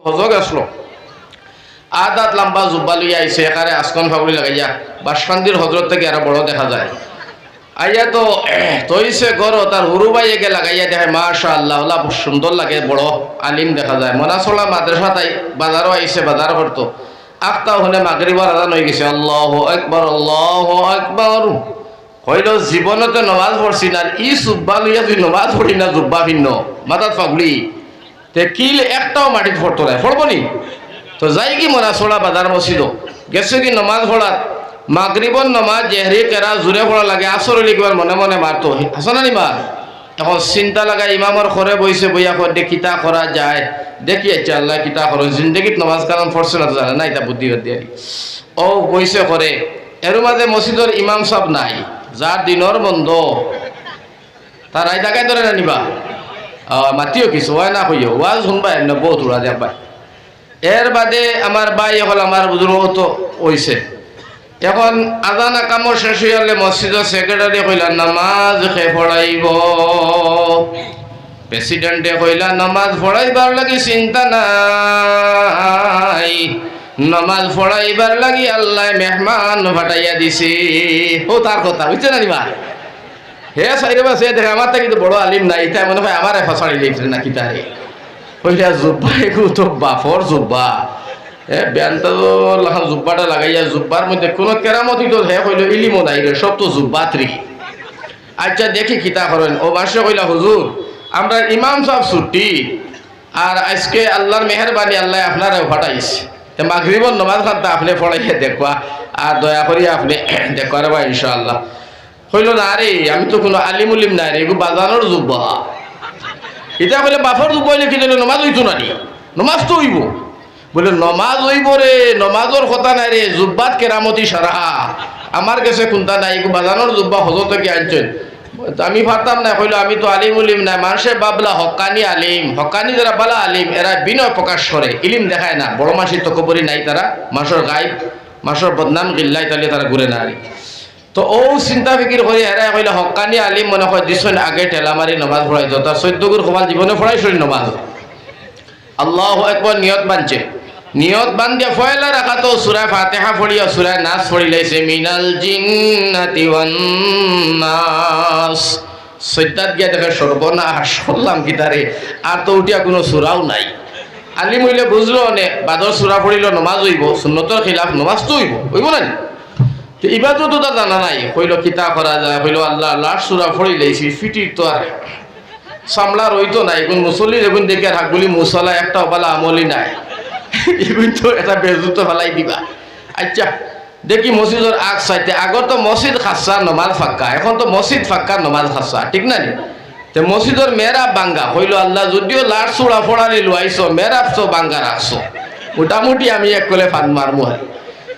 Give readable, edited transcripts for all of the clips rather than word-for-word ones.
হজক আসলো আদাত লম্বা জুব্বা লইয়া আইসে এখানে আসকন ফাগুড়ি লাগাইয়া বাসকান্দির হজরত থেকে আরো বড় দেখা যায় আইয়া তো তৈছে গর তার হুরু বাইকে লাগাইয়া দেখে মাশা আল্লাহ সুন্দর লাগে বড় আলিম দেখা যায় মনাসলা মাদ্রাসা তাই বাজারও আইসে বাজার করতো আখতা হলে মাগরিবার আজান হয়ে গেছে আল্লাহু আকবার হইল জীবনতে নমাজ পড়ছি না ই জুব্বা লইয়া তুই নমাজ পড়ি না জুব্বা ভিন্ন মাথাত ফাগুড়ি তে কিল একটাও মাটিত পড়তো না পড়বো নি তো যাই কি মনাসলা বাজার মসজিদ গেছে কি নমাজ পড়ার মাগরিবর নমাজ জেহরি কেরা জোরে পড়া লাগে আসর লিখবার মনে মনে মারতো হাসনা নিমা এখন চিন্তা লাগা ইমামর ঘরে বইছে বইয়া করে কিতা করা যায় দেখি আচ্ছা আল্লাহ কিতা করো জিন্দগিত নমাজ কারণ পড়ছে না তো জানে না এটা বুদ্ধি দিয়ে ও বইছে করে এর মাঝে মসজিদর ইমাম সব নাই যার দিনর বন্ধ তার আই টাকায় ধরে না নিবা মাতিও কিছু হয় না কইও ওয়াজ শুনবা এমনি বহুত উড়া যাবা এর বাদে আমার ভাই হল আমার বুজুর্গ তো হইছে এখন আজান কামর শেষ হয়ে গেলে মসজিদের সেক্রেটারি কইলা নামাজ খে পড়াইব প্রেসিডেন্টে কইলা নামাজ পড়াইবার লাগি চিন্তা নাই নামাজ পড়াইবার লাগি আল্লাহ মেহমান ফাটাইয়া দিছে ও তার কথা বুঝছে না নিবা হে সাইরে বাসে দেখে আমার তা কিন্তু বড় আলিম নাই তাই মনে হয় আমার ফাঁসাড়ি লিখছে নাকি তারে ওইটা জুব্বা এগু তো বাফর জুব্বা ব্যানটা তো জুব্বাটা লাগাইয়া জুব্বার মধ্যে কোনো কেরামতি তো হে কইল ইলিমো নাই রে সব তো জুব্বাত্রি আচ্ছা দেখি কিতা করেন ও বাসে কইলা হুজুর আমরা ইমাম সাহেব ছুটি আর আজকে আল্লাহর মেহরবানি আল্লাহ আপনারা ফাটাইছে মাগরিবর নমাজ খানটা আপনি পড়াইয়া দেখবা আর দয়া করি আপনি দেখবা রে ভাই ইনশাআল্লাহ কইল না রে আমি তো কোনো আলিম উলিম নাই রে এগু বাজানোর জুব্বা এটা বলে বাফর জুব্বা হইলে কি জানো নমাজ হইতো না নি নমাজ তো হইব বলে নমাজ হইব রে নমাজর কথা নাই রে জুব্বাত কেরামতি সারা আমার কাছে কোনটা নাই বাজানোর জুব্বা হজর থেকে আনছেন আমি ভাবতাম না কইলো আমি তো আলিম উলিম নাই মানুষের বাবলা হকানি আলিম হকানি যারা বালা আলিম এরা বিনয় প্রকাশ করে ইলিম দেখায় না বড় মাসির তকবরি নাই তারা মাসর গাইব মাসর বদনাম গিল্লাই তাহলে তারা ঘুরে না আরি তো ও চিন্তা ফিকির করে এরা কইলে হকানি আলিম মনে হয় দিছেন আগে ঠেলা মারি নমাজ পড়াই তো তার 14 গুর সমাজ জীবনে পড়াইছেন নমাজ আল্লাহু আকবার নিয়ত বানছে নিয়ত বান্ধিয়া ফয়লা রাখা তো সূরা ফাতিহা পড়িয়া সূরা নাস পড়ি লাইছে মিনাল জিন্নাতি ওয়ান নাস সৈয়দাত গিয়া দেখে সর্বনাশ করলাম কি তারে আর তো উঠিয়া কোনো সূরাও নাই আলিম হইলে বুঝলো নে বাদর সূরা পড়িল নমাজ হইব সুন্নতর খিলাফ নমাজ তো হইব না তো ইবাদত তো জানা নাই কইল কিতা করা যায় কইল আল্লাহ লাস্ট সূরা পড়ি লাইছি ফিটির তো আর সামলা রইতো নাই কোন মুসল্লি দেখুন দেখে হাকগুলি মুসলা একটা বালা আমলি নাই এগুলো তো এটা বেজুত ফেলাই দিবা আচ্ছা দেখি মসজিদের আগ সাইতে আগত তো মসজিদ খাসা নমাজ ফাক্কা এখন তো মসজিদ ফাক্কা নমাজ খাসা ঠিক না নি তো মসজিদের মেরাব বাঙ্গা হইল আল্লাহ যদিও লাট চূড়া ফোড়ানি লুয়াইছো মেরাব তো বাঙ্গা রাখছো মোটামুটি আমি এক কলে ফান মারমু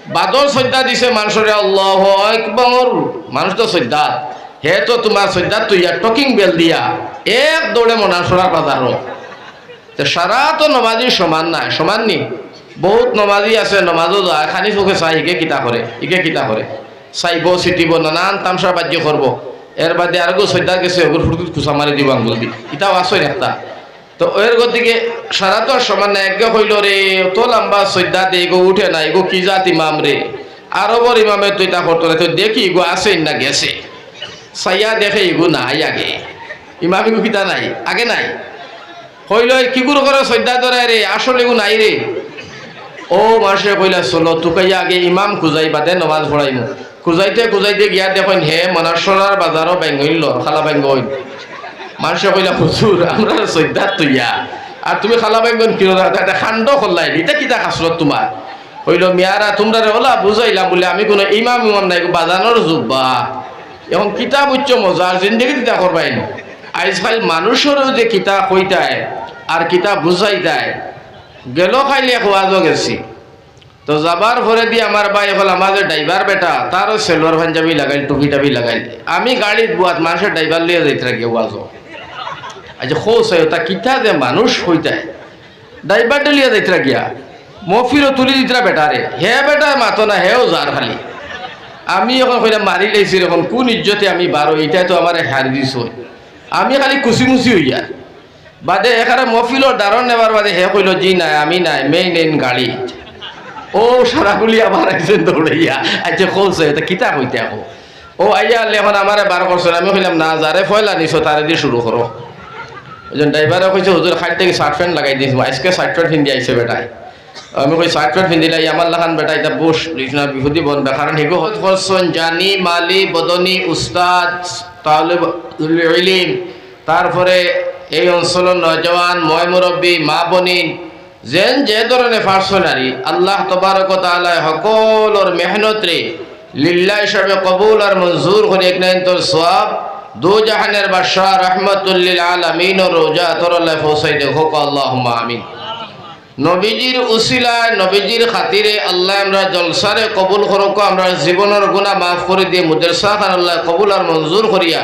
বাদর শ্রদ্ধা দিছে মানুষের আল্লাহু আকবার মানুষ তো শ্রদ্ধা হে তো তোমার শ্রদ্ধা তুই টকিং বেল দিয়া এক দৌড়ে মনাসরার বাজারও সারা তো নমাজি সমান নাই সমান নি বহুত নমাজি আছে নমাজও যায় খানি চোখে চাই ইকে কিতা করে চাইব চিটিব নানান তামসা বাদ্য করব এর বাদে আর গো শ্রদ্ধা গেছে ওগুলো ফুটুত খুচা মারি দিব আঙুল দি ইটাও আসই একটা তো এর গতিকে সারা তো সমান নাই একগে হইল রে তো লম্বা শ্রদ্ধা দিয়ে এগো উঠে না এগো কি জাত ইমাম রে আরবর ইমামে তো এটা করতো না তো দেখি এগো আছে না গেছে চাইয়া দেখে এগো নাই আগে ইমাম এগো কিতা নাই আগে নাই কইল কি গুরু করে শ্রদ্ধা ধরে রে আসলে এগো নাই রে ও মাসে কইলা চলো তুকাইয়া আগে ইমাম খুঁজাই বাদে নমাজ পড়াইমু খুঁজাইতে গিয়া দেখেন হে মনাসরার বাজারও ব্যাঙ্গ হইল খালা ব্যাঙ্গ হইল মানুষে কইলা হুজুর আমরা শ্রদ্ধা তুইয়া আর তুমি খালা ব্যাঙ্গ কিনো খান্ড করলাই এটা কিতা খাসলত তোমার হইল মিয়ারা তোমরা রে ওলা বুঝাইলাম বলে আমি কোনো ইমাম নাই বাজানোর জুব্বা এখন কিতাব উচ্চ মজার জিন্দগি কিতা করবাই না আজকাল মানুষেরও যে কিতা কইতায় আর কিতা বুঝাই দেয় গেল খাইলে খোয়াজও গেছি তো যাবার পরে দিয়ে আমার ভাই হল আমাদের ড্রাইভার বেটা তারও সেলোয়ার পাঞ্জাবি লাগাইল টুপি টাপি লাগাইল আমি গাড়ির বুয়াত মানুষের ড্রাইভার লিয়ে যাইতে রাখি ওয়াজও আচ্ছা খোঁজ হয় তা কিতা যে মানুষ হইতায় ড্রাইভারটা লিয়ে যাইতে রাখিয়া মফিরও তুলি দিতরা বেটারে হে বেটা মাতো না হেও যার খালি আমি এখন কইলা মারি লাইছি এখন কোন ইজ্জতে আমি বারো এইটাই তো আমার হারি দিছ আমি খালি কুচি মুচি হইয়া বাদে এখানে মফিলর দারণ নেবার বাদে হে কইল জি নাই আমি নাই মেইন এন গাড়ি ও সারাগুলি আবার একজন দৌড়াইয়া আচ্ছা কলছে এটা কিতা কইতে আকো ও আইয়া এখন আমারে বার করছেন আমি কইলাম না যারে ফয়লা নিছো তারে দিয়ে শুরু করো ওজন ড্রাইভারে কইছে হুজুর খাইল থেকে শার্ট প্যান্ট লাগাই দিস আজকে শার্ট প্যান্ট পিন্ধি আইছে বেটাই আমি কই শার্ট প্যান্ট পিন্ধিলাই আমার লাখান বেটা এটা বুশ লিখনা বিহুদি বন্ধ কারণ হিগো হত করছেন জানি মালি বদনি উস্তাদ তালিব ইলম তারপরে এই অঞ্চলের নজওয়ান ময় মুরব্বী মা বনিন যেন যে ধরনের পার্সোনারি আল্লাহ তবারক ওয়া তাআলা সকলের মেহনত রে লিল্লাহ হিসাবে কবুল আর মঞ্জুর করে এক নাইন্তর সওয়াব দু জাহানের বাদশাহ রাহমাতুল লিল আলামিন ও রোজা তরল্লাহ পৌঁছাই দেখো আল্লাহুম্মা আমিন। নবীজির উসিলায় নবীজির খাতিরে আল্লাহ আমরা জলসারে কবুল করক আমরা জীবনের গুনাহ মাফ করে দিয়ে মুদরসা খান আল্লাহ কবুল আর মঞ্জুর করিয়া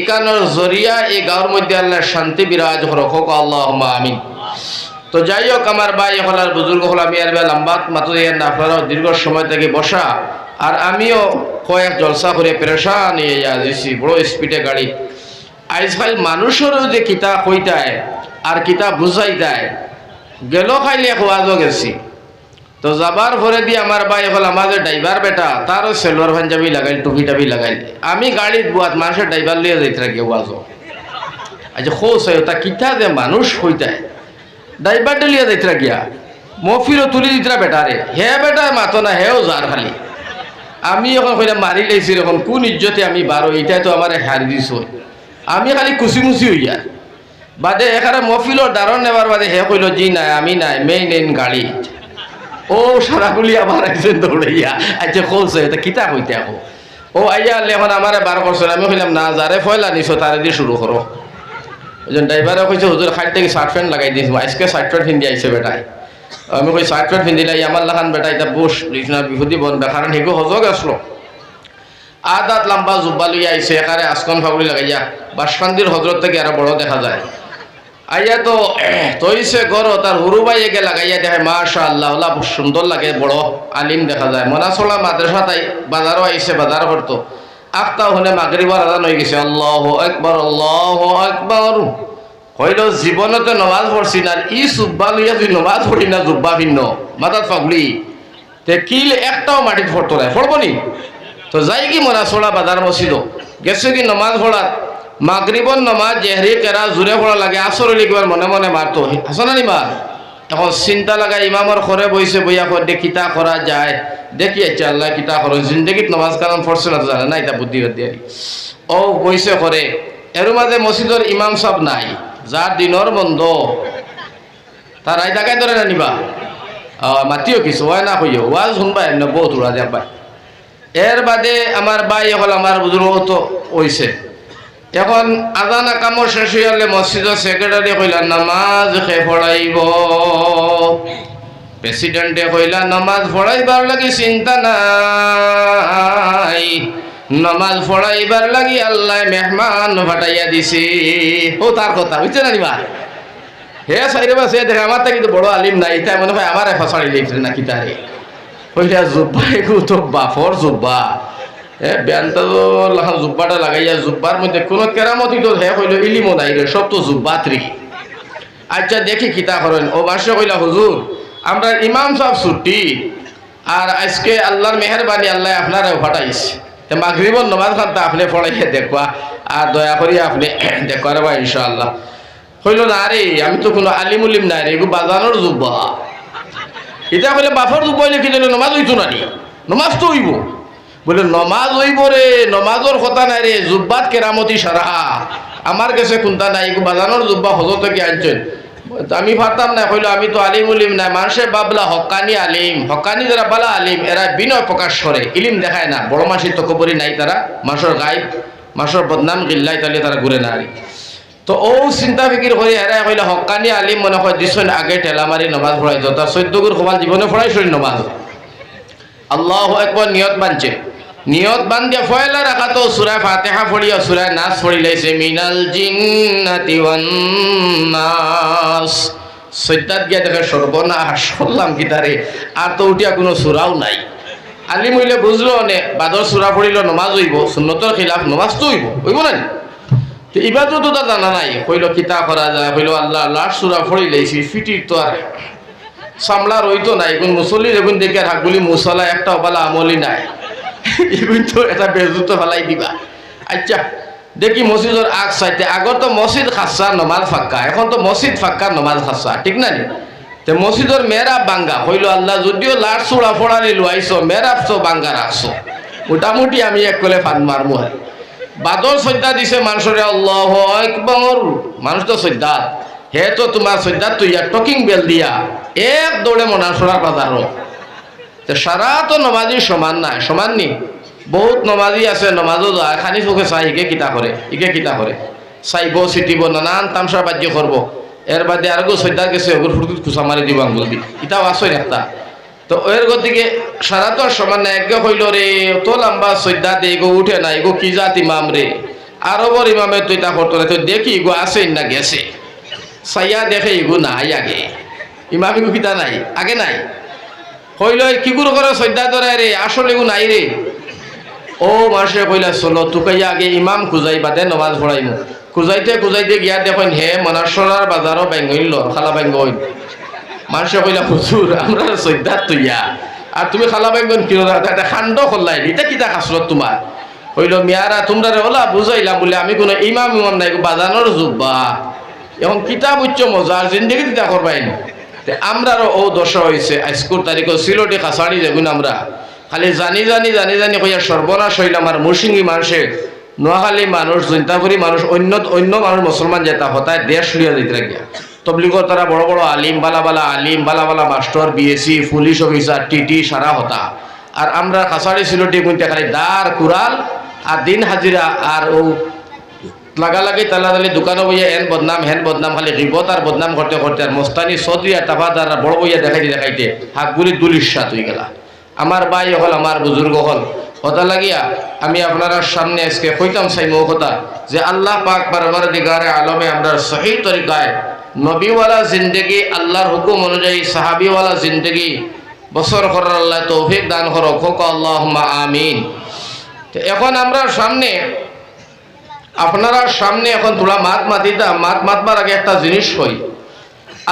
ইকানোর জরিয়া এই গাঁর মধ্যে আল্লাহ শান্তি বিরাজ করক আল্লাহুম্মা আমিন। তো যাই হোক আমার ভাই হলার বুজুর্গ হল আমি আর লম্বাত মাতো না আপনারাও দীর্ঘ সময় থেকে বসা আর আমিও কয়েক জলসা করে পেরেশান হয়ে যাচ্ছি বড় স্পিডে গাড়ি আজকাল মানুষেরও যে কিতা কইতায় আর কিতা বুঝাই দেয় গেল খাইলে এক ওয়াজও গেছি তো যাবার পরে দিয়ে আমার ভাই হল আমাদের ড্রাইভার বেটা তারও সেলোয়ার পাঞ্জাবি লাগাইল টুপি টাপি লাগাইল আমি গাড়িত বুয়াত মানুষের ড্রাইভার লিয়ে যাইতে রাখি ওয়াজও আচ্ছা খোঁজ হয় তা কিতা যে মানুষ হইতায় ড্রাইভার লিয়ে যাইতে রাখিয়া মফিরও তুলি দিতরা বেটারে হে বেটা মাতো না হেও যার খালি আমি এখন কইলা মারি লাইছি এখন কোন ইজ্জতে আমি বারো এইটাই তো আমার হারি দিছ আমি খালি কুচিমুচি হইয়া বাদে এখানে মফিলর দারণ নেবার বাদে হে কইল জি নাই আমি নাই মেইন এন গাড়ি ও সারাগুলি আবার একজন দৌড়াইয়া আচ্ছা কলছে এটা কিতা কইতে আকো ও আইয়া এখন আমারে বার করছেন আমি কইলাম না যারে ফয়লা নিছো তারে দিয়ে শুরু করো ওজন ড্রাইভারে কইছে হুজুর খাইল থেকে শার্ট প্যান্ট লাগাই দিস আজকে শার্ট প্যান্ট পিন্ধি আইছে বেটাই আমি কই শার্ট প্যান্ট পিন্ধিলাই আমার লাখান বেটা এটা বুশ লিখনা বিহুদি বন্ধ কারণ হিগো হজক আসলো আদাত লম্বা জুব্বা লইয়া আইছে একারে আসকন ফাগুলি লাগাইয়া বাসকান্দির হজরত থেকে আরো বড় দেখা যায় আইয়া তো তৈছে গরো তার হুরুবাই এগে লাগাইয়া দেখে মাশাআল্লাহ ওলা সুন্দর লাগে বড় আলিম দেখা যায় মনাসলা মাদ্রাসা তাই বাজারও আইছে বাজার করতো আফতা হলে মাগরিবার আজান হয়ে গেছে আল্লাহু আকবার আল্লাহু আকবার কইল জীবনতে নমাজ পড়ছি না ই জুব্বা লইয়া তুই নমাজ পড়ি না জুব্বা ভিন্ন মাথাত ফাগুলি তে কিল একটাও মাটিত পড়তো না পড়বো নি তো যাই কি মনাসলা বাজার মসজিদ গেছে কি নমাজ পড়ার মাগরিবর নমাজ জেহরি কেরা জোরে পড়া লাগে আসর লিখবার মনে মনে মারতো হাসনা নি মার এখন চিন্তা লাগা ইমামর ঘরে বইছে বইয়া করে কিতা করা যায় দেখি আচ্ছা আল্লাহ কিতা করো জিন্দগিত নমাজ কালাম পড়ছে না তো জানে না এটা বুদ্ধি দিয়ে ও বইছে করে এর মাঝে মসজিদর ইমাম সব নাই যার দিনর বন্ধ তার আই টাকায় ধরে না নিবা মাতিও কিছু হয় না কইও ওয়াজ শুনবা এমনি বহুত উড়া দেখবা এর বাদে আমার ভাই হল আমার বুজুর্গ তো হইছে এখন আজান কামর শেষ হয়ে গেলে মসজিদের সেক্রেটারি কইলা নামাজ খে পড়াইব প্রেসিডেন্টে কইলা নামাজ পড়াইবার লাগি চিন্তা নাই নামাজ পড়াইবার লাগি আল্লাহ মেহমান ফাটাইয়া দিছে ও তার কথা বুঝছে না নিবা হে সাইরে বাসে দেখে আমার থেকে বড় আলিম নাই তাই মনে হয় আমার ফসাড়ি লিখছে না কি তারে কইলা জুব্বা এগু তো বাফর জুব্বা বেয়ানটা তো লাখান জুব্বাটা লাগাইয়া জুব্বার মধ্যে কোনো কেরামতি তো হে কইল ইলিমো নাই রে সব তো জুব্বাত্রি আচ্ছা দেখি কিতা করেন ও বাসে কইলা হুজুর আমরা ইমাম সাহেব ছুটি আর আজকে আল্লাহর মেহরবানি আল্লাহ আপনারাও ফাটাইছে তো মাগরিবর নমাজ খানটা আপনি পড়াইয়া দেখবা আর দয়া করি আপনি দেখবার বা ইনশাআল্লাহ কইল না রে আমি তো কোনো আলিম উলিম নাই রে এগু বাজানোর জুব্বা এটা কইলে বাফর জুব্বা হইলে কি জানো নমাজ হইতো না নি নমাজ তো হইব বলে নমাজ হইব রে নমাজর কথা নাই রে জুব্বাত কেরামতি সারা আমার কাছে কোনটা নাই এগু বাজানোর জুব্বা হজর থেকে আনছেন আমি ভাবতাম না কইলো আমি তো আলিম উলিম নাই মানুষের বাবলা হকানি আলিম হকানি যারা বালা আলিম এরা বিনয় প্রকাশ করে ইলিম দেখায় না বড় মাসির তো কবরি নাই তারা মাসর গাইব মাসর বদনাম গিল্লাই তাহলে তারা ঘুরে না আরি তো ও চিন্তা ফিকির করে এরা কইলে হকানি আলিম মনে হয় দিছেন আগে ঠেলা মারি নমাজ পড়াই তার 14 গুর খোবাল জীবনে পড়াইছিল নমাজ আল্লাহু আকবার নিয়ত বানছে নিয়ত বান্ধিয়া ফয়লা রাখা তো সূরা ফাতিহা পড়িয়া সূরা নাস পড়িলাইছে মিনাল জিন্নাতি ওয়ান নাস সৈতাত গিয়া দেখে সর্বনাশ করলাম কি তারে আর তো উঠিয়া কোনো সূরাও নাই আলিম হইলে বুঝলো অনেক বাদর সূরা পড়িল নমাজ হইব সুন্নতর খিলাফ নমাজ তো হইব না তো ইবাদত তো জানা নাই, কইল কিতা করা যায়, কইল আল্লাহ লাশ সুরা ফড়ি লাইছি ফিটির তো আর সামলা রইতো নাই, এখন মুসল্লির এখন দেখে হাগুলি মুসলা একটা বালা আমলি নাই, এখন তো এটা বেজুত ফেলাই দিবা। আচ্ছা দেখি মসজিদের আগ চাইতে, আগর তো মসজিদ খাসা নমাজ ফাক্কা, এখন তো মসজিদ ফাক্কা নমাজ খাসা, ঠিক না নি? তো মসজিদের মেরাব বাঙ্গা, হইল আল্লাহ যদিও লাশ চূড়া ফোড়ানি লুয়াইছো মেরাব তো বাঙ্গা রাখছো, মোটামুটি আমি এক কলে ফান মারমু। বাদর শ্রদ্ধা দিছে মানুষরে আল্লাহু আকবার, মানুষ তো শ্রদ্ধা, হে তো তোমার শ্রদ্ধা তুই টকিং বেল দিয়া এক দৌড়ে মনাসরার বাজারও। তো সারা তো নমাজি সমান নাই, সমান নি, বহুত নমাজি আছে নমাজও যায় খানি চোখে চাই ইকে কিতা করে, ইকে কিতা করে চাইব চিটিব নানান তামসা বাদ্য করবো, এর বাদে আর গো শ্রদ্ধা গেছে ওগুলো ফুটুত খুচা মারি দিব আঙ্গুল দি, ইটাও আসই একটা। তো এর গতিকে সারা তো আর সমান নাই, একগে হইল রে তো লম্বা শ্রদ্ধা দে গো উঠে নাই গো কি জাত ইমাম রে, আরবর ইমামে তুই তা করতো না, তো দেখি গো আছে না গেছে, সাইয়া দেখে ইগো নাই আগে, ইমাম ইগো কিতা নাই আগে নাই, হইল কি গুরু করে শ্রদ্ধা ধরে রে আসলে ইগো নাই রে। ও মাসে কইলা চলো তুকাইয়া আগে ইমাম খুঁজাই বাদে নমাজ পড়াইমু, খুঁজাইতে খুঁজাইতে গিয়া দেখেন হে মনাসরার বাজারও ব্যাঙ্গইল খালা ব্যাঙ্গইল। মানুষে কইলা হুজুর আমরা শ্রদ্ধা তুইয়া আর তুমি খালা ব্যাঙ্গন কি একটা খান্ড করলাই, এটা কিতা খাসলত তোমার, হইল মিয়ারা তোমরা রে ওলা বুঝাইলাম বলে আমি কোনো ইমাম ইমাম নাই বাজানোর যুব্বা, এখন কিতাব উচ্চ মজার জিন্দগি দিতা করবাইন। আমরারও ও দশা হয়েছে আজকুর তারিখও সিলটি কাছাড়ি যাগুন আমরা খালি জানি জানি জানি জানি কইয়া সর্বনাশ হইলাম। আর মুরসিংহী মানুষে নোয়াখালী মানুষ জৈন্তাপুরি মানুষ অন্য অন্য মানুষ মুসলমান যেটা হতায় দেশ লিয়া যেতে গিয়া তবলিগর তারা বড় বড় আলিম বালা বালা আলিম বালা বালা master BSc police officer TT সারা হতা, আর আমরা কাছাড়ি সিলটি কুইতে খালি দার কুড়াল আর দিন হাজিরা আর ও লাগালাগি তালাতালি দোকানে বইয়া এন বদনাম হেন বদনাম খালি রিবত আর বদনাম করতে করতে আর মস্তানি চৌধুরী আর তাফাদার বড় বইয়া দেখাইতে দেখাইতে হাকগুলি দুলিশাত হয়ে গেলা। আমার ভাই হল আমার বুজুর্গ হল কথা লাগিয়া আমি আপনারা সামনে আজকে কইতাম চাই মো কথা যে আল্লাহ পাক পরওয়ারদিগারে আলমে আমরা সহি তরিকায় নবীওয়ালা জিন্দগি আল্লাহর হুকুম অনুযায়ী সাহাবিওয়ালা জিন্দগি বছর করার আল্লাহ তৌফিক দান করো, হোক আল্লাহুম্মা আমিন। তো এখন আমরা সামনে আপনারা সামনে এখন তোলা মাত মাতিতাম, মাত মাতবার আগে একটা জিনিস হই,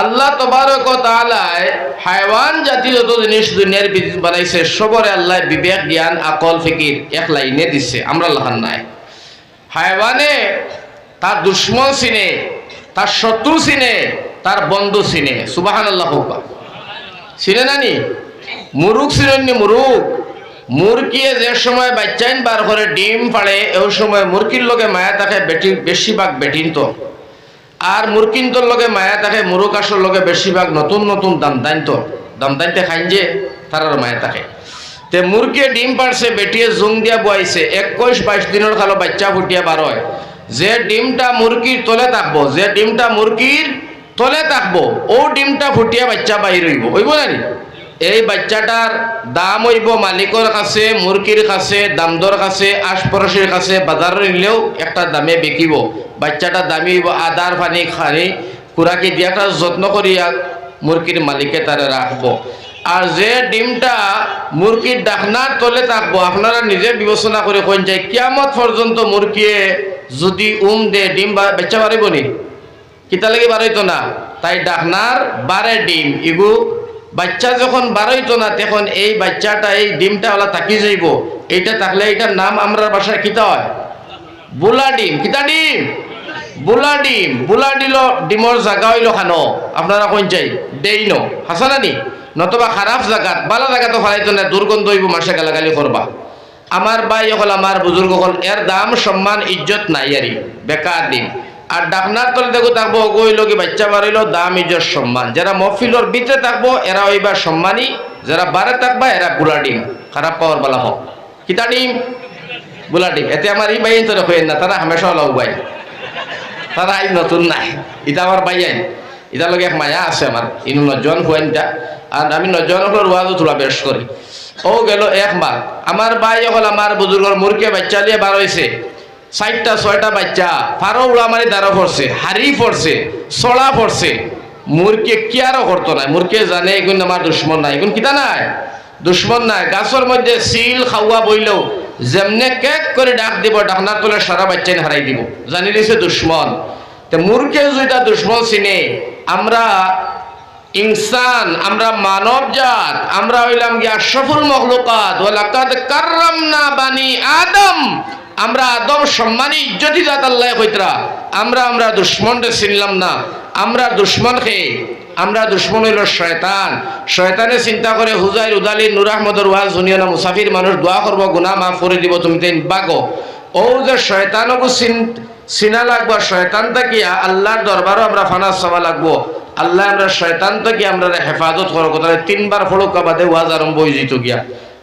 আল্লাহ তবারক ওয়া তাআলা হায়াওয়ান জাতি যত জিনিস দুনিয়ার বানাইছে সবরে আল্লাহ বিবেক জ্ঞান আকল ফিকির এক লাইনে দিচ্ছে, আমরা লাহান নাই। হায়াওয়ানে তার দুশ্মন চিনে, তার শত্রু চিনে, তার বন্ধু চিনে, সুবহানাল্লাহ হোক চিনে নানি, মুরুখ চিনেননি মুরুখ, মুরগিয়ে যে সময় বাচ্চাইন বার করে ডিম পাড়ে ওই সময় মুরগির লগে মায়া থাকে বেশিরভাগ বেটিন তো, আর মুরগিনটোর লগে মায়া থাকে মুরুখ আসর লগে বেশিরভাগ নতুন নতুন দামদাইনতে খাইন যে তার মায়া থাকে। তে মুরগিয়ে ডিম পাড়ছে বেটিয়ে জুং দিয়া বয়াইছে 21-22 দিনের খালো বাচ্চা ফুটিয়া বার হয়, যে ডিমটা মুরগির তলে থাকবো, যে ডিমটা মুরগির তলে থাকবো ও ডিমটা ফুটিয়া বাচ্চা বাহির হইব, হইব না নি? এই বাচ্চাটার দাম হইব মালিকর কাছে, মুরগির কাছে, দামদর কাছে, আশপড়শের কাছে, বাজারে নিলেও একটা দামে বিকিব। বাচ্চাটা দামি হইব, আদার পানি খানি খুরাকি দিয়ে একটা যত্ন করিয়া মুরগির মালিকে তারে রাখবো। আর যে ডিমটা মুরগির ডাকনার তলে থাকবো আপনারা নিজে বিবেচনা করে কইন যায় কিয়ামত পর্যন্ত মুরগিয়ে যদি দে ডিম বাচ্চা বাড়িব নি? কিতা লাগি বাড়াইতো না, তাই ডাকনার বারে ডিম ইগু বাচ্চা যখন বাড়াইতো না তখন এই বাচ্চাটা এই ডিমটা ওলা থাকি যাইব, এইটা থাকলে এইটার নাম আমরা বাসায় কিতা হয় বুলা ডিম। কিতা ডিম? বুলা ডিম। বুলা দিল ডিমর জায়গা হইল খানো আপনারা কইন চাই দেই ন হাসানানি, নতবা খারাপ জায়গাত বালা জায়গা তো ফালাইতো না, দুর্গন্ধ হইব, মাসে গালাগালি করবা। আমার ভাই হল আমার বুজুর্গ হল এর দাম সম্মান ইজ্জত নাই আরি বেকার ডিম। আর ডাকনার তলে দেখো থাকবো গইল কি বাচ্চা বাড়িল দাম ইজ্জত সম্মান, যারা মফিলর ভিতরে থাকবো এরা হইবা সম্মানী, যারা বারে থাকবা এরা বুলা ডিম, খারাপ পাওয়ার বালা হোক। কিতা ডিম? বুলা ডিম। এতে আমার এই বাইন তোরে হইন না, তারা হামেশা লাউ বাই, তারা এই নতুন নাই, এটা আমার বাই আইন, এটার লগে এক মায়া আছে আমার ইনু নজন হুয়াইনটা, আর আমি নজন রোয়াজও তোলা বেশ করি। ও গেল এক মাস আমার ভাই হল আমার বুজুর্গর মুরকে বাচ্চা দিয়ে বার হয়েছে 4টা-6টা বাচ্চা ফারো উড়ামারি দ্বারা পড়ছে, হারি পড়ছে, চড়া পড়ছে, মুরকে কি আরও করতো না। মুরকে জানে এগুন আমার দুশ্মন নাই, এগুন কিতা নাই দুশ্মন নাই। গাছের মধ্যে শিল খাওয়া বইলেও যেমনে কেক করে ডাক দিব, ডাকনার তোলে সারা বাচ্চাই হারাই দিব, জানি দিছে দুশ্মন। তো মূর্খে যেটা দুশ্মন চিনে, আমরা ইনসান, আমরা মানব জাত, আমরা হইলাম গিয়া আশরাফুল মখলুকাত, ওয়া লাকাদ কাররামনা বানি আদম, আমরা আদম সম্মানী ইজ্জতি জাত আল্লাহ কইতরা। আমরা দুশ্মনকে চিনলাম না, আমরা দুশ্মন খেয়ে, আমরা দুশ্মন হইল শয়তান। শয়তানে চিন্তা করে হুজাইর উদালি নূর আহমদর ওয়াজ শুনিও না, মুসাফির মানুষ দোয়া করবো গুনাহ মাফ করে দিব, তুমি তেন বাগো। ও যে শয়তানকে চিনা লাগবো, শয়তান তাকিয়া আল্লাহর দরবারও আমরা ফানাস চাওয়া লাগবো। আল্লাহ আমরা শয়তান থেকে আমরা হেফাজত করো, কথা 3 বার ফড়ক বাদে ওয়াজ আরম্ভ হয়ে যেত গিয়া।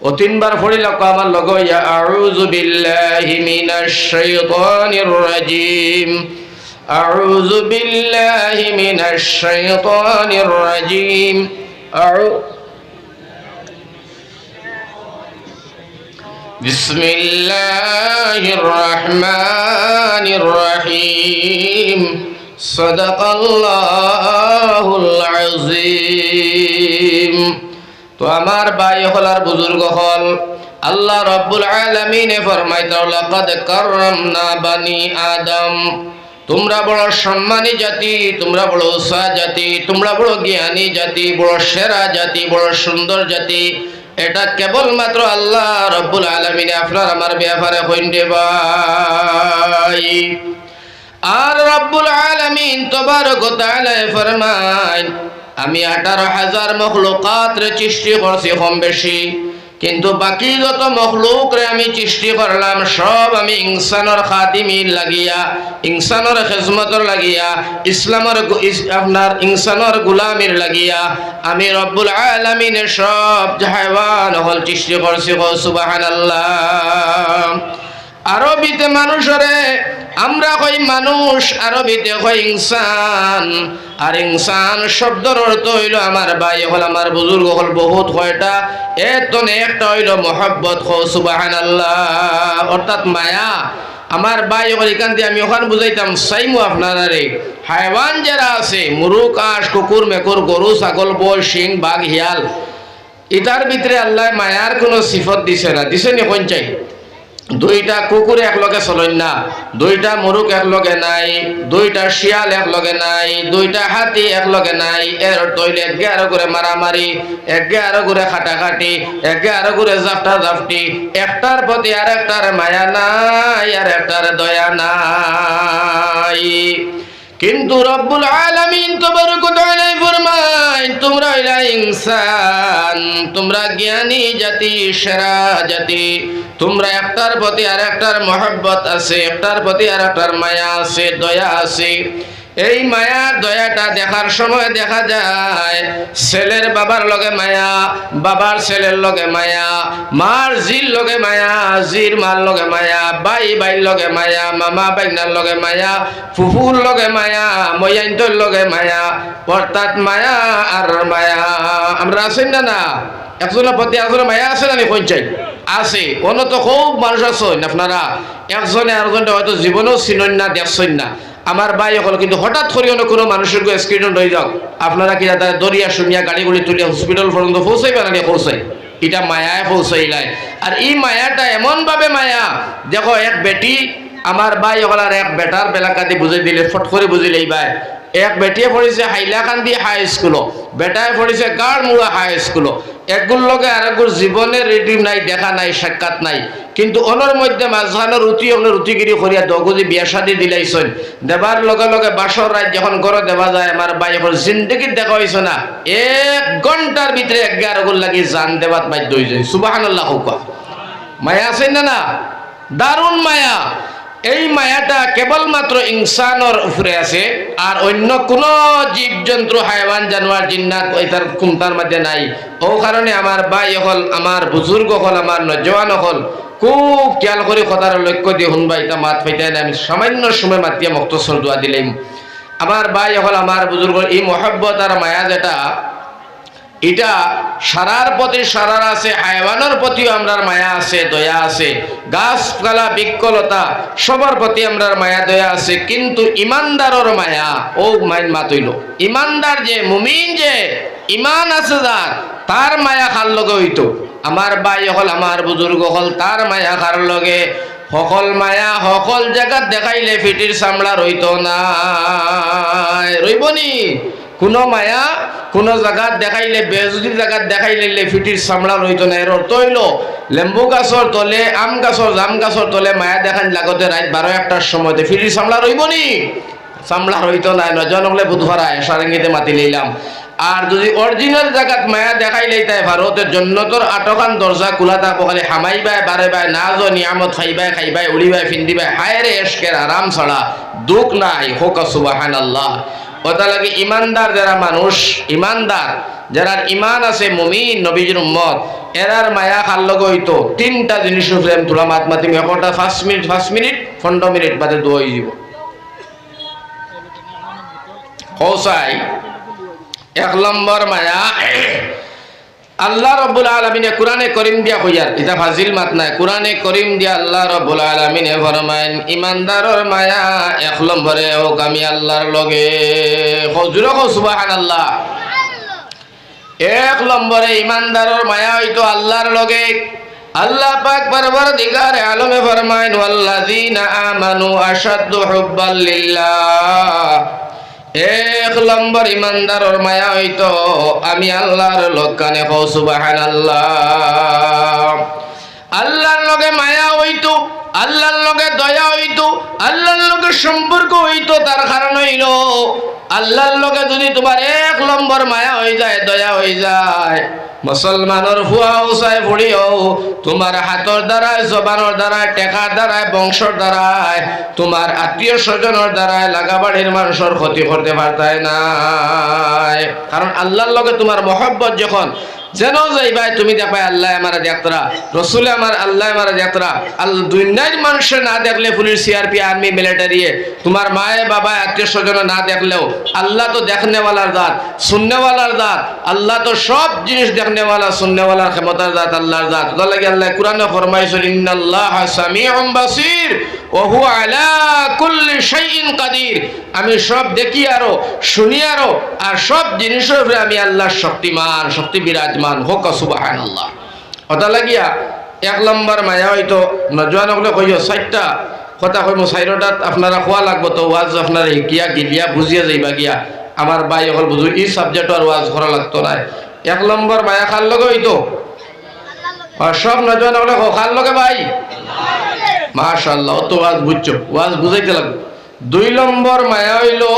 ও 3 বার ফড়িল আমার লগ ইয়া আউযু বিল্লাহি মিনাশ শাইতানির রাজিম, আউযু বিল্লাহি মিনাশ শাইতানির রাজিম, বিসমিল্লাহির রহমানির রহিম, সাদাকাল্লাহুল আযীম। তো আমার ভাই হল আর বুজুর্গ হল, আল্লাহ রাব্বুল আলামিনে ফরমাইতো লাকাদ কাররামনা বানি আদম, তোমরা বড় সম্মানী জাতি, তোমরা বড় উঁচা জাতি, তোমরা বড় জ্ঞানী জাতি, বড় সেরা জাতি, বড় সুন্দর জাতি। এটা কেবলমাত্র আল্লাহ রাব্বুল আলামিনে আপনার আমার ব্যাপারে কইন্ডে ভাই। আর রব্বুল আলামিন তবারক ওয়া তাআলা ফরমায়, আমি 18,000 মখলুকাত রে সৃষ্টি করছি কম বেশি, কিন্তু বাকি যত মখলুক রে আমি সৃষ্টি করলাম সব আমি ইনসানের খাদিমির লাগিয়া, ইনসানের খিদমতর লাগিয়া, ইসলামের আপনার ইনসানের গোলামির লাগিয়া আমি রব্বুল আলামিন সব হায়াওয়ান হল সৃষ্টি করছি। সুবহানাল্লাহ। আরবিতে মানুষরে আমরা কই মানুষ, আরবিতে কই ইনসান। আর ইনসান শব্দের অর্থ হইল আমার ভাই হল, আমার বুজুর্গ হল বহুত কয়টা, এতনে একটা হইল মহব্বত। সুবহানাল্লাহ, অর্থাৎ মায়া। আমার ভাই হল এখান দিয়ে আমি ওখান বুঝাইতাম চাইমু আপনারা রে, হাইওয়ান যারা আছে, মুরুক, আঁশ, কুকুর, মেকুর, গরু, ছাগল, বই, শিং, বাঘ, হিয়াল, এটার ভিতরে আল্লাহ মায়ার কোনো সিফত দিছে না। দিছে নি কোন চাই? 2টা কুকুর একলগে চলেন না, 2টা মুরুক একলগে নাই, 2টা শিয়াল একলগে নাই, 2টা হাতি একলগে নাই। এর তৈলে একে আরো করে মারামারি, একে আরো করে খাটাখাটি, একে আরো করে জাফটা জাফটি। একটার প্রতি আর একটার মায়া নাই, আর একটার দয়া নাই। কিন্তু রব্বুল আলামিন তবারক ওয়া তাআলা ফরমায়, তোমরা হইলা ইনসান, তোমরা জ্ঞানী জাতি, সেরা জাতি, তোমরা একটার প্রতি আর একটার মহব্বত আছে, একটার প্রতি আর একটার মায়া আছে, দয়া আছে। এই মায়া দয়াটা দেখার সময় দেখা যায় ছেলের বাবার লগে মায়া, বাবার ছেলের লগে মায়া, মার জির লগে মায়া, জির মার লগে মায়া, ভাই ভাইর লগে মায়া, মামা বাইনার লগে মায়া, ফুফুর লগে মায়া, ময়াইন্তর লগে মায়া। অর্থাৎ মায়া আর মায়া আমরা আছেন না? না, একজনের প্রতি একজনের মায়া আছে না? পঞ্চায়েত আছে, অন্য তো খুব মানুষ আছেন আপনারা, একজনে আরেকজনটা হয়তো জীবনেও চিনেন না, দেখছেন না। আমার ভাই হল কিন্তু হঠাৎ করে অন্য কোনো মানুষের অ্যাক্সিডেন্ট হয়ে যাও, আপনারা কি তারা দরিয়া শুনিয়া গাড়িগুলি তুলিয়া হসপিটাল পর্যন্ত পৌঁছাইবে না? পৌঁছাই, এটা মায়ায় পৌঁছাইলাই। আর এই মায়াটা এমন ভাবে মায়া, দেখো এক বেটি আমার ভাই হল আর এক বেটার বেলাকাতে বুঝাই দিলে ফট করে বুঝিলেই ভাই। এক বেটিয়ে পড়েছে হাইলাকান্দি হাই স্কুল, বেটায় পড়েছে গাড়মুড়া হাই স্কুল। একগুর লগে আর একগুর জীবনের রেডিম নাই, দেখা নাই, সাক্ষাৎ নাই, কিন্তু অনর মধ্যে মাঝখানের রুটিগিরি করিয়া দগুজি বিয়া শাদি দিলাইছেন। দেবার লগে লগে বাসর রাত যখন ঘরে দেওয়া যায়, আমার ভাই এখন জিন্দগির দেখা হয়েছে না, 1 ঘন্টার ভিতরে 11 গুণ লাগি জান দেবাত বাধ্য হয়ে যায়। সুবহানাল্লাহ। মায়া আছে না? না, দারুণ মায়া। এই মায়াটা কেবলমাত্র ইনসানের উপরে আছে, আর অন্য কোনো জীবজন্তু, হাইওয়ান, জানোয়ার, জিন্নাত এটার কুমতার মধ্যে নাই। ও কারণে আমার ভাই হল, আমার বুজুর্গ হল, আমার নজওয়ান হল খুব খেয়াল করে কথার লক্ষ্য দিয়ে শুনবা। এটা মাত পাইতাই না, আমি সামান্য সময় মাতিয়া মুক্তসর দোয়া দিলাম। আমার ভাই হল, আমার বুজুর্গ, এই মহব্বত আর মায়া যেটা, এটা সারার প্রতি সারার আছে, হাইওয়ানের প্রতিও আমরার মায়া আছে, দয়া আছে, গাছপালা, বৃক্ষলতা সবার প্রতি আমরার মায়া দয়া আছে। কিন্তু ইমানদারের মায়া, ও মাইন মাতইল, ইমানদার যে মুমিন, যে ইমান আছে যার, তার মায়া খাল লগে হইতো। আমার ভাই হল আমার বুজুর্গ হল তার মায়া কার লগে সকল মায়া সকল জায়গাত দেখাইলে ফিটির চামড়া রইতো না রইবনি কোনো মায়া কোনো জায়গাত দেখাইলে বেজুদির জায়গাত দেখাইলে ফিটির চামড়া রইতো না এর অর্থ হইল লেম্বু গাছর তলে আম গাছর জাম গাছর তলে মায়া দেখান লাগতে রাত 12-1টার সময়তে ফিটির চামড়া রইবনি চামড়া রইতো না নজন হলে বুধবার সারেঙ্গিতে মাতি লইলাম আর যদি অরিজিনাল জায়গাত মায়া দেখাই লইতাই ভারতের জন্নতর আটকান দরজা খোলা থাকবো খালি হামাইবাই বারেবাই নাজ নিয়ামত খাইবাই খাইবাই উড়িবাই ফিন্দিবাই হায়রে এশকের আরাম ছাড়া দুঃখ নাই হোক সুবহানাল্লাহ। ওটা লাগে ইমানদার যারা মানুষ ইমানদার যারা ইমান আছে মুমিন নবীজির উম্মত এরার মায়া খাল লগ হইতো 3টা জিনিস ফ্রেম তোলা মাত মাতিম একটা 5 মিনিট 15 মিনিট বাদে দোয়া হয়ে যাব কৌসাই 1 নম্বর মায়া আল্লাহ রব্বুল আলামিনে কোরআনে করিম দিয়া কইয়ার এটা ফাজিল মাত নাই কোরআনে করিম দিয়া আল্লাহ রব্বুল আলামিনে ফরমায়েন ইমানদারর মায়া 1 নম্বরে হোক আমি আল্লাহর লগে হুজুর কো সুবহানাল্লাহ 1 নম্বরে ইমানদারর মায়া হইতো আল্লাহর লগে আল্লাহ পাক পরবর্তীকার আলমে ফরমায়েন ওয়াল্লাযিনা আমানু আশাদ্দু হুব্বাল লিল্লাহ 1 নম্বর ইমানদারর মায়া হইতো আমি আল্লাহর লোকানে কও সুবহানাল্লাহ আল্লাহর লগে মায়া হইতো আল্লাহর লগে দয়া হইতো আল্লাহর লগে সম্পর্ক হইতো তার কারণ হইল আল্লাহর লগে যদি তোমার 1 নম্বর মায়া হয়ে যায় দয়া হয়ে যায় মুসলমানের হুয়া উসায় ফুড়িও তোমার হাতর দ্বারায় জবানোর দ্বারায় টেকার দ্বারায় বংশর দ্বারায় তোমার আত্মীয় স্বজনের দ্বারায় লাগাবাড়ির মানুষের ক্ষতি করতে পারতায় না কারণ আল্লাহর লগে তোমার মহব্বত যখন যেন যাইবাই তুমি দেখাই আল্লাহ আমার যাত্রা রসুল আমার আল্লাহ আমার যাত্রা দুনিয়ার মানুষের না দেখলে পুলিশ সিআরপি আর্মি মিলিটারি তোমার মায়ে বাবা আত্মীয় স্বজন না দেখলেও আল্লাহ তো দেখনেওয়ালার জাত শুননেওয়ালার জাত আল্লাহ তো সব জিনিস দেখনেওয়ালা শুননেওয়ালার ক্ষমতার জাত আল্লাহর জাত লাগে আল্লাহ কোরআনে ফরমাইছেন ইন্নাল্লাহা সামিউম বাসীর ওয়া হুয়া আলা কুল্লি শাইইন কাদির আমি সব দেখি আরো শুনি আরো আর সব জিনিসের উপরে আমি আল্লাহ শক্তিমান শক্তি বিরাজমান হোক সুবহানাল্লাহ। ওটা লাগিয়া 1 নম্বর মায়া হইতো নজওয়ান হলে কইও 4টা কথা কইমু 4টাত আপনারা খোয়া লাগবো তো ওয়াজ আপনারা গিয়া গিলিয়া বুঝিয়া যাইবা গিয়া আমার ভাই হল বুঝু এই সাবজেক্ট আর ওয়াজ করা লাগতো না 1 নম্বর মায়া খাল লগে হইতো আর সব নজওয়ান হলে খাল লগে ভাই মাশাআল্লাহ তো ওয়াজ বুঝছো ওয়াজ বুঝাইতে লাগবে 2 নম্বর মায়া হইলো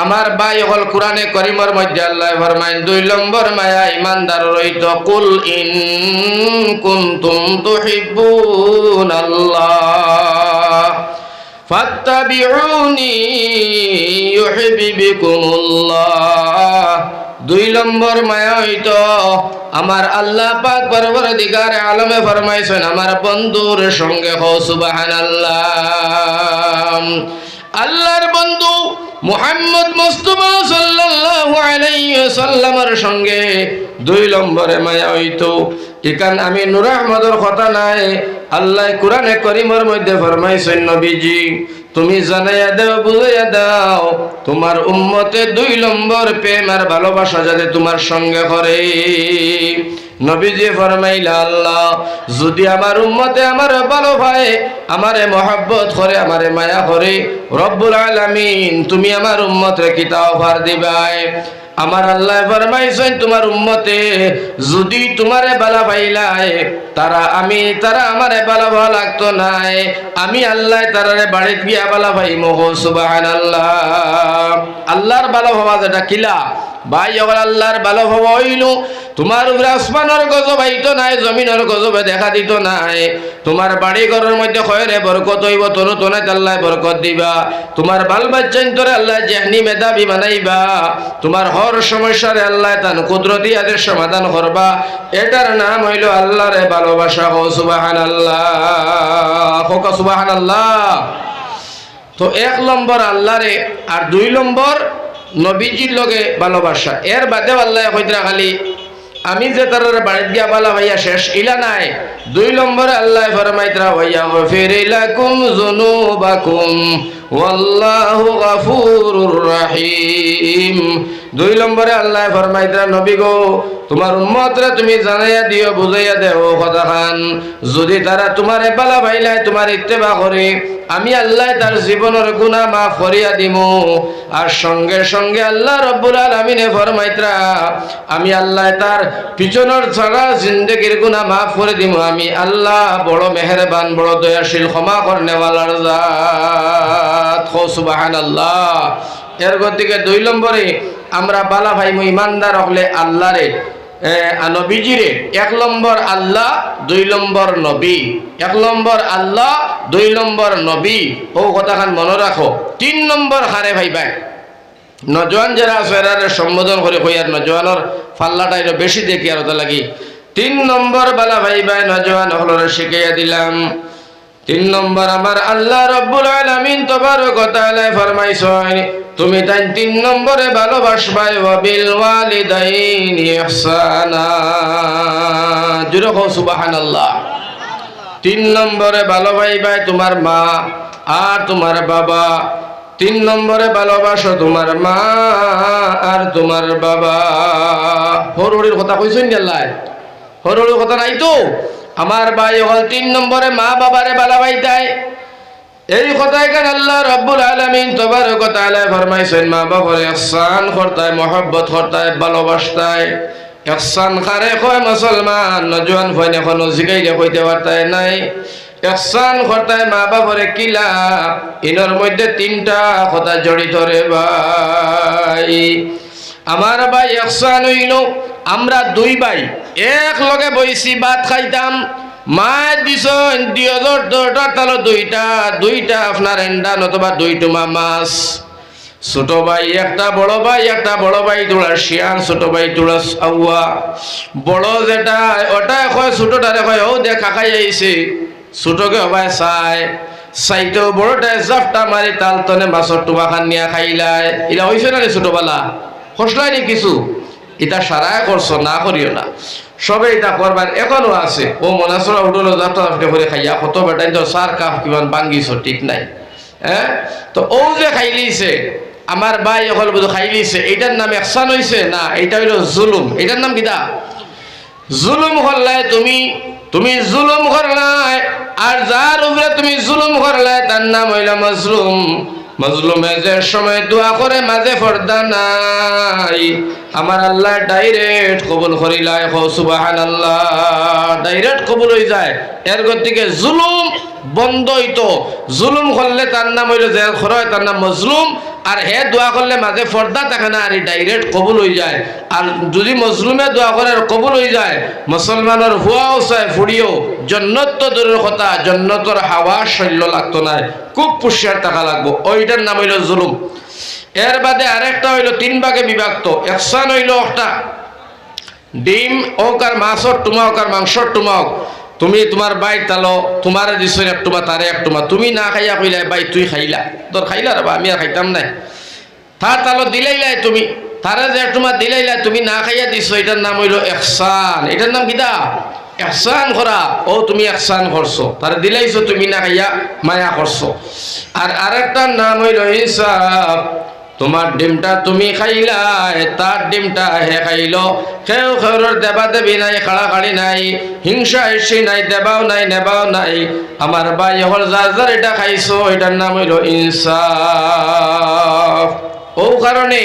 আমার ভাই হল কোরআনে করিমের মধ্যে আল্লাহ ফরমায়েন 2 নম্বর মায়া ইমানদার রইতো কুল ইন কুনতুম তুহিব্বুনাল্লাহ ফাত্তাবিউনি ইউহিব্বুকুমুল্লাহ 2 নম্বর মায়া হইতো আমার আল্লাহ পাক পরবর্তীকার আলমে ফরমাইছেন আমার বন্ধুর সঙ্গে হও সুবহানাল্লাহ আল্লাহর বন্ধু মুহাম্মদ মুস্তাফা সাল্লাল্লাহু আলাইহি ওয়াসাল্লামের সঙ্গে 2 নম্বরে মায়া হইতো এখান আমি নূর আহমদের কথা নাই আল্লাহ কোরআনে করিমের মধ্যে ফরমাইছেন নবীজি তুমি জানাইয়া দাও বুঝাইয়া দাও তোমার উম্মতে 2 নম্বর প্রেম আর ভালোবাসা যাতে তোমার সঙ্গে করে নবীজি ফরমাইলা আল্লাহ যদি আমার উম্মতে আমার ভালো ভাই আমারে মহব্বত করে আমারে মায়া করে রব্বুল আলামিন তুমি আমার উম্মতরে কি তা অফার দিবাই আমার আল্লাহ ফরমাইছেন তোমার উম্মতে যদি তোমারে বালা পাইলাই তারা আমারে বালা ভালো লাগতো নাই আমি আল্লাহ তারারে বাড়িতে গিয়া বালা পাইমো সুবহানাল্লাহ আল্লাহর ভালো হওয়া যেটা কিলা ভাই ওগুলো আল্লাহর ভালো হওয়া হইল তোমার উপরে আসমানের গজব আইতো নাই জমিনের গজবে দেখা দিত নাই তোমার বাড়ি ঘরের মধ্যে খয়রে বরকত হইব তনু তনায় আল্লাহ বরকত দিবা তোমার বাল বাচ্চাইন তোরে আল্লাহ জেহনি মেধাবী বানাইবা তোমার হর সমস্যারে আল্লাহ তান কুদরতি আদের সমাধান করবা এটার নাম হইল আল্লাহরে ভালোবাসা হো সুবহানাল্লাহ হোক সুবহানাল্লাহ। তো 1 নম্বর আল্লাহরে আর 2 নম্বর নবীজির লগে ভালোবাসা এর বাদে আল্লাহ কইরা খালি আমি যে তার বাড়িতে গিয়া বালা ভাইয়া শেষ ইলা নাই 2 নম্বরে আল্লাহ ফরমাইতরা ভাইয়া গফির লাকুম যুনুবাকুম ওয়াল্লাহু গফুরুর রহিম দুই নম্বরে আল্লাহ ফরমাইতরা নবী গো তোমার উম্মতরা তুমি জানাইয়া দিও বুঝাইয়া দেও কথা খান যদি তারা তোমারে বালা ভাইলাই তোমার ইত্তেবা করে আমি আল্লাহ তার জীবনের গুনাহ মাফ করিয়া দিমু আর সঙ্গে সঙ্গে আল্লাহ রব্বুল আলামিনে ফরমাইতরা আমি আল্লাহ তার পিছনের সারা জিন্দেগির গুনাহ মাফ করে দিমু আমি আল্লাহ বড় মেহেরবান বড় দয়াশীল ক্ষমা করনেওয়ালার জাত হো সুবহানাল্লাহ। এর গতিকে দুই নম্বরে আমরা বালা ভাই ইমানদার হলে আল্লাহরে নবীজিরে এক নম্বর আল্লাহ দুই নম্বর নবী এক নম্বর আল্লাহ দুই নম্বর নবী ও কথাখান মনে রাখো। তিন নম্বর হারে ভাই ভাই নজওয়ান যারা আছে এরারে সম্বোধন করে কই আর নজওয়ানের ফাল্লাটা এটা বেশি দেখি আর ওটা লাগি তিন নম্বর বালা ভাই ভাই নজওয়ান হলরে শিখাইয়া দিলাম। তিন নম্বর আমার আল্লাহ রব্বুল আলামিন তাবারক ওয়া তাআলা ফরমাইছেন তুমি তাই তিন নম্বরে ভালোবাসবাই ওয়া বিল ওয়ালিদাইনি ইহসানা জোরে কও সুবহানাল্লাহ। তিন নম্বরে ভালোবাসবাই তোমার মা আর তোমার বাবা। তিন নম্বরে ভালোবাসো তোমার মা আর তোমার বাবা। হরহরির কথা কইছেন আল্লাহ হরহরির কথা নাই তো আমার ভাই হল তিন নম্বরে মা বাবারে ভালোবাসতাই এই কথাই কান আল্লাহ রব্বুল আলামিন তাবারক ওয়া তাআলা ফরমাইছেন মা বাবারে ইহসান করতায় মহব্বত করতায় ভালোবাসতায়। ইহসান কারে কয় মুসলমান নজওয়ান ভাই এখনো জিগাইলে কইতে পারতায় নাই ইহসান করতায় মা বাবারে কিলা ইনর মধ্যে তিনটা কথা জড়িত রে ভাই আমার ভাই। ইহসান হইল আমরা দুই ভাই এক লগে বইছি ভাত খাইতাম মা দিছ 2010 তালো দুইটা আপনার এন্ডা নতুবা দুই টুমা মাছ ছোট ভাই একটা বড় ভাই তোলা শিয়ান ছোট ভাই তোলা আউয়া বড় যেটা ওটা কয় ছোটটারে কয় ও দেখা খাই আইছে ছোটকে হবাই চাইতেও বড়টায় জাফটা মারি তাল তনে মাছর টুমা খান নিয়া খাইলাই এটা হয়েছে না রে ছোটবেলা ফসলাই নি কিছু এটা সারায় করছো না করিও না সবে এটা করবার এখনো আছে ও মনাসরা উঠলো যাত্রা করে খাইয়া কত বেটাই তো সার কাপ কিমান ভাঙ্গিছ ঠিক নাই হ্যাঁ তো ও যে খাইলিছে আমার ভাই অকল বুধ খাইলিছে এইটার নাম ইহসান হইছে না এটা হইল জুলুম। এটার নাম কিটা জুলুম করলাই তুমি জুলুম করলাই আর যার উপরে তুমি জুলুম করলাই তার নাম হইল মজলুম। মজলুমে যে সময় দোয়া করে মাঝে পর্দা নাই আমার আল্লাহ ডাইরেক্ট কবুল করিলাই সুবহানাল্লাহ ডাইরেক্ট কবুল হয়ে যায়। এর গতিকে জুলুম বন্ধ হইতো জুলুম করলে তার নাম হইল যে খরয় তার নাম মজলুম আর হে দোয়া করলে মাঝে পর্দা থাকে না আর ডাইরেক্ট কবুল হয়ে যায়। আর যদি মজলুমে দোয়া করে কবুল হয়ে যায় মুসলমানের হুয়াও চায় ফুড়িও জন্নত তো দূরের কথা জন্নতর হাওয়া শৈল্য লাগতো না খুব পুষ্যার টাকা লাগবো ওইটার নাম হইল জুলুম। এর বাদে আরেকটা হইল তিন ভাগে বিভক্ত। ইহসান হইল একটা ডিম হোক আর মাছ হোক টুমা হোক আর মাংসর টুমা হোক তুমি তোমার বাই তালো তোমার দিছ এক টুমা তারে এক টুমা তুমি না খাইয়া কইলা বাই তুই খাইলা তোর খাইলা রে আমি আর খাইতাম নাই তার তালো দিলাইলাই তুমি তারে যে টুমা দিলাইলাই তুমি না খাইয়া দিছ এটার নাম হইল ইহসান। এটার নাম কিটা ইহসান করা ও তুমি ইহসান করছো তারে দিলাইছো তুমি না খাইয়া মায়া করছো। আর আরেকটার নাম হইল ইনসাফ তোমার ডিমটা তুমি খাইলাই তার ডিমটা হে খাইল কেউ খেউর দেবা দেবী নাই খাড়াখাড়ি নাই হিংসা হিংসি নাই দেবাও নাই নেবাও নাই আমার ভাই হল যার যার এটা খাইছো এটার নাম হইল ইনসাফ। ও কারণে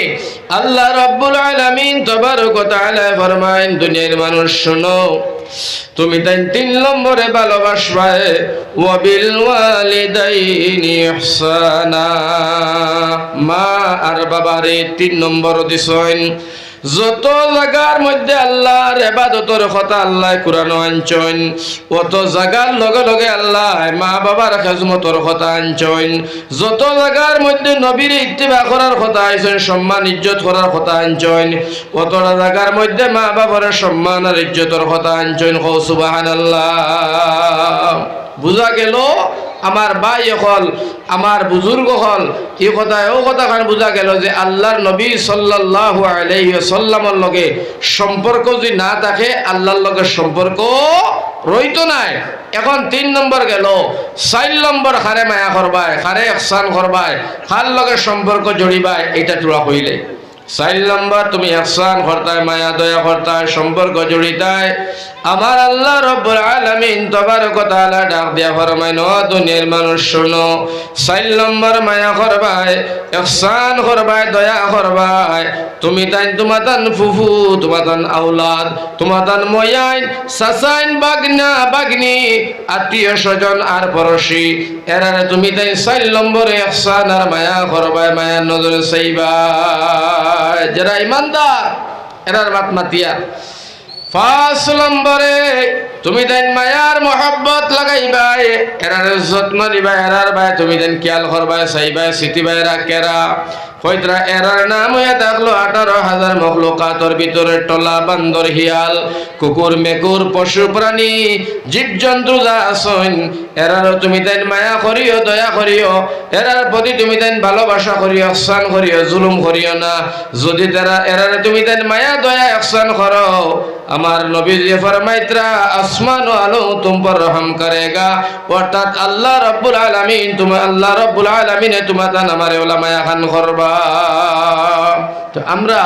আল্লাহ রাব্বুল আলামিন তাবারক ওয়া তাআলা ফরমায়েন দুনিয়ার মানুষ শোনো তুমি তাই তিন নম্বরে ভালোবাসবাই ওয়া বিল ওয়ালিদাইনি ইহসানা মা আর বাবারে তিন নম্বর দিছেন। যত জায়গার মধ্যে আল্লাহর ইবাদতের কথা আল্লাহ কুরআন আনছেন অত জায়গার লগে লগে আল্লাহ মা বাবার খেজমতের কথা আনছেন। যত জায়গার মধ্যে নবীর ইত্তিবা করার কথা আনছেন সম্মান ইজ্জত করার কথা আনছেন অত জায়গার মধ্যে মা বাবার সম্মান আর ইজ্জতের কথা আনছেন সুবহানাল্লাহ। বুঝা গেল আমার ভাই হল আমার বুজুর্গ হল এই কথা ও কথা খান বুঝা গেল যে আল্লাহর নবী সাল্লাল্লাহু আলাইহি ওয়াসাল্লামের লগে সম্পর্ক যদি না থাকে আল্লাহর লগে সম্পর্ক রইতো নাই। এখন তিন নম্বর গেল চার নম্বর খারে মায়া করবাই খারে ইহসান করবাই খার লগে সম্পর্ক জড়িবাই এটা তোরা হইলে 4 নম্বর তুমি ইহসান করতায়, মায়া দয়া করতায়, সম্পর্ক জড়িতায়। আমার আল্লাহ রব্বুল আলামিন তাবারক ওয়া তাআলা ডাক দিয়া ফরমায়, ও দুনিয়ার মানুষ শোনো, 4 নম্বর মায়া করবায়, ইহসান করবায়, দয়া করবায়। তুমি তাই তোমাতান ফুফু, তোমাতান আওলাদ, তোমাতান ময়াইন, সাসাইন, বাগনা বাগনি, আত্মীয় স্বজন আর পড়শি, এরারে তুমি তাই 4 নম্বরে ইহসান আর মায়া করবায়, মায়ার নজরে চাইবায়। যারা ইমানদার এরার বাত মাতিয়া। 5 নম্বরে তুমি দেন মায়ার মোহাব্বত লাগাইবাই, এরার যত্ন দিবাই, এরার বাই তুমি দেন খেয়াল করবাই, চাইবাই, সিটিবাই রাখেরা কইতরা। এরার নাম হয়ে থাকলো 18,000 মখলুকাতর ভিতরে টলা, বান্দর, হিয়াল, কুকুর, মেকুর, পশু প্রাণী, জীবজন্তু যা আছেন, এরারও তুমি দেন মায়া করিও, দয়া করিও, এরার প্রতি তুমি দেন ভালোবাসা করিও, ইহসান করিও, জুলুম করিও না। যদি তারা এরারে তুমি দেন মায়া দয়া ইহসান করো, আমার নবীজি ফরমাইতরা আসমান ও আলো তুম পর রহম করেগা। অর্থাৎ আল্লাহ রব্বুল আলামিন, তুমি আল্লাহ রব্বুল আলামিনে তোমার আমারে ওলা মায়া খান করবা। তো আমরা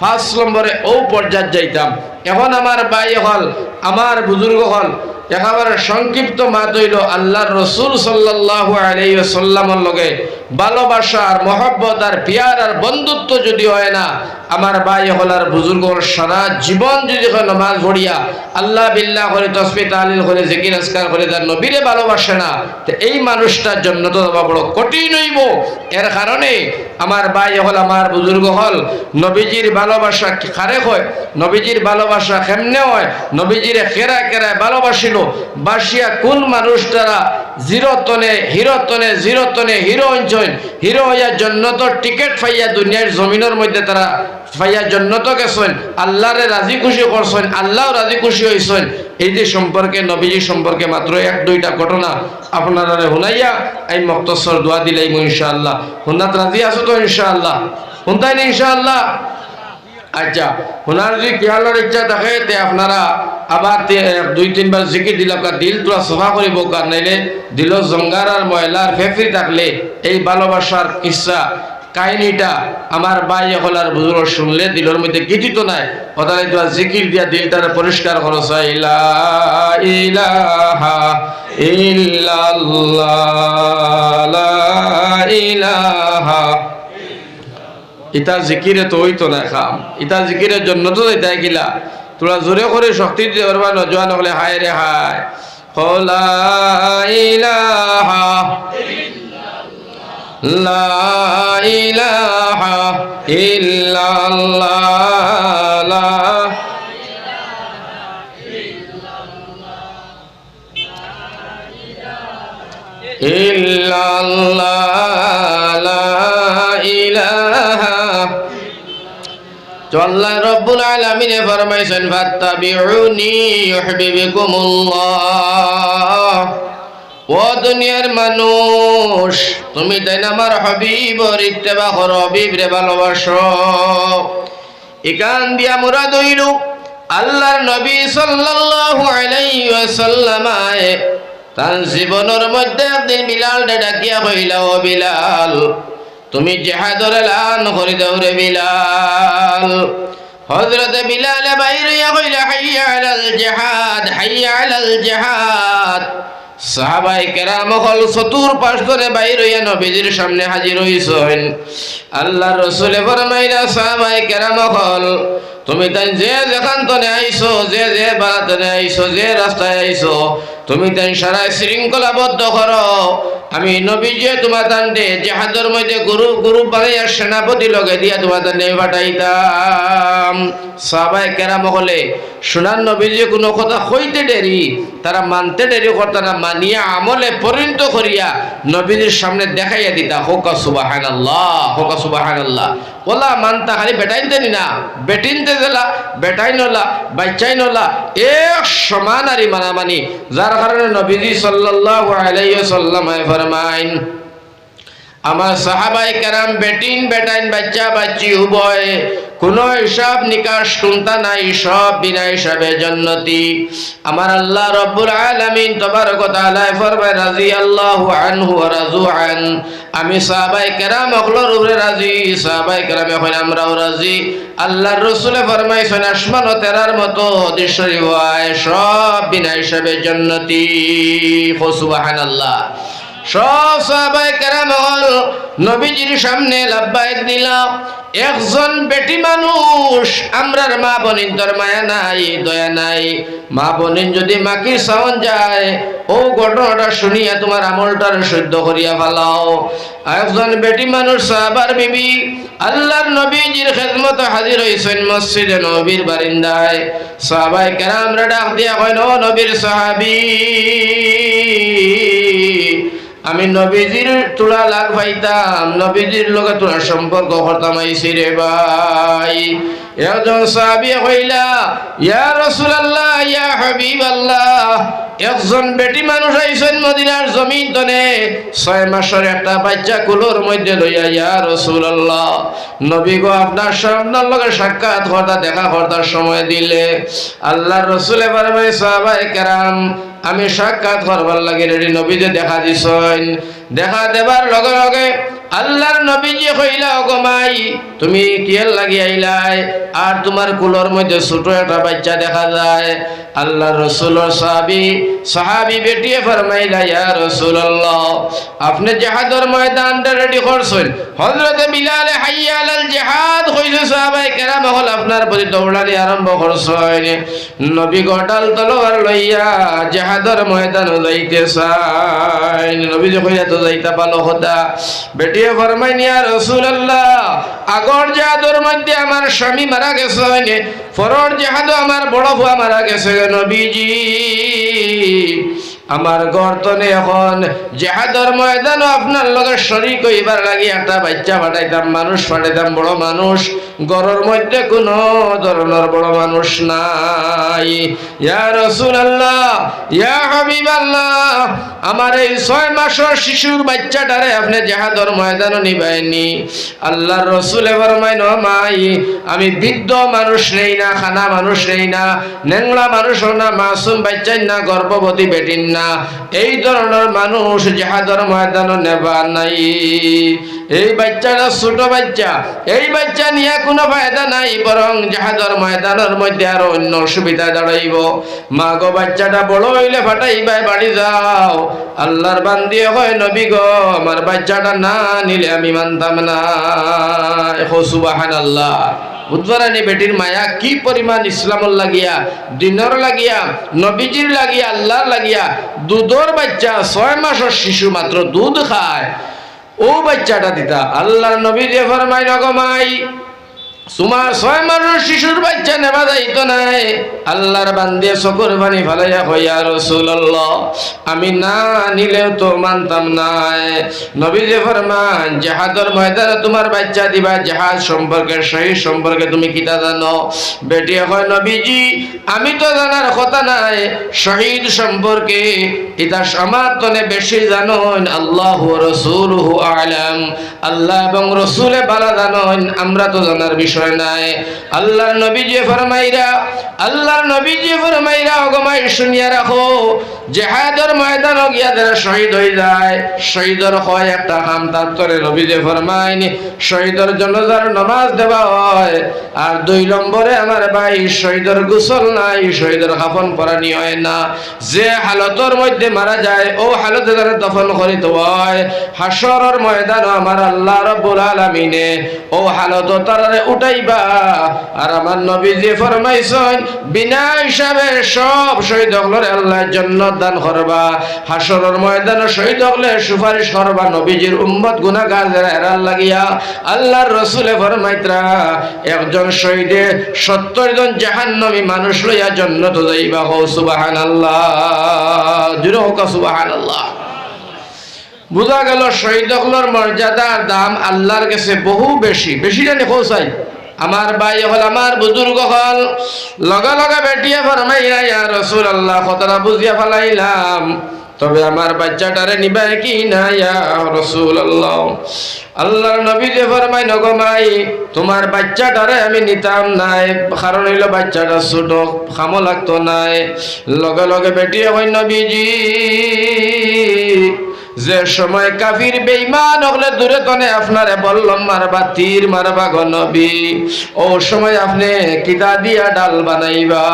5 নম্বরে ও পর্যায়ে যাইতাম। এখন আমার ভাই হল, আমার বুজুর্গ হল, একেবারে সংক্ষিপ্ত মাত হইল আল্লাহর রসুল সাল্লাল্লাহু আলাইহি ওয়াসাল্লামের লগে ভালোবাসা আর মহব্বত আর পিয়ার আর বন্ধুত্ব যদি হয় না, আমার ভাই হল আর বুজুর্গ সারা জীবন যদি নামাজ পড়িয়া আল্লাহ বিল্লাহ করে, তাসবিহ তাহলিল করে, জিকির আজকার করে তার নবীরে ভালোবাসে না, তো এই মানুষটার জন্য তো বড় কঠিন হইব। এর কারণে আমার ভাই হল, আমার বুজুর্গ হল, নবীজির ভালোবাসা কারে হয়, নবীজির ভালোবাসা কেমনে হয়, নবীজিরে কেরা কেরা ভালোবাসিল, বাসিয়া কোন মানুষটারা জিরোতনে হিরোতনে জিরোতনে হিরো অঞ্চল, হিরো হইয়ার জন্য তো টিকিট পাইয়া দুনিয়ার জমিনের মধ্যে তারা পাইয়ার জন্য তো গেছেন, আল্লাহরে রাজি খুশি করছেন, আল্লাহ রাজি খুশি হয়েছেন। এই যে সম্পর্কে নবীজি সম্পর্কে মাত্র 1-2টা ঘটনা আপনারা শুনাইয়া এই মুক্তসর দোয়া দিলাইম ইনশাআল্লাহ। শুনাত রাজি আছো তো ইনশাআল্লাহ? শুনতাই না ইনশাআল্লাহ? আচ্ছা, শোনার যদি খেয়ালের ইচ্ছা থাকে তে আপনারা আবার 2-3 বার জিকির দিলে আপনার দিল তোরা সফা করিব, কার নাইলে দিল জঙ্গার আর ময়লার ফেফরি থাকলে এই ভালোবাসার ইচ্ছা কাহিনীটা আমার ভাই হলার বুজুর্গ শুনলে দিলের মধ্যে গীতিত নাই, অতালে তোরা জিকির দিয়া দিলটার পরিষ্কার করো। লা ইলাহা ইল্লাল্লাহ, লা ইলাহা। ইতা জিকিরে তো হইতো না খাম, ইতা জিকিরের জন্য তো যাইতা গিলা। তোরা জোরে করে শক্তি দিতে পারবা, নজওয়ান হলে হায় রে হায়। লা ইলাহা লা ইলাহা ইল্লাল্লাহ, লা ইল্লাল্লাহ, লা ইলাহা। তো আল্লাহ রব্বুল আলামিন ফরমাইছেন, ফাত্তাবিউনি ইউহিব্বুকুমুল্লাহ। ও দুনিয়ার মানুষ, তুমি তাই আমার হাবিবর ইত্তেবা করো, হাবিবরে ভালোবাসো। এখান দিয়া মুরাদ হইল আল্লাহর নবী সাল্লাল্লাহু আলাইহি ওয়াসাল্লাম তার জীবনের মধ্যে একদিন বিলালকে ডাকিয়া কইলা, ও বিলাল, তুমি জিহাদের এলান করে দাও রে বিলাল। হযরত বিলাল বাইরিয়া কইলা, হাইয়া আলাল জিহাদ, হাইয়া আলাল জিহাদ। সাহাবায়ে কেরাম হল চতুর্পাশ ধরে বাইর হইয়া নবীজির সামনে হাজির হইছেন। আল্লাহর রাসূল ফরমাইলা, সাহাবায়ে কেরাম হল, তুমি তাই যে যেখান তনে আইছো, যে যে বারাতনে আইছো, যে রাস্তায় আইছো, তুমি তাই সারা শৃঙ্খলাবদ্ধ করো। আমি নবীজি তোমার তান্ডে জিহাদের মধ্যে গুরু বানাইয়া সেনাপতি লগে দিয়া তোমার তান্ডে পাঠাইতাম। সাহাবায়ে কেরাম হলে শোনার নবীজি কোনো কথা কইতে দেরি, তারা মানতে দেরি করতে না, মানিয়া আমলে পরিণত করিয়া নবীজির সামনে দেখাইয়া দিতা। হোকা সুবহানাল্লাহ, হোকা সুবহানাল্লাহ। ওলা মানতা খালি বেটাইনতে না, বেটিনতে দিলা, বেটাই নলা, বাচ্চাই নলা, এক সমান আরি মানামানি। যার কারণে নবীজি সাল্লাল্লাহু আলাইহি ওয়াসাল্লাম ফরমাইন, আমার সাহাবায়ে কেরাম বেটিন বেটাইন বাচ্চা বাচ্চি উভয় কোনো হিসাব নিকাশ শুনতা নাই, সব বিনা হিসাবে জান্নাতি। আমার আল্লাহ রব্বুল আলামিন তাবারক ওয়া তাআলা ফরমায় রাদিয়াল্লাহু আনহু ওয়া রাযু আন। আমি সাহাবায়ে কেরাম হলোর উপরে রাজি, সাহাবায়ে কেরাম এখন আমরাও রাজি। আল্লাহর রাসূলে ফরমাইছেন আসমান ও তেরার মতো হাদিস শরীফ হয় সব বিনা হিসাবে জান্নাতি। সুবহানাল্লাহ। সব সাহাবায়ে কেরাম হল নবীজির সামনে লাব্বাইক দিলাম। একজন বেটি মানুষ আমরার মা বোনিন তোর মায়া নাই দয়া নাই, মা বোনিন যদি মাকি সাউন যায় ও ঘটনাটা শুনিয়া তোমার আমলটার সহ্য করিয়া ফেলাও। একজন বেটি মানুষ সাহাবার বিবি আল্লাহর নবীজির খেদমতে হাজির হইছেন মসজিদে নবীর বারিন্দায়। সাহাবায়ে কেরামরা ডাক দিয়া কইন ও নবীর সাহাবী, আমি নবীজির তোলা লাগ পাইতাম, নবীজির লগে তোলা সম্পর্ক করতাম আইছি রে ভাই। একজন সাহাবী কইলা ইয়া রাসূলুল্লাহ ইয়া হাবিবাল্লাহ, একজন বেটি মানুষ আইছেন মদিনার জমিন তনে 6 মাসের একটা বাচ্চা কুলোর মধ্যে লইয়া। ইয়া রাসূলুল্লাহ, নবী গো আপনার সামনের লগে সাক্ষাৎ করতে দেখা করতে সময় দিলে। আল্লাহর রাসূলে ফরমায় সাহাবায়ে কেরাম আমি সাক্ষাৎ করবার লাগে রেডি। নবীকে দেখা দিছেন, দেখা দেবার লগে লগে আল্লাহর নবীজি কইলা ওগো মাই তুমি কিয়ের লাগি আইলাই আর তোমার কুলোর মধ্যে ছোট একটা বাচ্চা দেখা যায়। আল্লাহর রাসূলের সাহাবী বেটিয়ে ফরমাইলা ইয়া রাসূলুল্লাহ, আপনি জিহাদের ময়দানটা রেডি করছেন। হযরত বিলাল হাইয়া আলাল জিহাদ কইছে সাহাবায়ে কেরাম হল আপনার প্রতি দৌড়ানি আরম্ভ করছেন। নবী গডাল তলোয়ার লইয়া জিহাদের ময়দানে যাইতে চাই। নবী কইয়া তো যাইতা পালো খোদা। বেটিয়ে ফরমাইনি ইয়া রাসূলুল্লাহ, আগর জিহাদের মধ্যে আমার স্বামী মারা গেছেন, পরের জিহাদে আমার বড় ভুয়া মারা গেছে নবীজি। আমার গর্তনে এখন জিহাদের ময়দানে আপনার লগে শরীক হইবার লাগি একটা বাচ্চা পাঠাইতাম, মানুষ পাঠাইতাম, বড় মানুষ। ঘরের মধ্যে কোনো ধরনের বড় মানুষ নাই। ইয়া রাসূলুল্লাহ ইয়া হাবিবাল্লাহ, আমার এই 6 মাসের শিশুর বাচ্চাটারে আপনি জিহাদের ময়দানে নিবাইনি। আল্লাহর রাসূলে ফরমাইন ও মাই আমি বৃদ্ধ মানুষ নেই না, খানা মানুষ নেই না, নেংলা মানুষও না, মাসুম বাচ্চাই না, গর্ভবতী বেটিন না, এই ধরনের মানুষ জিহাদের ময়দানে নেবা নাই। এই বাচ্চাটা ছোট বাচ্চা, এই বাচ্চা নিয়ে কোনো ফায়দা নাই, বরং জিহাদের ময়দানের মধ্যে আরো অন্য অসুবিধা দাঁড়াইব। মা গো বাচ্চাটা বড় হইলে ফাটাইবাই বাড়ি যাও। আল্লাহর বান্দি হয় নবী গো আমার বাচ্চাটা না নিলে আমি মানতাম না। সুবহানাল্লাহ। বুধবারানি বেটির মায়া কি পরিমাণ ইসলামর লাগিয়া, দিনের লাগিয়া, নবীজির লাগিয়া, আল্লাহর লাগিয়া। দুধর বাচ্চা 6 মাসের শিশু মাত্র দুধ খায়, ও বাচ্চাটা দিতা। আল্লাহর নবী যে ফরমাই নগমাই তোমার 6 মাসের শিশুর বাচ্চা নেবা যাইতো নাই। আল্লাহর বান্দে চকুর পানি ফালাইয়া কই ইয়া রাসূলুল্লাহ আমি না নিলেও তো মানতাম না। নবী যে ফরমান জিহাদের ময়দানে তোমার বাচ্চা দিবা, জিহাদ সম্পর্কে শহীদ সম্পর্কে তুমি কিতা জানো? বেটি কয় নবীজি আমি তো জানার কথা নাই শহীদ সম্পর্কে, এটা সমাতনে বেশি জানেন আল্লাহু ওয়া রাসূলুহু আ'লাম, আল্লাহ এবং রাসূলে ভালো জানেন, আমরা তো জানার বিষয় নাই। আল্লাহর নবী যে ফরমাইরা ওগমাই শুনিয়া রাখো, জিহাদের ময়দানে গিয়া যারা শহীদ হয়ে যায়, শহীদের হয় একটা কাম তার তরে নবী যে ফরমাইনি শহীদের জানাজার নামাজ দেওয়া হয়। আর 2 নম্বরে আমার ভাই শহীদের গোসল নাই, শহীদের কাফন পরানি হয় না। যে হালতের মধ্যে মারা যায় ও হালতে যারা দফন করিতে হয়, হাসরের ময়দানে আমার আল্লাহ রাব্বুল আলামিনে ও হালত তারারে উঠাইবা। আর আমার নবী যে ফরমাইছেন বিনা হিসাবে সব শহীদ হলে আল্লাহ জান্নাত দান করবা। হাসরের ময়দানে শহীদ হলে সুপারিশ করবা নবীজির উম্মত গুনাহগার যারা এরার লাগিয়া। আল্লাহর রাসূলে ফরমাইতরা একজন শহীদে 70 জন জাহান্নামী মানুষ লইয়া জান্নাত যাইবা। সুবহানাল্লাহ, জুরে হোক সুবহানাল্লাহ। বুঝা গেল শহীদ হলের মর্যাদার দাম আল্লাহর কাছে বহু বেশি। বেশি জানি খোঁচাই আমার ভাই হল আমার বুজুর্গ হল লগা লগা বেটিয়ে ফরমাইয়া ইয়া রাসূলুল্লাহ কথাটা বুঝিয়া ফেলাইলাম। তবে আমার বাচ্চাটারে নিবাই কি না ইয়া রাসূলুল্লাহ। আল্লাহর নবী যে ফরমায় নগো মাই তোমার বাচ্চাটারে আমি নিতাম নাই, কারণ হইল বাচ্চাটা ছোট খামো লাগতো নাই। লগে লগে বেটি হয় নবীজি যে সময় কাফির বেঈমান হলে দূরে তনে আপনারে বললাম মারবা তীর মারবা গো নবী, ও সময় আপনি কিতা দিয়া ডাল বানাইবা,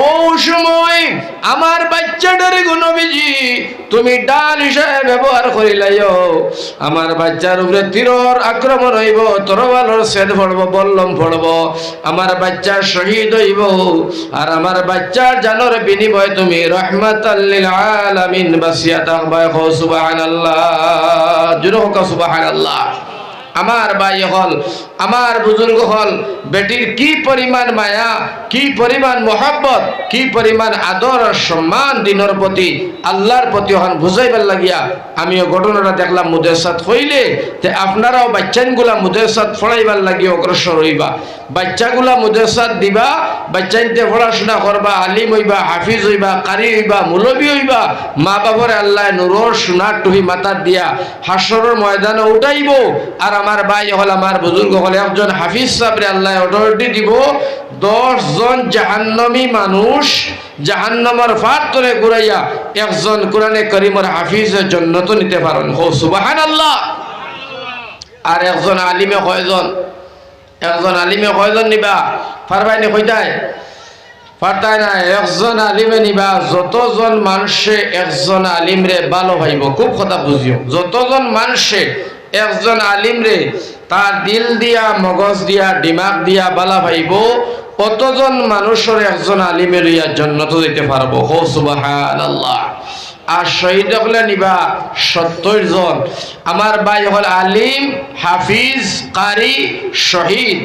ও সময় আমার বাচ্চাটারে গো নবীজি তুমি ডাল হিসাবে ব্যবহার করিলাইও। আমার বাচ্চার উপরে তীরর আক্রমণ হইব, তরবালের ছেদ পড়ব, বললম পড়ব, আমার বাচ্চা শহীদ হইব, আর আমার বাচ্চার জানোর বিনিময় তুমি রাহমাতাল লিল আলামিন বাসিয়া থাকবা। সুবহানাল্লাহ, জোরে হোক সুবহানাল্লাহ। আমার ভাই হল, আমার বুজুর্গ হল, বেটির কি পরিমাণ মায়া, কি পরিমাণ মোহাব্বত, কি পরিমাণ আদর আর সম্মান দিনের প্রতি আল্লাহর প্রতি হন বুঝাইবার লাগিয়া আমিও ঘটনাটা দেখলাম। মুদেসাত হইলে তে আপনারাও বাচ্চানগুলা মুদেসাত ফড়াইবার লাগিয়ে অগ্রসর হইবা, বাচ্চাগুলা মুদেসাত দিবা, বাচ্চাইতে পড়াশোনা করবা, আলিম হইবা, হাফিজ হইবা, কারি হইবা, মুলবি হইবা, মা বাবরে আল্লাহ নুরর সোনার টুহি মাথার দিয়া হাসরের ময়দানে উঠাইব। আর আমার ভাই হল, আমার বুজুর্গ হল, একজন হাফিজ সাহেবরে আল্লাহ অথরিটি দিব 10 জন জাহান্নামী মানুষ জাহান্নামের ফাঁদ ধরে ঘুরাইয়া একজন কোরআনে কারীমের হাফিজের জান্নাত নিতে পারেন। হো সুবহানাল্লাহ। আর একজন আলিমে কয়জন, একজন আলিমে কয়জন নিবা পারবাইনি কইতাই পারতাই না। একজন আলিমে নিবা যতজন মানুষে একজন আলিমরে ভালো ভাইব, খুব কথা বুঝিও, যতজন মানুষে একজন আলিমরে তার দিল দিয়া মগজ দিয়া দিমাগ দিয়া বালা ভাইব, কতজন মানুষের একজন আলিমে লইয়া জান্নাত দিতে পারবো। হো সুবহানাল্লাহ। আর শহীদ হলে নিবা 70 জন। আমার ভাই হল আলিম, হাফিজ, কারি, শহীদ,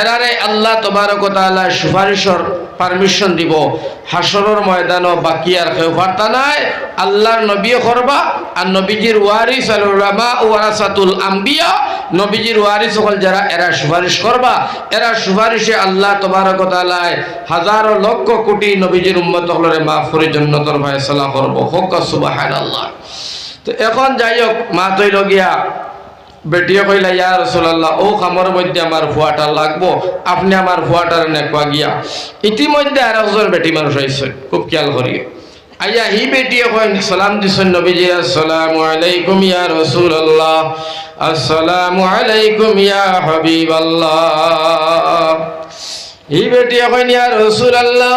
এরারে আল্লাহ তাবারক ওয়া তাআলা সুপারিশের পারমিশন দিব। হাসরের ময়দানও বাকি আর কেউ পারতা নাই, আল্লাহর নবী করবা। আর নবীজির ওয়ারিস আল উলামা ওয়ারাসাতুল আম্বিয়া, নবীজির ওয়ারিস হল যারা, এরা সুপারিশ করবা। এরা সুপারিশে আল্লাহ তাবারক ওয়া তাআলা হাজারো লক্ষ কোটি নবীজির উম্মত হলরে মাফ করে জান্নাতের ফয়সালা করব। হোক সুবহানাল্লাহ। তো এখন যাই হোক, মা তৈল গিয়া বেটিয়ে কইলা ইয়া রাসূলুল্লাহ, ও খামর মধ্যে আমার ফুয়াটা লাগবো, আপনি আমার ফুয়াটার নেকবা গিয়া। ইতিমধ্যে আর একজন বেটি মানুষ আইছে, খুব খেয়াল করি। আইয়া হি বেটিয়ে কইন সালাম দিছেন নবীজি, আসসালামু আলাইকুম ইয়া রাসূলুল্লাহ, আসসালামু আলাইকুম ইয়া হাবিবাল্লাহ। হি বেটিয়ে কইন ইয়া রাসূলুল্লাহ,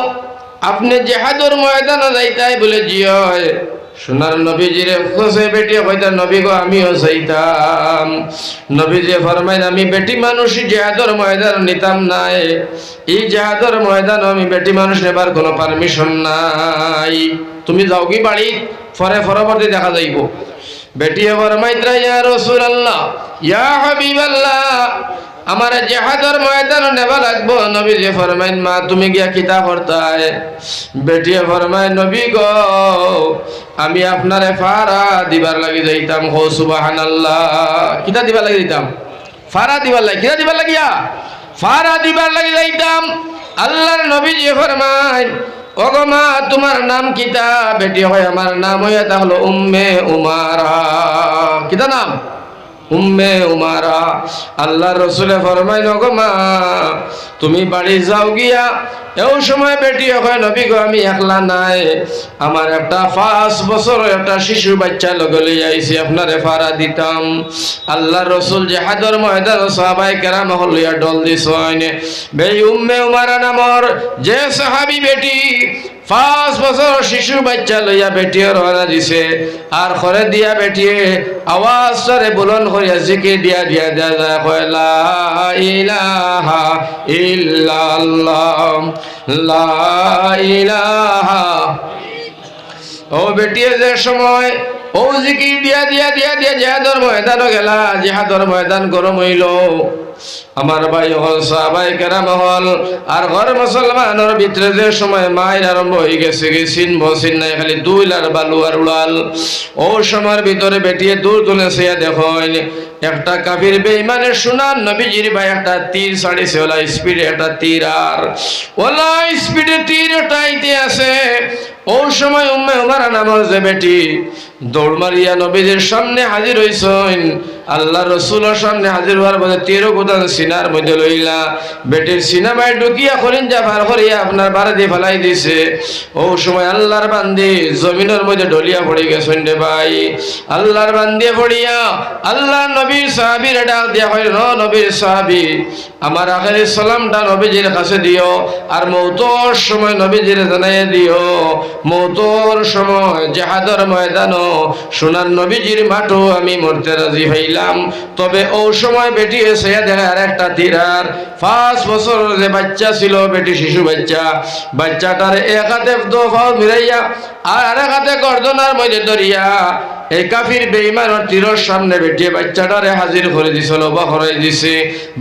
আপনি জিহাদের ময়দানে যাইতাই বলে জি হয়। সোনার নবীজিরে খুশে বেটি কইতা নবী গো আমিও যাইতাম। নবীজি ফরমাইন আমি বেটি মানুষ জিহাদের ময়দান নিতাম নাই, এই জিহাদের ময়দান আমি বেটি মানুষ নেবার কোনো পারমিশন নাই, তুমি যাও কি বাড়ি, পরে পরবর্তী দেখা যাইব। বেটি ফরমাইতরা ইয়া রাসূলুল্লাহ ইয়া হাবিবাল্লাহ, আমার জিহাদের ময়দান নেবা লাগবো। নবীজি ফরমাইন মা তুমি গিয়া কিতা করতায়? বেটিয়ে ফরমায় নবী গো আমি আপনারে ফারা দিবার লাগি যাইতাম। হো সুবহানাল্লাহ। কিতা দিবার লাগি যাইতাম? ফারা দিবার লাগি। কিতা দিবার লাগিয়া? ফারা দিবার লাগি যাইতাম। আল্লাহর নবীজি ফরমায় ওগো মা তোমার নাম কিতা? বেটি হয় আমার নাম হইয়া তাহলে উম্মে উমারা। কিতা নাম? উম্মে উমারা। আল্লাহ রসুলে ফরমাইল গো মা তুমি বাড়ি যাও গিয়া। এও সময় বেটি হয় নবী গো আমি একলা নাই, আমার একটা 5 বছর একটা শিশু বাচ্চা লগে লইয়া আইছি, আপনারে ফারা দিতাম। আল্লাহ রসুল জিহাদের ময়দানে সাহাবায়ে কেরাম লইয়া ডল দিছেন। বে উম্মে উমারা নামর যে সাহাবী বেটি 5 বছর শিশু বাচ্চা লইয়া বেটিয়ে রওনা দিছে, আর ঘরে দিয়া বেটিয়ে আওয়াজ করে বুলন্দ করিয়া জিকির দিয়া দিয়া দিয়া কয় লা ইলাহা ইল্লাল্লাহ লা ইলাহা। ও বেটিয়ে যে সময় ও জিকির দিয়া দিয়া দিয়া দিয়া জিহাদের ময়দানে গেলা, জিহাদের ময়দান গরম হইল। আমার ভাই হল সাহাবায়ে কেরাম হল আর ঘর মুসলমানের ভিতরে যে সময় মায়ের আরম্ভ হয়ে গেছে, চিনবো চিন নাই খালি দুইল আর বালু আর উড়াল। ও সময়ের ভিতরে বেটিয়ে দূর তুলেছে দেখেন একটা কাফির বেঈমানের সুনান নবীজির ভাই একটা তীর ছাড়িছে, ওলা স্পিডে একটা তীর, আর ওলা স্পিডে তীর টাইতে আছে। ওই সময় উম্মে উমারা নামের যে বেটি দৌড় মারিয়া নবীদের সামনে হাজির হইছেন। আল্লাহ রসুলের সামনে হাজির হওয়ার পরে 13 গুদান সিনার মধ্যে লইলা বেটির সিনামায় ঢুকিয়া করিন যা ভার করিয়া আপনার বাড়ি দিয়ে ফেলাই দিছে। ও সময় আল্লাহর বান্দি জমিনের মধ্যে ঢলিয়া পড়ে গেছেন রে ভাই। আল্লাহর বান্দি পড়িয়া আল্লাহ নবীর সাহাবীর ডাক দিয়া কইল, নবীর সাহাবী আমার আখিরি সালামটা নবীজির কাছে দিও, আর মওতর সময় নবীজির জানাইয়া দিও মওতর সময় জিহাদের ময়দানও সোনার নবীজির মাঠও আমি মরতে রাজি হইলাম। তবে ও সময় বেটি এসে দেখে আর একটা তীরার 5 বছর যে বাচ্চা ছিল, বেটি শিশু বাচ্চা, বাচ্চাটার এক হাতে দোফাও মিলাইয়া আর আরেক হাতে গর্দনার মধ্যে ধরিয়া এই কাফির বেঈমানের তীরের সামনে বেটিয়ে বাচ্চাটারে হাজির করে দিছিল, বা করাই দিছে।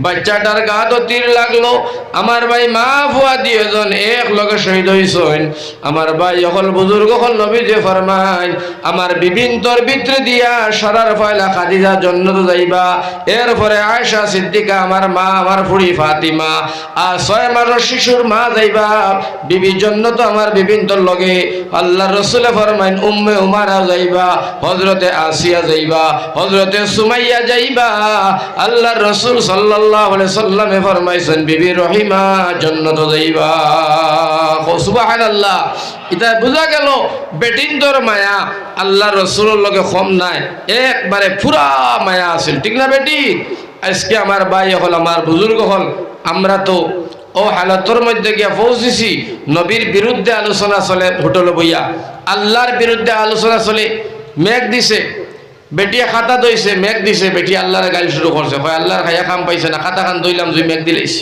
বাচ্চাটার গাতো তীর লাগলো। আমার ভাই মা ফুয়া দুইজন এক লগে শহীদ হইছেন। আমার ভাই হল বুজুর্গ হল নবী যে ফরমায় আমার বিবিন তোর ভিতরে দিয়া সরার ফয়লা খাদিজা জান্নাতে যাইবা, এরপরে আয়েশা সিদ্দিকা আমার মা, আমার ফুড়ি ফাতিমা আর 6 মাসের শিশুর মা যাইবা বিবি জান্নাত আমার বিবিন তোর লগে। আল্লাহ রাসূল ফরমায় উম্মে উমারা যাইবা, হযরতে আসিয়া যাইবা, হযরতে সুমাইয়া যাইবা। আল্লাহর রাসূল সাল্লাল্লাহু আলাইহি সাল্লামে ফরমাইছেন বিবি রহিমা জান্নাতে যাইবা। সুবহানাল্লাহ। এটা বুঝা গেল বেটিন্দর মায়া আল্লাহর রাসূলের লগে কম নাই, একবারে পুরা মায়া আছিল, ঠিক না বেটি? আজকে আমার ভাই হল, আমার বুজুর্গ হল, আমরা তো ও হালতর মধ্যে গিয়া পৌঁছেছি নবীর বিরুদ্ধে আলোচনা চলে, হোটেল বইয়া আল্লাহর বিরুদ্ধে আলোচনা চলে। মেঘ দিছে, বেটিয়া খাতা দইছে, মেঘ দিছে, বেটি আল্লাহর গালি শুরু করছে, হয় আল্লাহর খাইয়া কাম পাইছে না, খাতা খান দইলাম যে মেঘ দিলেছে।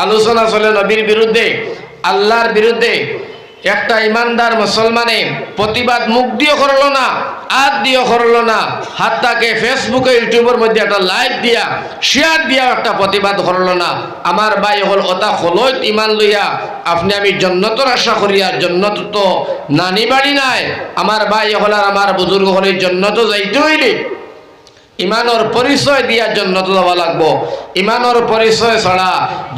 আলোচনা চলে নবীর বিরুদ্ধে, আল্লাহর বিরুদ্ধে। একটা ইমানদার মুসলমানে প্রতিবাদ মুখ দিয়ে করলো না, হাত দিয়ে করলো না, হাতটাকে ফেসবুকে ইউটিউবের মধ্যে একটা লাইভ দিয়া শেয়ার দিয়া একটা প্রতিবাদ করলো না। আমার ভাই হল ওটা হলইত ইমান লইয়া আপনি আমি জন্নতর আশা করিয়া, জন্নত তো নানি বাড়ি নাই। আমার ভাই হল আর আমার বুজুর্গ হলে জন্নত যাইতে হইলে ইমানোর পরিচয় দিয়া জন্নত যাওয়া লাগবো। ইমানোর পরিচয় ছাড়া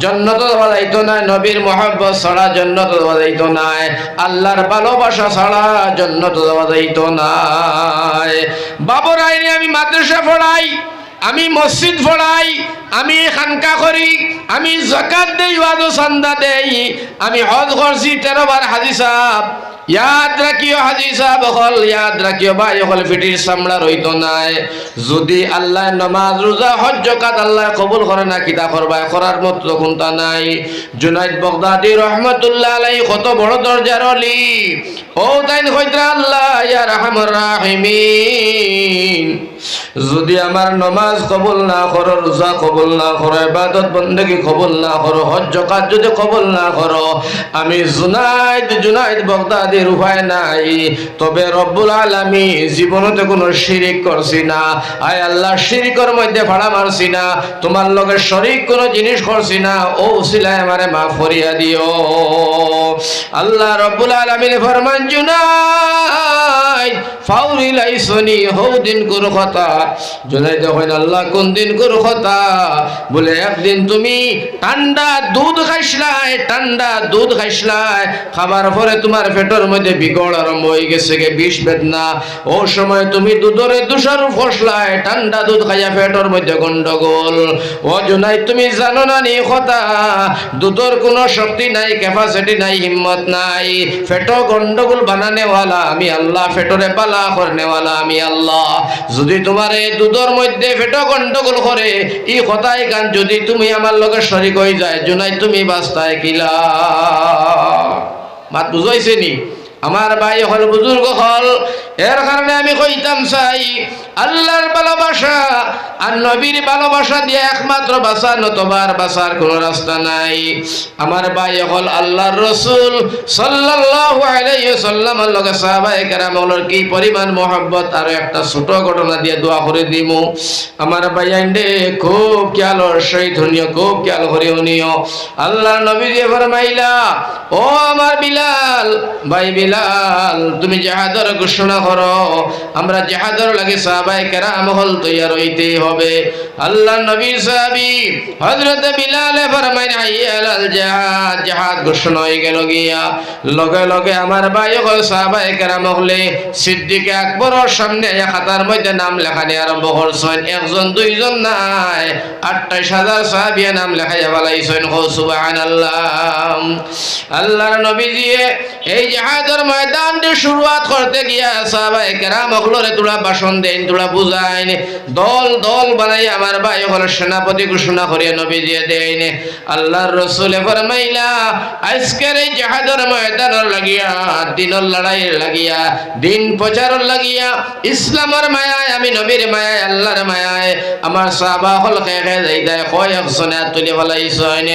জন্নত যাওয়া যাইতো নাই, নবীর মহব্বত ছাড়া জন্নত যাওয়া যাইতো নাই, আল্লাহর ভালোবাসা ছাড়া জন্নত যাওয়া যাইতো নাই। বাবর আইনে আমি মাদ্রাসা পড়াই, আমি মসজিদ পড়াই, আমি খানকা করি, আমি যাকাত দেই, ওয়াজ চান্দা দেই, আমি হজ করছি 13 বার। হাজি সাহেব ইয়াদ রাখিও, হাজি সাহেব হল ইয়াদ রাখিও, ভাই হল ফিটির চামড়া রইতো নাই। যদি আল্লাহ নামাজ রোজা হজ যাকাত আল্লাহ কবুল করে না, কিতা করবা? করার মতো কোনটা নাই। জুনাইদ বাগদাদি রহমাতুল্লাহ আলাইহি কত বড় দরজার ওলি, ও তাইন কইরা আল্লাহ ইয়া রাহমার রাহিমিন, যদি আমার নামাজ কবুল না করো, রোজা কবুল না করো, ইবাদত বন্দেগী কবুল না করো, হজ যাকাত যদি কবুল না করো, আমি জুনাইদ বাগদাদির উপায় নাই। তবে রব্বুল আলামিন জীবনতে কোনো শিরিক করছি না, আয় আল্লাহ শিরিকের মধ্যে ভাড়া মারছি না, তোমার লগে শরীক কোনো জিনিস করছি না, ও উসিলায় আমারে মাফ করিয়া দিও। আল্লাহ রব্বুল আলামিন ফরমান জুনাইদ ফাউরি লাইসনি হৌ দিন করো কথা। জুনাইদ দেখেন আল্লাহ কোন দিন করো কথা? বলে একদিন তুমি ঠান্ডা দুধ খাইছলাই, ঠান্ডা দুধ খাইছলাই, খাবার পরে তোমার পেটের মধ্যে বিগড় আরম্ভ হয়ে গেছে গে, বিষ বেদনা। ও সময় তুমি দুধরে দুষার ফসলাই, ঠান্ডা দুধ খাইয়া পেটের মধ্যে গন্ডগোল। ও জুনাইদ তুমি জানো না নি কথা, দুধের কোনো শক্তি নাই, ক্যাপাসিটি নাই, হিম্মত নাই, পেটো গন্ডগোল বানানেওয়ালা আমি আল্লাহ, পেটরে পালা করনেওয়ালা আমি আল্লাহ। যদি তোমার এই দুধের মধ্যে পেটো গন্ডগোল করে এই কথাই গান যদি তুমি আমার লগে শরীক হয়ে যায়, জুনাইদ তুমি বাস্তায় কিলা। মাত বুঝাইছে নি? আমার ভাই হল, বুজুর্গ হল, এর কারণে আমি কইতাম চাই আল্লাহর ভালোবাসা আর নবীর ভালোবাসা দিয়ে একমাত্র বাঁচা, নতবার বাঁচার কোনো রাস্তা নাই। আমার ভাই হল আল্লাহর রাসূল সাল্লাল্লাহু আলাইহি ওয়াসাল্লামের লগে সাহাবায়ে কেরামের কি পরিমাণ মহব্বত, আর একটা ছোট ঘটনা দিয়ে দোয়া করে দিমু। আমার ভাই আইন্ডে খুব খেয়ালর সহিত শুনিও, খুব খেয়াল করে শুনিও। আল্লাহর নবী যে ফরমাইলা, ও আমার বিলাল ভাই বিলাল, তুমি জিহাদের ঘোষণা করো। আমরা জিহাদের লাগি সাহাবায়ে কেরাম হল তৈয়ার হইতেই হবে। আল্লাহ নবীর সাহাবী হযরত বিলাল ফরমায় হাইয়া আলাল জিহাদ, জিহাদ ঘোষণা হয়ে গেল গিয়া লগে লগে আমার ভাই হল সাহাবায়ে কেরাম হলে সিদ্দিক আকবরের সামনে খাতার মধ্যে নাম লেখানি আরম্ভ করছেন। একজন দুইজন নাই, 28,000 সাহাবী নাম লেখাইয়া ফেলাইছেন। সুবহানাল্লাহ। আল্লাহর নবীজি এই জিহাদের ময়দানটি শুরুয়াত করতে গিয়া সাহাবায়ে কেরাম হলরে তোরা ভাষণ দেন, তোরা বুঝাইন, দল দল বানাই আমার ভাই হল সেনাপতি ঘোষণা করিয়া নবীজি দেন। আল্লাহর রাসূল ফরমাইলা আজকের এই জিহাদের ময়দানের লাগিয়া, দিনের লড়াইয়ের লাগিয়া, দিন প্রচারের লাগিয়া, ইসলামের মায়ায়, আমি নবীর মায়ায়, আল্লাহর মায়ায় আমার সাহাবা হল খেয়ে যাইতায় কয়েকজনে তুলে ফেলাইছেন।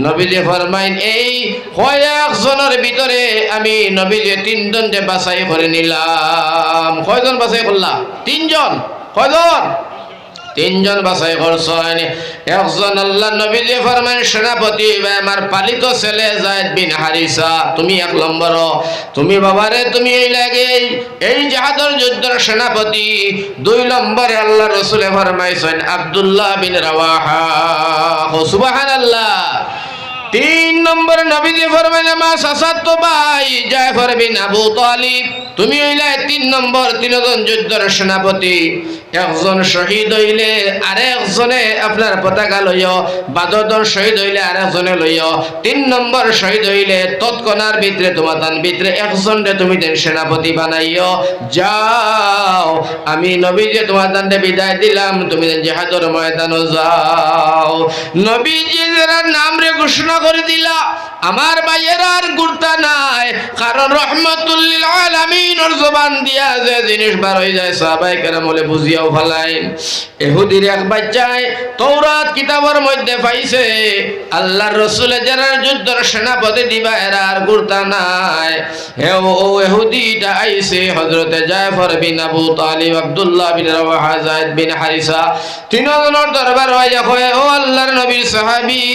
নবীজি ফরমাইন এই কয়েকজনের ভিতরে আমি নবীজি 3 জনকে বাছাই করে নিলাম। কয়জন বাছাই করলাম? 3 জন। কয়জন? 3 জন বাছাই করছেন। একজন আল্লাহ নবীজি ফরমান সেনাপতি আমার পালিত ছেলে যায়েদ বিন হারিসা, তুমি 1 নম্বর। তুমি বাবারে তুমি এই লাগে এই জিহাদের যুদ্ধের সেনাপতি। 2 নম্বরে আল্লাহ রাসূল ফরমাইছেন আব্দুল্লাহ বিন রাওয়াহা। সুবহানাল্লাহ। 3 নম্বর নবীজি ফরমান আমার চাচাতো ভাই জাফর বিন আবু তালিব, তুমি হইলে 3 নম্বর। 3 জন যুদ্ধের সেনাপতি। একজন শহীদ হইলে আরেকজনে আপনার পতাকা লইও, বাদর শহীদ হইলে আরেকজনে লইও। 3 নম্বর শহীদ হইলে তৎক্ষণার ভিতরে তোমার তান ভিতরে একজনকে তুমি দেন সেনাপতি বানাইও। যাও আমি নবীজি তোমার তানকে বিদায় দিলাম, তুমি জিহাদের ময়দানে যাও। নবীজি যারা নাম রে ঘোষণা করে দিলা আমার ভাইয়ের আর গুরতা নাই, কারণ রহমাতুল লিল আলামিনের জবান দিয়া যে জিনিস বার হয়ে যায় সাহাবায়ে কেরাম বলে বুঝিয়াও ফেলাইন। ইহুদির এক বাচ্চায় তওরাত কিতাবের মধ্যে পাইছে আল্লাহর রাসূল যারা যুদ্ধের সেনাপতি দিবা এরা আর গুরতা নাই। ও ইহুদিটা আইছে হযরতে জাফর বিন আবু তালিব, আব্দুল্লাহ বিন রাওয়াহা, যায়েদ বিন হারিসা 3 জনের দরবার হইয়া কয় ও আল্লাহর নবীর সাহাবী,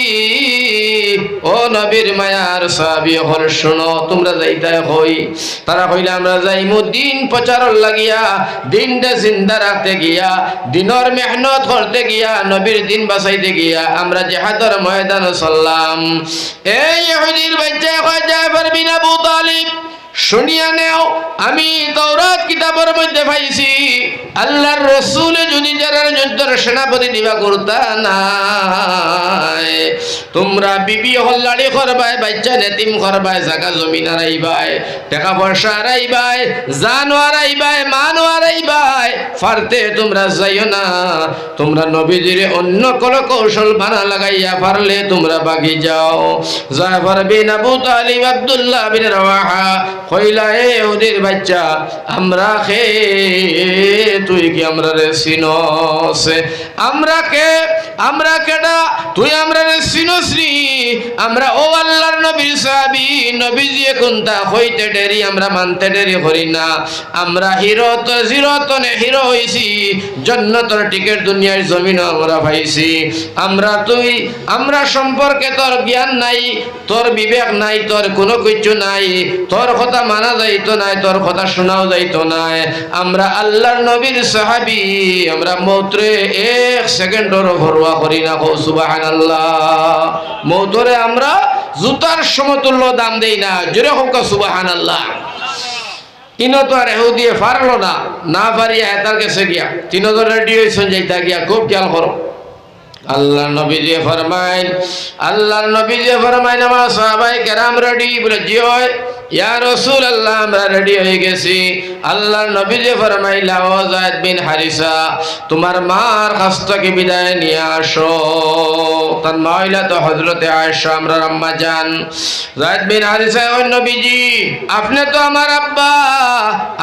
ও নবীর মায়ার সাহাবী হল শোনো, তোমরা যাইতাই হই। তারা কইলে আমরা যাইমু দিন প্রচারর লাগিয়া, দিনটা জিন্দা রাখতে গিয়া, দিনের মেহনত করতে গিয়া, নবীর দিন বাঁচাইতে গিয়া আমরা জিহাদের ময়দানে চললাম। এই ইহুদির বাচ্চা কয় জাফর বিন আবু তালিব শুনিয়া নেও, আমি তাওরাত কিতাবের মধ্যে পাইছি আল্লাহর রাসূল যদি যারা যুদ্ধের সেনাপতি দিবা করতা নাই, তোমরা বিবি হল্লাড়ি করবাই, বাচ্চা নেতিম করবাই, জায়গা জমিন হারাইবাই, টাকা পয়সা হারাইবাই, জান হারাইবাই, মান হারাইবাই, ফারতে তোমরা যাইও না। তোমরা নবীজির অন্য কোনো কৌশল বানা লাগাইয়া পারলে তোমরা বাগি যাও। জাফর বিন আবু তালিব, আব্দুল্লাহ বিন রাওয়াহা কইলা এ ওদের বাচ্চা আমরা খে তুই কি আমরা রে চিনস? আমরা কে? আমরা কেডা? তুই আমরা রে চিনস নি? আমরা ও আল্লাহর নবীর সাহাবী, নবীজি কোনটা হইতে দেরি আমরা মানতে দেরি করি না। আমরা হিরো তো জিরো তো নে হিরো হইছি, জান্নাতের টিকেট দুনিয়ার জমিন আমরা পাইছি। আমরা সম্পর্কে তোর জ্ঞান নাই, তোর বিবেক নাই, তোর কোনো কিছু নাই, তোর কথা মানা যাইতো নাই, তোর কথা শোনাও যাইতো নাই। আমরা আল্লাহর নবীর সাহাবী, আমরা মৌতরে 1 সেকেন্ডেরও পরোয়া করি না। সুবহানাল্লাহ। মৌতরে আমরা জুতার সমতুল্য দাম দেই না। জোরে হোক সুবহানাল্লাহ। ইনো তো আর এহু দিয়ে পারলো না, না পারিয়া হেতার কাছে গিয়া 3 জন রেডি হয়েছেন যাইতা গিয়া। খুব খেয়াল করো। আল্লাহর নবীজি ফরমাইন, আল্লাহর নবীজি ফরমাইন আমার সাহাবায়ে কেরাম রেডি বলে জি হয় ইয়া রাসূলুল্লাহ আমরা রেডি হয়ে গেছি। আল্লাহর নবীজি ফরমাইলা ও যায়েদ বিন হারিসা তোমার মার কাছ থেকে বিদায় নিয়ে আসো। তার মা হইলা তো হযরতে আয়েশা আমরার আম্মা জান। যায়েদ বিন হারিসা ও নবীজি আপনি তো আমার আব্বা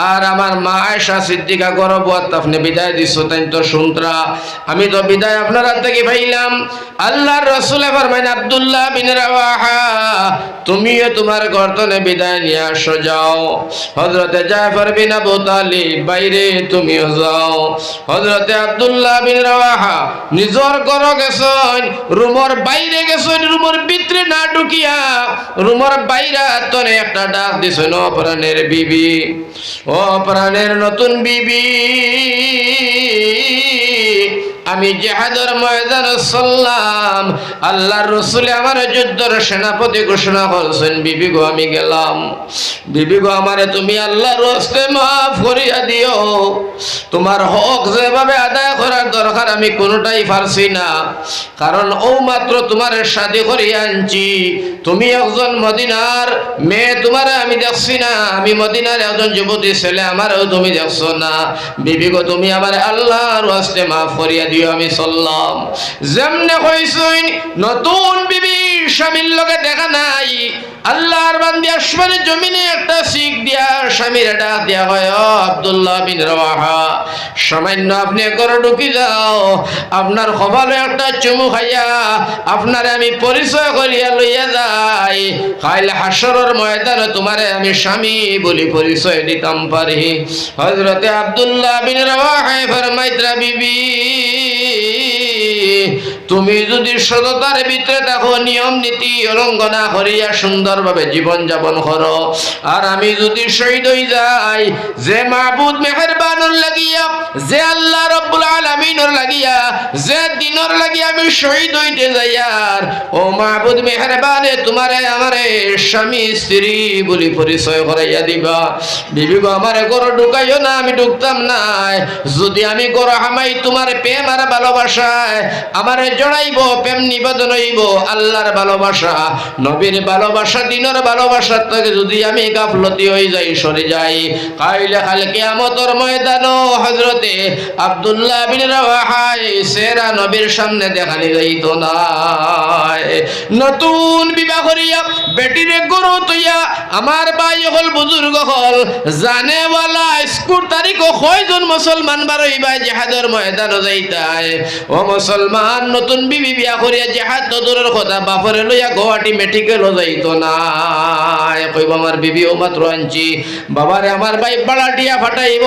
আর আমার মা আয়েশা সিদ্দিকা গর্ভবতী, আপনি বিদায় দিছো তাই তো শুনতরা, আমি তো বিদায় আপনার হাত থেকে পাইলাম। আল্লাহর রাসূল ফরমাইন আব্দুল্লাহ বিন রাওয়াহা তুমিও তোমার গর্দনে বিদায় নিয়ে আসো যাও। হযরতে জাফর বিন আবু তালিব বাইরে তুমিও যাও। হযরতে আব্দুল্লাহ বিন রাওয়াহা নিজর ঘর গেছেন, রুমর বাইরে গেছেন, রুমর ভিতরে না ঢুকিয়া রুমর বাইরে তনে একটা ডাক দিছেন, ও প্রাণের বিবি, ও প্রাণের নতুন বিবি, আমি জিহাদের ময়দানে চললাম, আল্লাহর রাসূল আমার যুদ্ধের সেনাপতি ঘোষণা করেছেন, বিবি গো আমি গেলাম, বিবি গো আমারে তুমি আল্লাহর রাস্তে মাফ করিয়া দিও, তোমার হক যেভাবে আদায় করার দরকার আমি কোনোটাই পারছি না, কারণ ও মাত্র তোমার শাদী করিয়া আনছি, তুমি একজন মদিনার মেয়ে, তোমার আমি দেখছি না, আমি মদিনার একজন যুবতী ছেলে, আমারও তুমি দেখছো না, বিবি গো তুমি আমার আল্লাহর রাস্তে মাফ করিয়া দিও, আমি চললাম। যেমনে কইছইন নতুন বিবি স্বামীর লগে দেখা নাই, আল্লাহর বান্দি আসমানের জমিনে একটা শিখ দিয়া স্বামীর ডাক দিয়া হয়, ও আব্দুল্লাহ বিন রাওয়াহা, সামান্য আপনি ঘরে ঢুকি যাও, আপনার কপালে একটা চুমু খাইয়া আপনারে আমি পরিচয় করিয়া লইয়া যাই, কাল হাসরের ময়দানে তোমারে আমি স্বামী বলি পরিচয় দিতাম পারি। হযরতে আব্দুল্লাহ বিন রাওয়াহা ফরমাইতরা, বিবি তুমি যদি সততার ভিতরে থাকো, নিয়ম নীতি উলঙ্ঘনা করিয়া সুন্দরভাবে জীবন যাপন করো, আর আমি যদি শহীদ হয়ে যাই, যে মাবুদ মেহেরবানের লাগিয়া, যে আল্লাহ রব্বুল আলামিনের লাগিয়া, যে দিনের লাগিয়া আমি শহীদ হইতে যাই, আর ও মাবুদ মেহেরবানে তোমারে আমারে স্বামী স্ত্রী বলি পরিচয় করাইয়া দিবা। বিবি গো আমারে ঘরে ঢুকাইও না, আমি ঢুকতাম না, যদি আমি ঘরে হামাই তোমার প্রেম আর ভালোবাসায় আমারে জড়াইব, প্রেম নিবেদন হইব, আল্লাহর ভালোবাসা, নবীর ভালোবাসা, দিনের ভালোবাসা থেকে যদি আমি গাফলতি হয়ে যাই, সরে যাই, কাইলে কাল কিয়ামতের ময়দানে হযরতে আব্দুল্লাহ বিন রাওয়াহা সেরা নবীর সামনে দেখানি যাইতো না। নতুন বিবাহ করিয়া বেটিরে গরু তুইয়া আমার ভাই হল, বুজুর্গ হল, জানেওয়ালা স্কুল তারিখ কয়জন মুসলমান বারইবা জিহাদের ময়দানে যাইতায়, ও মুসলমান নতুন বিবি বিয়া করিয়া জিহাদ দূরের কথা বাপরে লইয়া গুয়াহাটি মেডিকেল যাইতো না, কইব আমার বিবি ও মাত্র আনছি, বাবারে আমার ভাই বাড়াটিয়া ফাটাইব,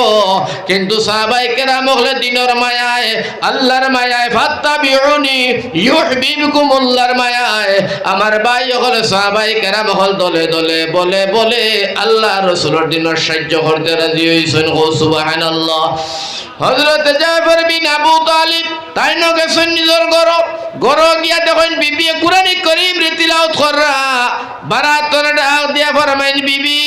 কিন্তু সাহাবায়ে কেরাম হলে দিনের মায়ায়, আল্লাহর মায়ায়, ফাত্তাবিউনি ইউহিব্বুকুমুল্লাহর মায়ায় আমার ভাই হলে সাহাবায়ে কেরাম হল দলে দলে বলে বলে আল্লাহ রাসূলের দিনের সাহায্য করতে রাজি হইছেন। ও সুবহানাল্লাহ। হযরত জাফর বিন আবু তালিব তাই ন গেছেন নিজের ঘর গিয়া দেখেন বিবি কুরআন কারীম তিলাওয়াত করা, বারাতর ডাক দিয়া ফরমাইন, বিবি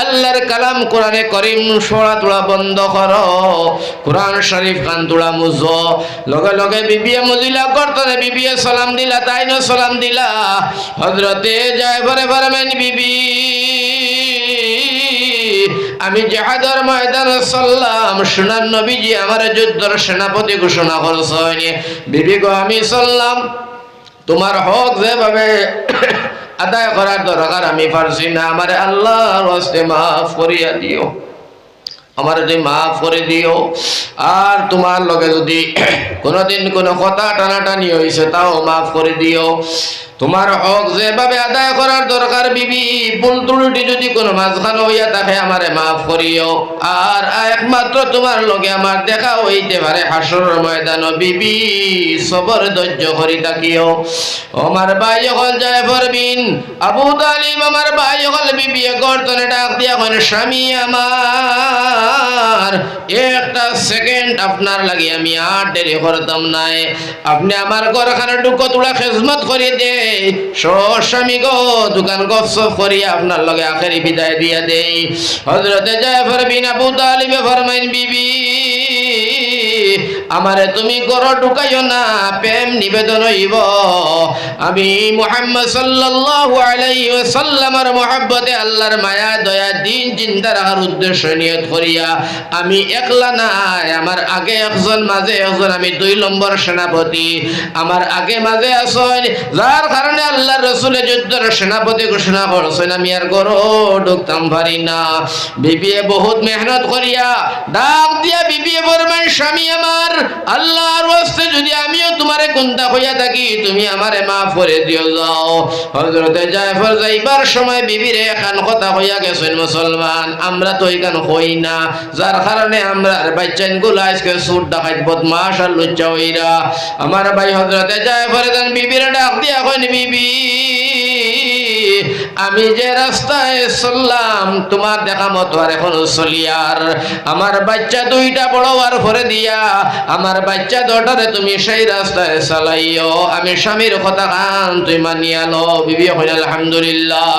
আল্লাহর কালাম কোরআনে কারীম পড়া তোলা বন্ধ করো, কোরআন শরীফ খান তোলা মুজো। লগে লগে বিবিয়ে মুজিলা করতনে, বিবিয়ে সালাম দিলা, তাই ন সালাম দিলা। হযরতে জাফরে ফরমাইন, বিবি আমি জিহাদের ময়দানে চললাম, সোনার নবীজি আমার যুদ্ধের সেনাপতি ঘোষণা করছেন, বিবি গো আমি চললাম, তোমার হক যেভাবে আদায় করার দরকার আমি পারছি না, আমারে আল্লাহর রাস্তে মাফ করিয়া দিও, আমার যদি মাফ করে দিও, আর তোমার লগে যদি কোনোদিন কোনো কথা টানাটানি হয়েছে তাও মাফ করে দিও, তোমার হক যেভাবে আদায় করার দরকার বিবি, ভুল ত্রুটি যদি কোনো মাঝখানে হইয়া থাকে আমারে মাফ করিও, আর একমাত্র তোমার লগে আমার দেখা হইতে পারে হাসরের ময়দানে, বিবি সবর ধৈর্য করি থাকিও। আমার ভাই হল জাফর বিন আবু তালিব, আমার ভাই হল বিবি গর্তনে ডাক দিয়া কইন, স্বামী আমার একটা সেকেন্ড আপনার লাগি আমি আর দেরি করতাম নাই, আপনি আমার ঘরখানে ঢুকো তোলা খেজমত করে দে, স্বামী গো দোকান গপসপ করিয়া আপনার লগে আখেরি বিদায় দিয়া দেই। হযরতে জাফর বিন আবু তালিব ফরমাইন, বিবি আমারে তুমি ঘর ঢুকাইও না, প্রেম নিবেদন হইব, আমি মুহাম্মদ সাল্লাল্লাহু আলাইহি ওয়াসাল্লামের মহব্বতে আল্লাহর মায়া দয়া দিন চিন্তা রাখার উদ্দেশ্য নিয়ত করিয়া আমি একলা নাই, আমার আগে একজন মাঝে একজন, আমি 2 নম্বর সেনাপতি, আমার আগে মাঝে আছেন, যার কারণে আল্লাহর রাসূল রাসূল যুদ্ধের সেনাপতি ঘোষণা করছেন আমি আর গরো ঢুকতাম পারি না। বিবিয়ে বহুত মেহনত করিয়া ডাক দিয়া বিবিয়ে বলবেন স্বামী আমার, আল্লাহর ওয়াস্তে যদি আমিও তোমারে কোনটা হইয়া থাকি তুমি আমারে মাফ করে দিও যাও। হযরতে জায়ফর যাইবার সময় বিবিরে এখান কথা হইয়া গেছেন মুসলমান, আমরা তো এখান হই না, যার কারণে আমরা বাচ্চাগুলো আজকে সুর ডাকাত বদমাশ আর লজ্জা হইরা। আমার ভাই হযরতে জায়ফর দেন বিবিরে ডাক দিয়া কইন বিবি আমি যে রাস্তায় চললাম তোমার দেখা মতো আর এখন চলিয়ার আমার বাচ্চা দুইটা বড় আর ভরে দিয়া আমার বাচ্চা দুটারে তুমি সেই রাস্তায় চালাইও, আমি স্বামীর কথা কান তুই মানিয়া লো। বিবি কইল আলহামদুলিল্লাহ।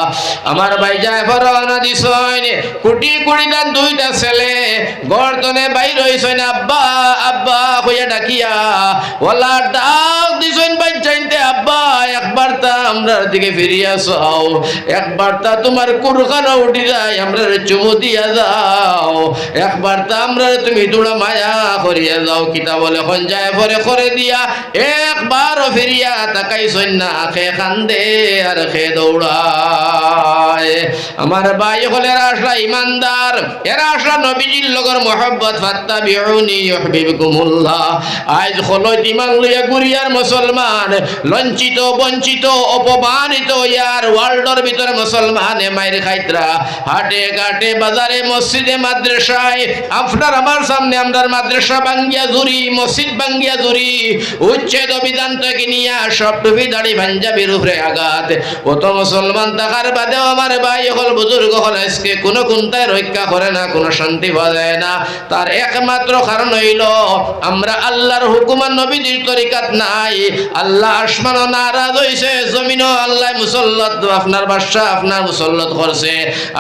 আমার ভাই জায়ফর রওনা দিছেন, কুটি কুড়িটা দুইটা ছেলে গর্দনে বাইর হইছেন আব্বা আব্বা কইয়া ডাকিয়া ওলা ডাক দিছেন বাচ্চাইতে আব্বা একবার তা আমরার দিকে ফিরিয়া যাও, একবার তা তোমার কুরখানা উঠি যায় আমরা চুমু দিয়া যাও, একবার তা আমরা তুমি দুড়া মায়া করিয়া যাও। কিতা বলে খন যায় পরে করে দিয়া একবার ফিরিয়া তাকাইছেন না, খে কান্দে আর খে দৌড়ায়। আমার ভাই হলে এরা আসলা ইমানদার, এরা আসলা নবীজির লগর মোহাব্বত ফাত্তাবিউনি ইউহিব্বুকুমুল্লাহ। আজ হলত ইমান লইয়া গুরিয়ার মুসলমান লঞ্চিত বঞ্চিত অপমানিত ইয়ার ওয়ার্ল্ডর ভিতরে মুসলমানে মায়ের খাইতরা হাটে ঘাটে বাজারে মসজিদে মাদ্রাসায় আপনার আমার সামনে আমরার মাদ্রাসা বাঙ্গিয়া জুরি মসজিদ বাঙ্গিয়া জুরি উচ্ছেদ বিধান থেকে নিয়া সব টুপি দাড়ি পাঞ্জাবির উপরে আঘাত। অত মুসলমান থাকার বাদেও আমার ভাই হল বুজুর্গ হল আজকে কোনো কোনটায় রক্ষা করে না, কোনো শান্তি পাওয়া যায় না। তার একমাত্র কারণ হইল আমরা আল্লাহর হুকুম আর নবীজির তরিকাত নাই। আল্লাহ আসমানও নারাজ হইছে, জমিনও আল্লাহ মুসল্লত আপনার বাদশাহ আপনার মুসল্লত করছে।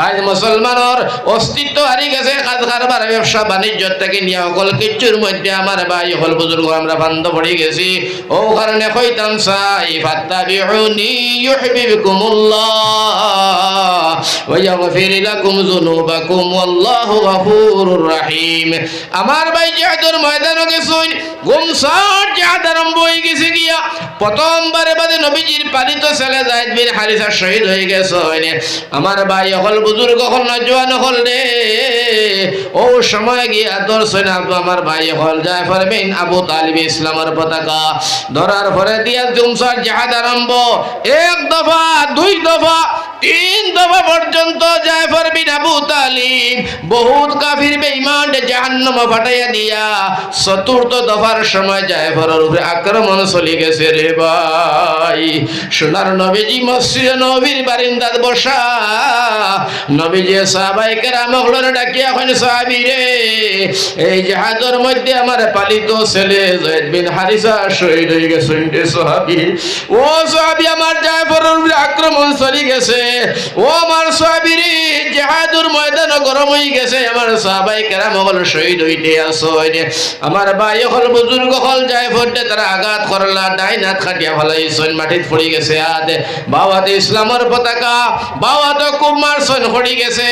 আজ মুসলমানের অস্তিত্ব হারিয়ে গেছে, কাজ কারবার ব্যবসা বাণিজ্য থেকে নিয়ে সকল কিছুর মধ্যে আমার ভাই হল বুজুর্গ আমরা বান্ধ পড়ে গেছি। ও কারণে কইতাম চাই ফাত্তাবিউনি ইউহিব্বুকুমুল্লাহ ওয়া ইয়াগফির লাকুম যুনুবাকুম ওয়াল্লাহু গফুরুর রহিম। আমার ভাই জিহাদের ময়দানে গেছুন, গুমসার জিহাদ আরম্ভ হয়ে গেছে গিয়া প্রথমবারে বাদে নবীজির পালিত ছেলে যায়েদ বিন হারিসা শহীদ হয়ে গেছে। আমার ভাই হল বুজুর্গ হল নজওয়ান হল রে, ও সময় গিয়া দর্শন আমার ভাই হল জায়ফর বিন আবু তালিব ইসলামের পতাকা ধরার পরে দিয়া গুমসার জিহাদ আরম্ভ। এক দফা দুই দফা তিন দফা পর্যন্ত জায়ফর বিন আবু তালিব বহুত কাফির বেঈমান জাহান্নামে ফাটাইয়া দিয়া চতুর্থ দফার সময় জায়ফরের উপরে আক্রমণ চলে গেছে রে ভাই। সোনার নবীজি মসজিদে নবীর বারিন্দাত বসা, নবীজি সাহাবায়ে কেরামগুলোরে ডাকিয়া কইন সাহাবী রে এই জিহাদের মধ্যে আমার পালিত ছেলে যায়েদ বিন হারিসা শহীদ হয়ে গেছেন রে সাহাবী। ও সাহাবী আমার জায়ফরের উপরে আক্রমণ চলে গেছে, ও আমার সাহাবী রে জিহাদের ময়দান গরম হয়ে গেছে, আমার সাহাবায়ে কেরামগুলো শহীদ হইতে আছে। আমার ভাই হল বুজুর্গ হল জায়ফর দে তারা আঘাত করলা ডাইন হাত কাটিয়া ফেলাইছেন, মাটিত পড়ে গেছে। আদে বাওয়াতে ইসলামের পতাকা বাওয়াতে কুমার সন পড়ে গেছে।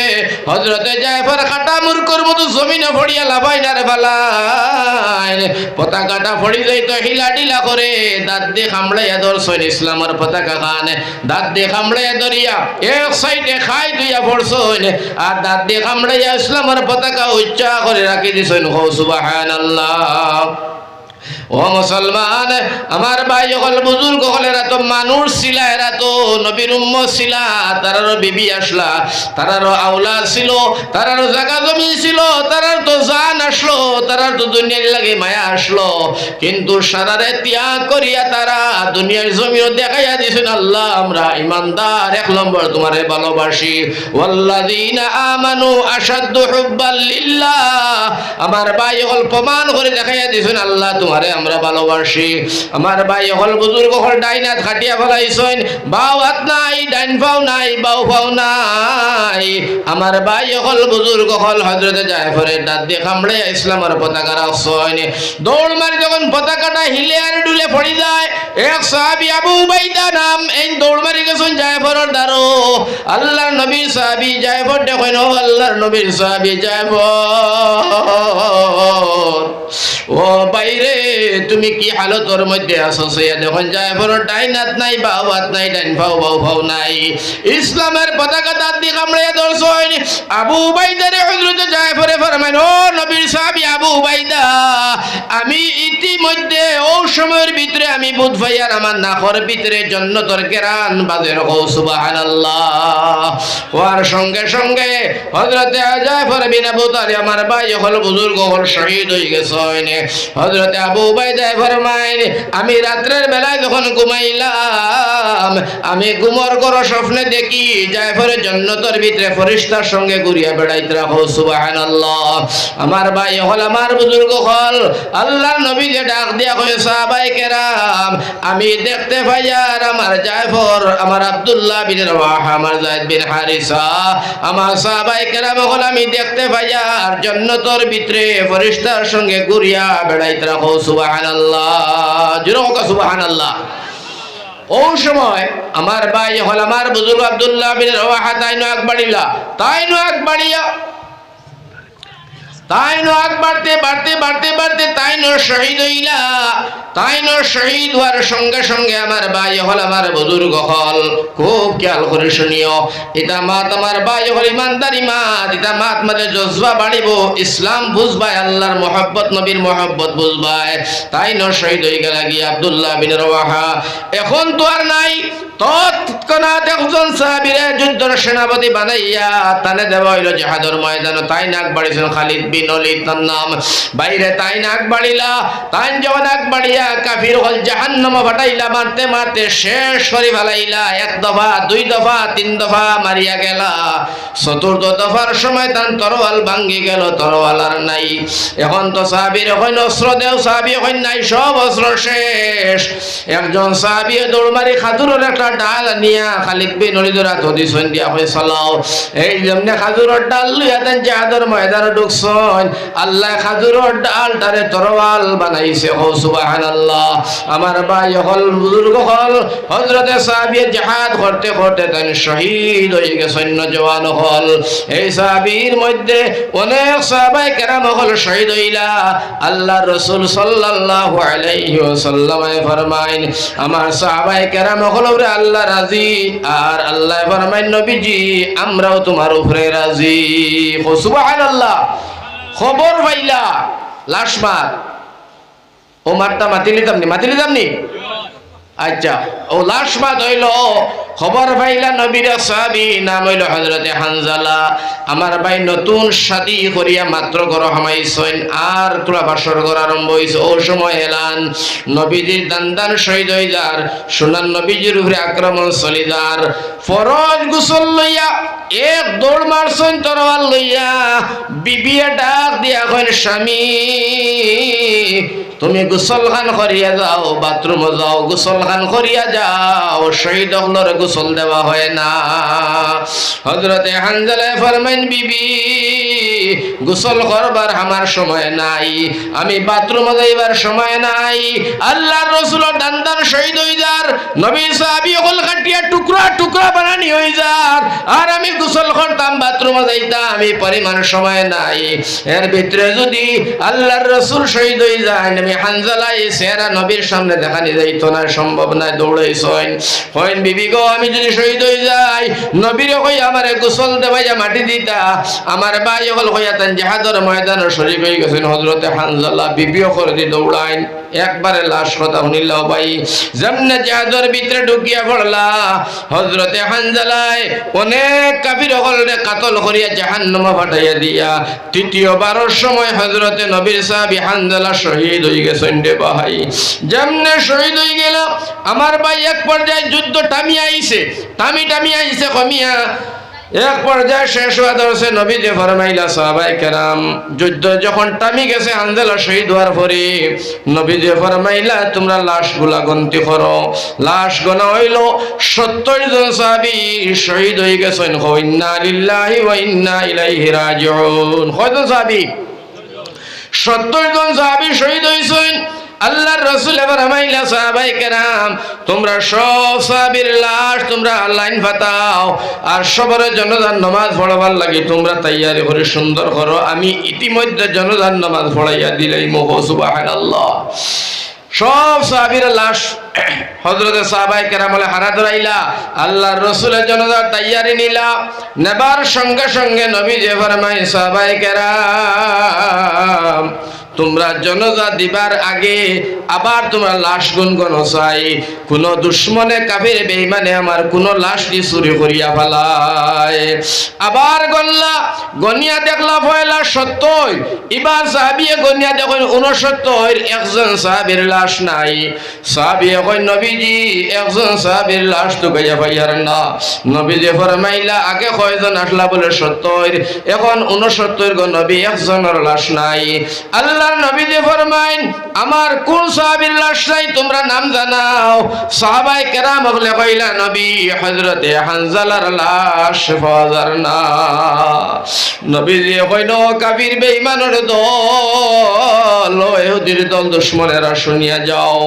হযরতে জায়ফর কাটা মূর্খর মতো জমিনে পড়িয়া লাফাই না রে ফালাই, পতাকাটা পড়ি যাইত হিলা ডিলা করে দাঁত দিয়ে কামড়াইয়া ধরছেন ইসলামের পতাকা খান, দাঁত দিয়ে কামড়াইয়া ধরিয়া এক সাইডে খাই দুইয়া পড়ছেন আর দাঁত দিয়ে কামড়াইয়া ইসলামের পতাকা উচ্চা করে রাখি দিছেন। হো সুবহানাল্লাহ। ও মুসলমান আমার ভাই হল বুজুর্গ হল এরা তো মানুষ ছিল, এরা তো নবীর উম্মত ছিল, তারারও বিবি আসলা, তারারও আওলাদ ছিল, তারারও জায়গা জমি ছিল, তারার তো জান আসলো, তারার তো দুনিয়ার লাগে মায়া আসলো, কিন্তু সারারে ত্যাগ করিয়া তারা দুনিয়ার জমিও দেখাইয়া দিয়েছেন আল্লাহ আমরা ইমানদার, এক নম্বর তোমারে ভালোবাসি। ওয়াল্লাযীনা আমানু আশাদ্দু হুব্বাল লিল্লাহ। আমার ভাই হল প্রমাণ করে দেখাইয়া দিয়েছেন আল্লাহ তোমারে আমরা ভালোবাসি। আমার ভাই হল বুজুর্গ হল ডাইন হাত খাটিয়া ফেলাইছেন, বাও হাত নাই, ডাইন পাও নাই, বাও পাও নাই। আমার ভাই হল বুজুর্গ হল হযরতে জায়ফরের দাঁত দিয়ে কামড়াইয়া ইসলামের পতাকা রাখছেন। দৌড় মারি যখন পতাকাটা হিলে আর ডুলে পড়ে যায়, এক সাহাবী আবু উবাইদা নাম এই দৌড় মারি গেছেন জায়ফরের দ্বারো। আল্লাহর নবী সাহাবী জায়ফর দেখেন, ও আল্লাহর নবীর সাহাবী জায়ফর ও বাইরে তুমি কি হালতর মধ্যে আছো সে দেখুন জায়ফরের ডাইন হাত নাই বাউ হাত নাই ডাইন ফাও বাউ ফাও নাই ইসলামের পতাকা তার দিকে কামড়ে ধরছেন আবু উবাইদারে হযরত জায়ফরে ফরমাইন ও নবীর সাহাবী আবু উবাইদা আমি ইতিমধ্যে ও সময়ের ভিতরে আমি বুধ ভাইয়ার আমার নাখর ভিতরে জান্নাতের কেরান বাজে রাখো সুবহানাল্লাহ ওর সঙ্গে সঙ্গে হযরত জায়ফর বিন আবু তালিব আমার ভাই হল বুজুর্গ হল শহীদ হয়ে গেছেন হযরত আবু উবাইদা ফরমাইন আমি রাতের বেলায় যখন ঘুমাইলাম আমি ঘুমর করো স্বপ্নে দেখি জায়ফরের জান্নাতের ভিতরে ফেরেশতার সঙ্গে ঘুরিয়া বেড়াইতে রাখো সুবহানাল্লাহ আমার ভাই হল আমার বুজুর্গ হল আল্লাহর নবী যে ডাক দিয়া কয় সাহাবায়ে কেরাম আমি দেখতে পাই আর আমার জায়ফর আমার আব্দুল্লাহ বিন রওয়াহা আমার যায়েদ বিন হারিসা আমার সাহাবায়ে কেরাম হল আমি দেখতে পাই আর জান্নাতের ভিতরে ফেরেশতার সঙ্গে ঘুরিয়া বেড়াইতে রাখো সুবহানাল্লাহ জোরে হোক সুবহানাল্লাহ ওই সময় আমার ভাই হল আমার বুজুর্গ আব্দুল্লাহ বিন রওয়াহা তাইনো আগ বাড়িয়া তাইনো আগ বাড়তে তাইনো শহীদ হইলা তাইনো শহীদ হওয়ার সঙ্গে সঙ্গে আমার ভাই হল আমার বুজুর্গ হল খুব খেয়াল করে শুনিও এটা মাত আমার ভাই হল ইমানদারি মাত এটা মাত মানে জজবা বাড়িব ইসলাম বুঝবাই আল্লাহর মহব্বত নবীর মহব্বত বুঝবাই তাইনো শহীদ হয়ে গেল গিয়ে আব্দুল্লাহ বিন রওয়াহা এখন তো আর নাই তৎক্ষণাৎ একজন সাহাবীরে যুদ্ধের সেনাপতি বানাইয়া তানে দেওয়া হইল জিহাদের ময়দানে তাই নাক বাড়িয়েছেন খালিদ বিন ওলীদ তার নাম বাইরে তাই নাক বাড়িলা তাই যখন নাক বাড়িয়া কাফির হল জাহান্নামে ফাটাইলা মারতে মারতে শেষ করে ফেলাইলা এক দফা দুই দফা তিন দফা মারিয়া গেলা চতুর্থ দফার সময় তার তরোয়াল ভাঙ্গি গেল তরোয়াল আর নাই এখন তো সাহাবীর হইল অস্ত্র দেও সাহাবী হইল নাই সব অস্ত্র শেষ একজন সাহাবী দৌড় মারি খাজুরের একটা ডাল নিয়া খালিদ বিন ওলীদের হাতে দিছেন দিয়া কই চালাও এই যেমনে খাজুরের ডাল লইয়া দেন জিহাদের ময়দানে ঢুকছেন আল্লাহ খাজুরের ডালটারে তরোয়াল বানাইছে ও সুবহানাল্লাহ আমার ভাই হল বুজুর্গ হল হযরতে সাহাবী জিহাদ করতে করতে তাই শহীদ হয়ে গেছেন নওজওয়ান হল এই সাহাবীর মধ্যে অনেক সাহাবায়ে কেরাম হল শহীদ হইলা আল্লাহর রাসূল সাল্লাল্লাহু আলাইহি ওয়াসাল্লাম ফরমাইন আমার সাহাবায়ে কেরাম হল আল্লাহ রাজি আর আল্লাহ ফরমাইন নবীজি আমরাও তোমার উপরে রাজি সুবহানাল্লাহ খবর পাইলা লাশ মার ও মারটা মাতিলিতামনি আচ্ছা ও লাশ মাত হইল খবর পাইলা নবীর সাহাবী নাম হইল হযরতে হানজালা আমার ভাই নতুন শাদী করিয়া মাত্র ঘর হামাইছেন আর তোরা বাসর ঘর আরম্ভ হইছে ও সময় এলান নবীজির দান শহীদ হই যার সোনার নবীজির উপরে আক্রমণ চলি যার ফরজ গোসল লইয়া এক দৌড় মারছেন তরোয়াল লইয়া বিবিয়ে ডাক দিয়া কইন স্বামী তুমি গোসল খান করিয়া যাও বাথরুমে যাও গোসল খান করিয়া যাও শহীদ হলর গোসল দেওয়া হয় না হযরতে হানজালা ফরমাইন বিবি গোসল করবার আমার সময় নাই আমি বাথরুমে যাইবার সময় নাই আল্লাহর রাসূলের দান শহীদ হই যার নবী সাহাবী হল কাটিয়া টুকরা টুকরা বানানি হই যার আর আমি গোসল করতাম বাথরুমে যাইতাম আমি পরিমাণ সময় নাই এর ভিতরে যদি আল্লাহর রাসূল শহীদ হই যায় আমি হানজালা এই চেহারা নবীর সামনে দেখানি যাইতো না সম্ভব না দৌড়াইছেন কইন বিবি গো আমি যদি শহীদ হই যাই নবীরে কই আমারে গোসল দেবাইয়া মাটি দিতা আমার ভাই হল কইয়া তান জিহাদের ময়দানে শরীক হয়ে গেছেন হযরতে হানজালা বিবিও করে দি দৌড়াইন একবারে লাশ কথা শুনিলাও ভাই যেমনে জিহাদের ভিতরে ঢুকিয়া পড়লা হযরতে হানজালায় অনেক কাফির হলরে কাতল করিয়া জাহান্নামে ফাটাইয়া দিয়া তৃতীয়বারের সময় হযরতে নবীর সাহাবী হানজালা শহীদ হয়ে গেছেন রে ভাই যেমনে শহীদ হয়ে গেল আমার ভাই এক পর্যায়ে যুদ্ধ টামিয়া আইছে কমিয়া এক পর্যায়ে শেষ হওয়া ধরছে নবীজি ফরমাইলা সাহাবায়ে কেরাম যুদ্ধ যখন টামি গেছে হানজালা শহীদ হওয়ার পরে নবীজি ফরমাইলা তোমরা লাশগুলা গণতি করো লাশ গণা হইল 70 জন সাহাবী শহীদ হয়ে গেছেন ইন্না লিল্লাহি ওয়া ইন্না ইলাইহি রাজিউন কয়জন সাহাবী 70 জন সাহাবী শহীদ হইছেন আল্লাহর রাসূল ফরমাইলা সাহাবায়ে কেরাম তোমরা সব সাহাবীর লাশ তোমরা লাইন ফাতাও আর সবার জনাজার নামাজ পড়াবার লাগি তোমরা তৈয়ারি করে সুন্দর করো আমি ইতিমধ্যে জনাজার নামাজ পড়াইয়া দিলাই মোহ সুবহানাল্লাহ সব সাহাবীর লাশ হযরতে সাহাবায়ে কেরামলে হারা ধরাইলা আল্লাহর রাসূলের জনাজার তৈয়ারি নিলা নেবার সঙ্গে সঙ্গে নবী যে ফরমায় সাহাবায়ে কেরাম তোমরা জনাজা দিবার আগে আবার তোমরা লাশ গুনগুন চাই কোন দুশমনে কাফির বেঈমানে আমার কোন লাশটি চুরি করিয়া ফেলায় আবার গল্লা গনিয়া দেখলা পয়লা 70 এবার সাহাবীয়ে গনিয়া দেখেন 69 একজন সাহাবীর লাশ নাই সাহাবীয়ে কই নবীজি একজন সাহাবীর লাশ তো গায়া পাইয়ার না নবীজি ফরমাইলা আগে কয়জন আসলা বলে 70 এখন 69 গো নবী একজনের লাশ নাই আল্লাহর নবী যে ফরমাইন আমার কোন সাহাবীর লাশ নাই তোমরা নাম জানাও সাহাবায়ে কেরাম বলে কইলা নবী হযরতে হানজালার লাশ ফাজার না নবী যে কইনো কাফির বেঈমানের দল ইহুদির দল দুশমনেরা শুনিয়া যাও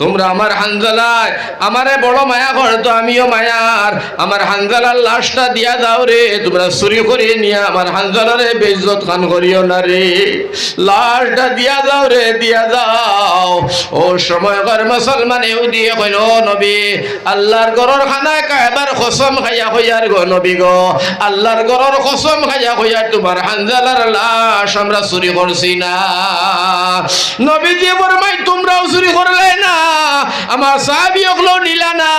তোমরা আমার হানজালায় আমারে বড় মায়া করতো আমিও মায়ার আমার হানজালার লাশটা দিয়া দাও রে তোমরা চুরি করে নিয়া আমার হানজালারে বেইজ্জত খান করিও না রে লাশটা দিয়া দাও রে দিয়া দাও ও সময়কার মুসলমান ইহুদি কইল নবী আল্লাহর ঘরের খানায় কায়বার কসম খাইয়া কইয়ার গো নবী গো আল্লাহর ঘরের কসম খাইয়া কইয়ার তোমার হানজালার লাশ আমরা চুরি করছি না নবীজি ফরমাই তোমরাও চুরি করলে না আমার সাহাবী ওগুলো নিলা না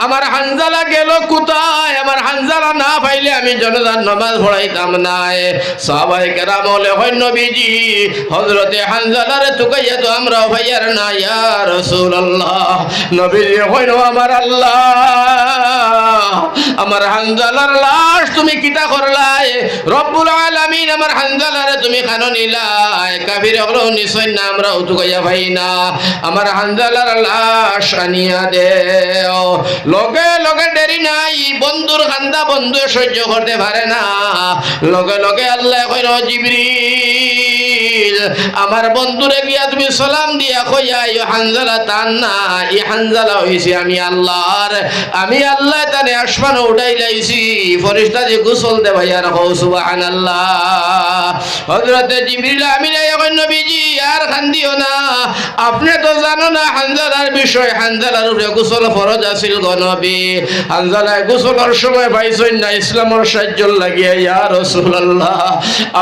আমার হানজালা গেল কোথায় আমার হানজালা না পাইলে আমি জনাজার নামাজ পড়াইতাম না সাহাবায়ে কেরাম বলে হয় নবীজি হযরতে হানজালারে তুকাইয়া তো আমরাও ভাইয়ার না ইয়া রাসূলুল্লাহ নবীজি কইনো আমার আল্লাহ আমার হানজালার লাশ তুমি কিতা করলাই রব্বুল আলামিন আমার হানজালারে তুমি কেন নিলাই কাফির হলো নিশ্চয় না আমরাও তুকাইয়া ভাই না আমার হানজালার লাশ আনিয়া দেও লগে লগে দেরি নাই বন্ধুর কান্দা বন্ধু সহ্য করতে পারে না লগে লগে আল্লাহ কইলো জিবরিল আমার বন্ধুরে গিয়া তুমি সালাম দিয়া কইয়া ই হানজালা তান না ই হানজালা হইছে আমি আল্লাহ তানে আসমান উঠাই লাইছি ফেরেশতা যে গোসল দে ভাইয়া রাখো সুবহানাল্লাহ হযরতে জিবরিল আমিন কই নবীজি আর কান্দিও না আপনি তো জানো না হানজালার বিষয় হানজালার উপরে গোসল ফরজ আছিল গো নবী হানজালা গোসলের সময় পাইছেন না ইসলামের সাহায্য লাগিয়া ইয়া রাসূলুল্লাহ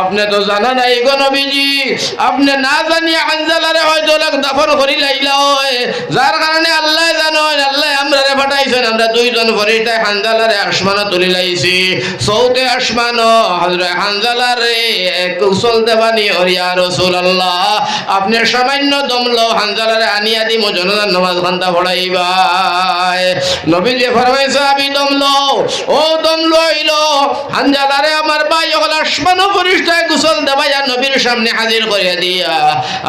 আপনি তো জানা নাই গো নবীজি আপনি না জানিয়া হানজালারে হয়তো দাফন করি লাইলা হয় যার কারণে আল্লাহ জানো আল্লাহ আমরারে পাঠাইছেন আমরা দুইজন ফেরেশতা হানজালারে আসমানে তুলি লাইছি সৌতে আসমান হযরত হানজালারে গোসল দেবানি ও ইয়া রাসূলুল্লাহ আপনি সামান্য দমলো হানজালারে আনিয়া দিমু জনাজার নামাজ খান্দা পড়াইবা নবীজি ফরমাইছে আমি দমলো ও দমলো হইলো হানজালারে আমার ভাই হল আসমান ফেরেশতায় গোসল দেবাইয়া নবীর সামনে হাজির করিয়া দিয়া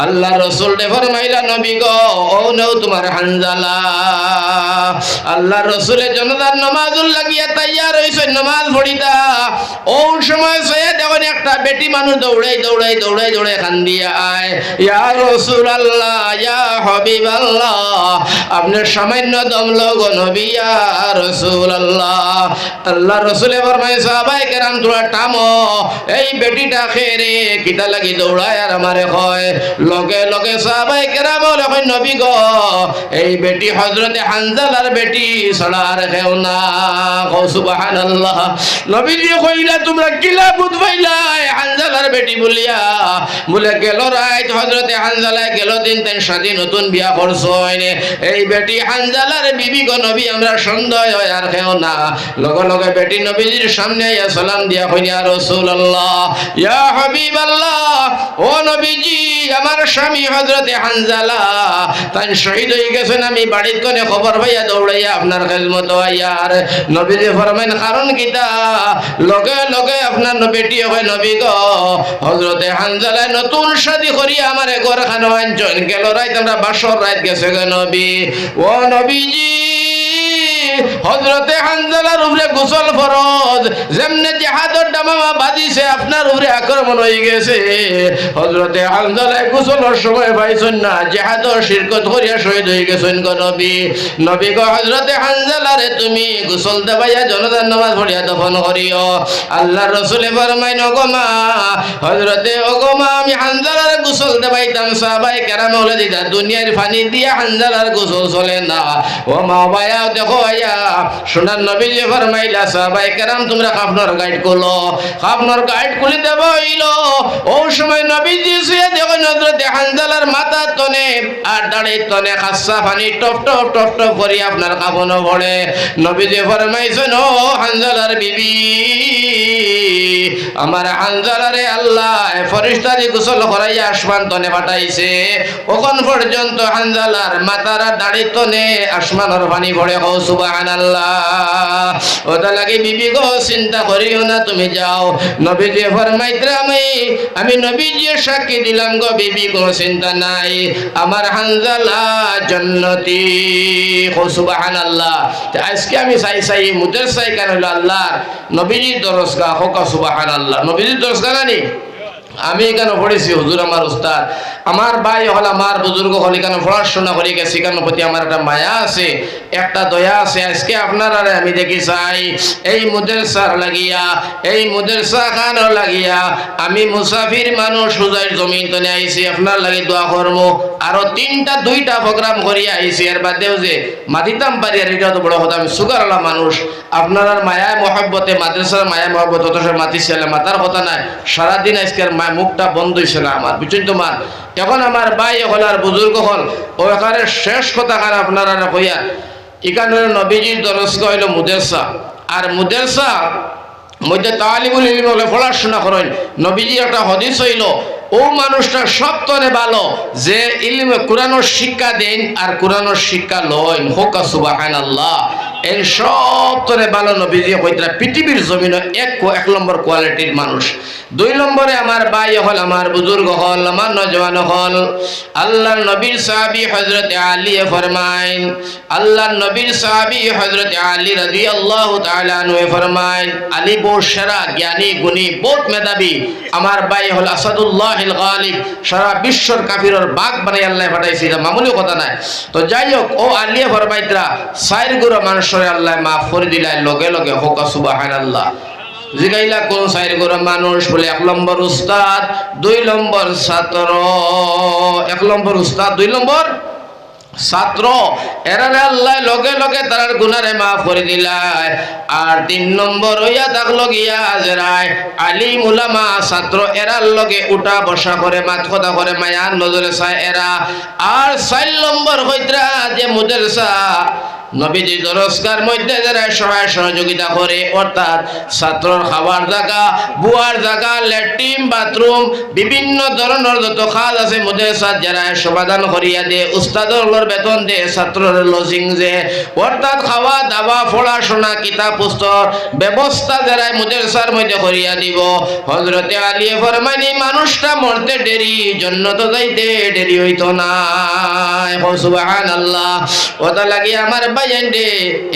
আল্লাহ রাসূল দে ফরমাইলা নবী গো ও নও তোমার হানজালা আল্লাহ রাসূলের জনাজার নামাজুল লাগিয়া তৈয়ার হইছে নামাজ পড়িতা ও সময় সয়ে দেখুন একটা বেটি মানুষ দৌড়াই কান্দিয়া আয় ইয়া রাসূলুল্লাহ ইয়া হাবিবাল্লাহ আপনি সামান্য দমলো গো নবী ইয়া রাসূলুল্লাহ আল্লাহ রাসূলে ফরমায় সাহাবায়ে কেরাম তোরা থামো এই বেটিটা খেরে কিতা লাগি দৌড়ায় আর আমারে কয় লগে লগে সাহাবায়ে কেরাম বলে কই নবী গো এই বেটি হযরতে হানজালার বেটি ছড়া আর কেউ না গো সুবহানাল্লাহ নবীজি কইলা তোমরা কিলা বুঝ পাইলা হানজালার বেটি বলিয়া বলে গেল রাত হযরতে হানজালা গেল দিন তেন শাদী নতুন বিয়া করছইন এই বেটি হানজালার বিবি গো নবী আমরা সন্দেহ হয় আর কেউ না লগে লগে বেটি নবীজির সামনে আইয়া সালাম দিয়া কই ইয়া রাসূলুল্লাহ ইয়া হাবিবাল্লাহ ও নবীজি আমার স্বামী হযরতে হানজালা তাই শহীদ হয়ে গেছেন আমি বাড়ির কোণে খবর পাইয়া দৌড়াইয়া আপনার খেদমত আইয়ার নবীজি ফরমাইন কারণ কিতা লগে লগে আপনার বেটি হয় নবী গো হযরতে হানজালা নতুন শাদী করিয়া আমারে ঘরখানে আনছেন গেল রাত আমরা বাসর রাত গেছে গো নবী ও নবীজি হযরতে হানজালার উপরে গোসল ফরজ যেমনে জিহাদটা মামা বাজিছে আপনার উপরে আক্রমণ হয়ে গেছে হযরতে হানজালায় গোসলের সময় পাইছেন না জিহাদর শিরকত করিয়া শহীদ হয়ে গেছেন গো নবী নবী গো হযরতে হানজালারে তুমি গোসল দেবাইয়া জনাজার নামাজ পড়িয়া দফন করিও আল্লাহর রাসূল ফরমাইন ওগো মা হযরতে ওগো মা আমি হানজালারে গোসল দেবাইতাম সাহাবায়ে কেরাম বলে দিতা দুনিয়ার পানি দিয়া হানজালার গোসল চলে না ও মা ভাইয়া দেখো আয়া সোনার নবী যে ফরমাইলা সাহাবায়ে কেরাম তোমরা খাফনর গাইড করলো খাফনর গাইড খুলে দেব হইলো ও সময় নবীজি শুয়ে দেখো হযরতে হানজালার মাথা তনে আর দাড়ির তনে খাসা পানি টপ টপ টপ টপ করি আপনার কাফনও পড়ে নবীজি ফরমাইছেন ও হানজালার বিবি আমার হানজালারে আল্লাহ ফেরেশতারে গোসল করাইয়া আসমান তনে পাঠাইছে ওখান পর্যন্ত হানজালার মাথার দাড়ির তনে আসমানের পানি পড়ে কও সুবহানাল্লাহ ওটা লাগে বিবি গো চিন্তা করিও না তুমি যাও নবীজি ফরমাইতে আমি নবীজি সাক্ষী দিলাম গো বিবি কোনো চিন্তা নাই আমার হানজালা জান্নাতি কও সুবহানাল্লাহ আজকে আমি চাই মুদের চাই কেন হলো আল্লাহ নবীজির দরজগাহ হোক সুবহানাল্লাহ নবীজির দরজগাহ নানি আমি কেন পড়েছি হুজুর আমার উস্তাদ আমার ভাই হল আমার বুজুর্গ হল কেন পড়াশোনা করে গেছি কেন প্রতি আমার একটা মায়া আছে একটা দয়া আছে আজকে আপনারা আমি দেখি চাই এই মুদেরসার লাগিয়া এই মুদেরসা খানোর লাগিয়া আমি মুসাফির মানুষ সুজাইর জমিন তনে আইছি আপনার লাগি দোয়া করব আরো দুইটা প্রোগ্রাম করিয়া আইছি এর বাদেও যে মাদিতাম পারি আর এটা তো বড় কথা আমি সুগারওয়ালা মানুষ আপনার মায়া মহব্বতে মাদ্রাসার মায়া মহব্বত অত মাতিছিল মাতার কথা নাই সারাদিন আজকের মুখটা বন্ধ হয়েছে না আমার বুঝছেন তোমার এখন আমার ভাই হল আর বুজুর্গ হল ও এখানে শেষ কথা কার আপনারা কইয়া এখানে নবীজির দরজগাহ হইল মুদেরসা আর মুদেরসা মধ্যে তালিবুল ইলম হলে পড়াশোনা করেন নবীজির একটা হাদিস হইল ও মানুষটা সবতরে ভালো যে ইলমে কোরআনের শিক্ষা দেন আর কোরআনের শিক্ষা লইন হোক সুবহানাল্লাহ এর সবতরে ভালো নবীজি কইতরা পৃথিবীর জমিনে এক নম্বর কোয়ালিটির মানুষ দুই নম্বরে আমার ভাই হল আমার বুজুর্গ হল আমার নজওয়ান হল আল্লাহর নবীর সাহাবী হযরত আলী ফরমাইন আল্লাহর নবীর সাহাবী হযরত আলী রাদিয়াল্লাহু তাআলা আনহু ফরমাইন আলী বহুত সেরা জ্ঞানী গুণী বহুত মেধাবী আমার ভাই হল আসাদুল্লাহিল গালিব সারা বিশ্বর কাফিরর বাগ বানাই আল্লাহ পাঠাইছে এটা মামুলি কথা নাই তো যাই হোক ও আলী ফরমাইতরা সাইর গুরু মানুষরে আল্লাহ মাফ করে দিলাই লগে লগে হোক সুবহানাল্লাহ জিগাইলা কোন সাইর গুরু মানুষ বলে এক নম্বর উস্তাদ দুই নম্বর ছাত্র এক নম্বর উস্তাদ দুই নম্বর ছাত্র এরারে আল্লাহ লগে লগে তার গুনারে মাফ করে দিলায় আর তিন নম্বর হইয়া থাকলো গিয়া জেরায় আলিম উলামা ছাত্র এরার লগে উঠা বসা করে মাত কথা করে মায়ার নজরে চায় এরা আর চার নম্বর হইতরা যে মুদেরসা নবীজি দরজগার মধ্যে যারা সহায় সহযোগিতা করে অর্থাৎ ছাত্রর খাবার জায়গা বুয়ার জায়গা ল্যাট্রিন বাথরুম বিভিন্ন ধরনের যত কাজ আছে মুদেরসাত যারা সমাধান করিয়া দে উস্তাদর বেতন দে ছাত্রর লজিং যে অর্থাৎ খাওয়া দাওয়া পড়াশোনা কিতাব পুস্তক ব্যবস্থা যারা মুদেরসার মধ্যে করিয়া দিব হযরতে আলী ফরমানি মানুষটা মরতে দেরি জান্নাত যাইতে দেরি হইতো না সুবহানাল্লাহ ওটা লাগি আমার ভাইয়ান্ডে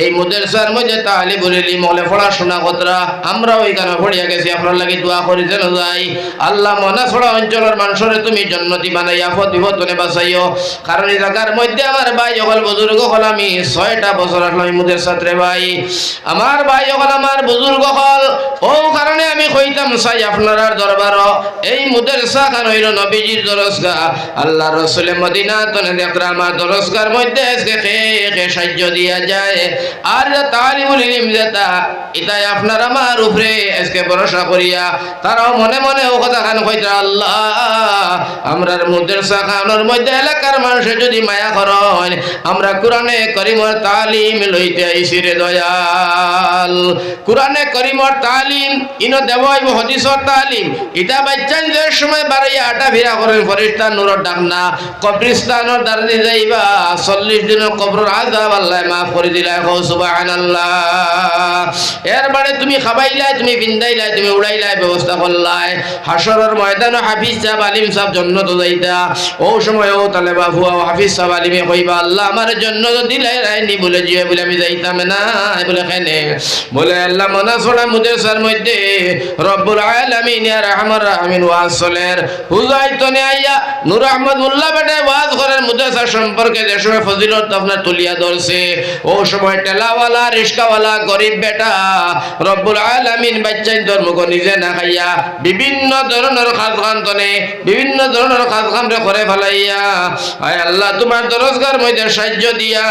এই মুদেরসার মধ্যে তালিবুল ইলম হলে পড়াশোনা কতরা আমরা ওইখানে পড়িয়া গেছি আপনার লাগি দোয়া করি যেন যাই আল্লাহ মনাছড়া অঞ্চলের মানুষের তুমি জান্নাতি বানাইয়া বিপদে বাঁচাইও কারণ এই জায়গার মধ্যে আমার ভাই হল বুজুর্গ হল আমি 6টা বছর আসলাম মুদেরসাত রে ভাই আমার ভাই হল আমার বুজুর্গ হল ও কারণে আমি কইতাম চাই আপনার দরবার এই মুদেরসা খান হইল নবীজির দরজগাহ আল্লাহ রাসূল মদিনা তনে দেখরা আমার দরজগার মধ্যে কে সাহায্য দিয়া যায় আর তালিবুল ইলম যেটা এটাই আপনার আমার উপরে আজকে ভরসা করিয়া তারাও মনে মনে ও কথা খান কইতা আল্লাহ আমরার মুদেরসা খানের মধ্যে এলাকার মানুষে যদি মায়া করেন আমরা কোরআনে করিমর তালিম লইতে আইছি রে দয়াল কোরআনে করিমর তালিম ইনো দেবই হাদিসর তালিম এটা বাচ্চান যে সময় বাড়াইয়া আটা ভিড়া করেন ফেরেশতা নূরের ডাক না কবরস্থানের দ্বারে যাইবা 40 দিনের কবরের আযাব আল্লাহ মাফ করে দিলা সুবহানাল্লাহ এরবারে তুমি খাবাইলাই, তুমি বিন্দাইলাই, তুমি উড়াইলাই, ব্যবস্থা করলাই। হাসরের ময়দানে হাফিজ সাহেব আলিম সাহেব জান্নাত যাইতা। ও সময় ও তালেবা ভুয়া হাফিজ সাহেব আলিমে কইবা আল্লাহ আমার জান্নাত দিলাই রাইনি বলে জিয়া বলে আমি যাইতাম না। বলে কেনে? বলে আল্লাহ মনা ছড়া মুদেসার মধ্যে রব্বুল আলামিন ইয়া রাহমান রাহিমিন ওয়াজ চলের হুজাইতনে আইয়া নূর আহমদ মোল্লা বেটা ওয়াজ করেন মুদেসা সম্পর্কে যে সময় ফজিলত আপনার তুলিয়া ধরছে। ও সময় টেলাওয়ালা, রিস্কাওয়ালা, গরিব বেটা রব্বুল আলামিন বাচ্চাই ধর্মকে নিজে না খাইয়া বিভিন্ন ধরনের খাজখান্তনে বিভিন্ন ধরনের খাজখানরে করে ফেলাইয়া আয় আল্লাহ তোমার দরজগার মধ্যে সাহায্য দিয়া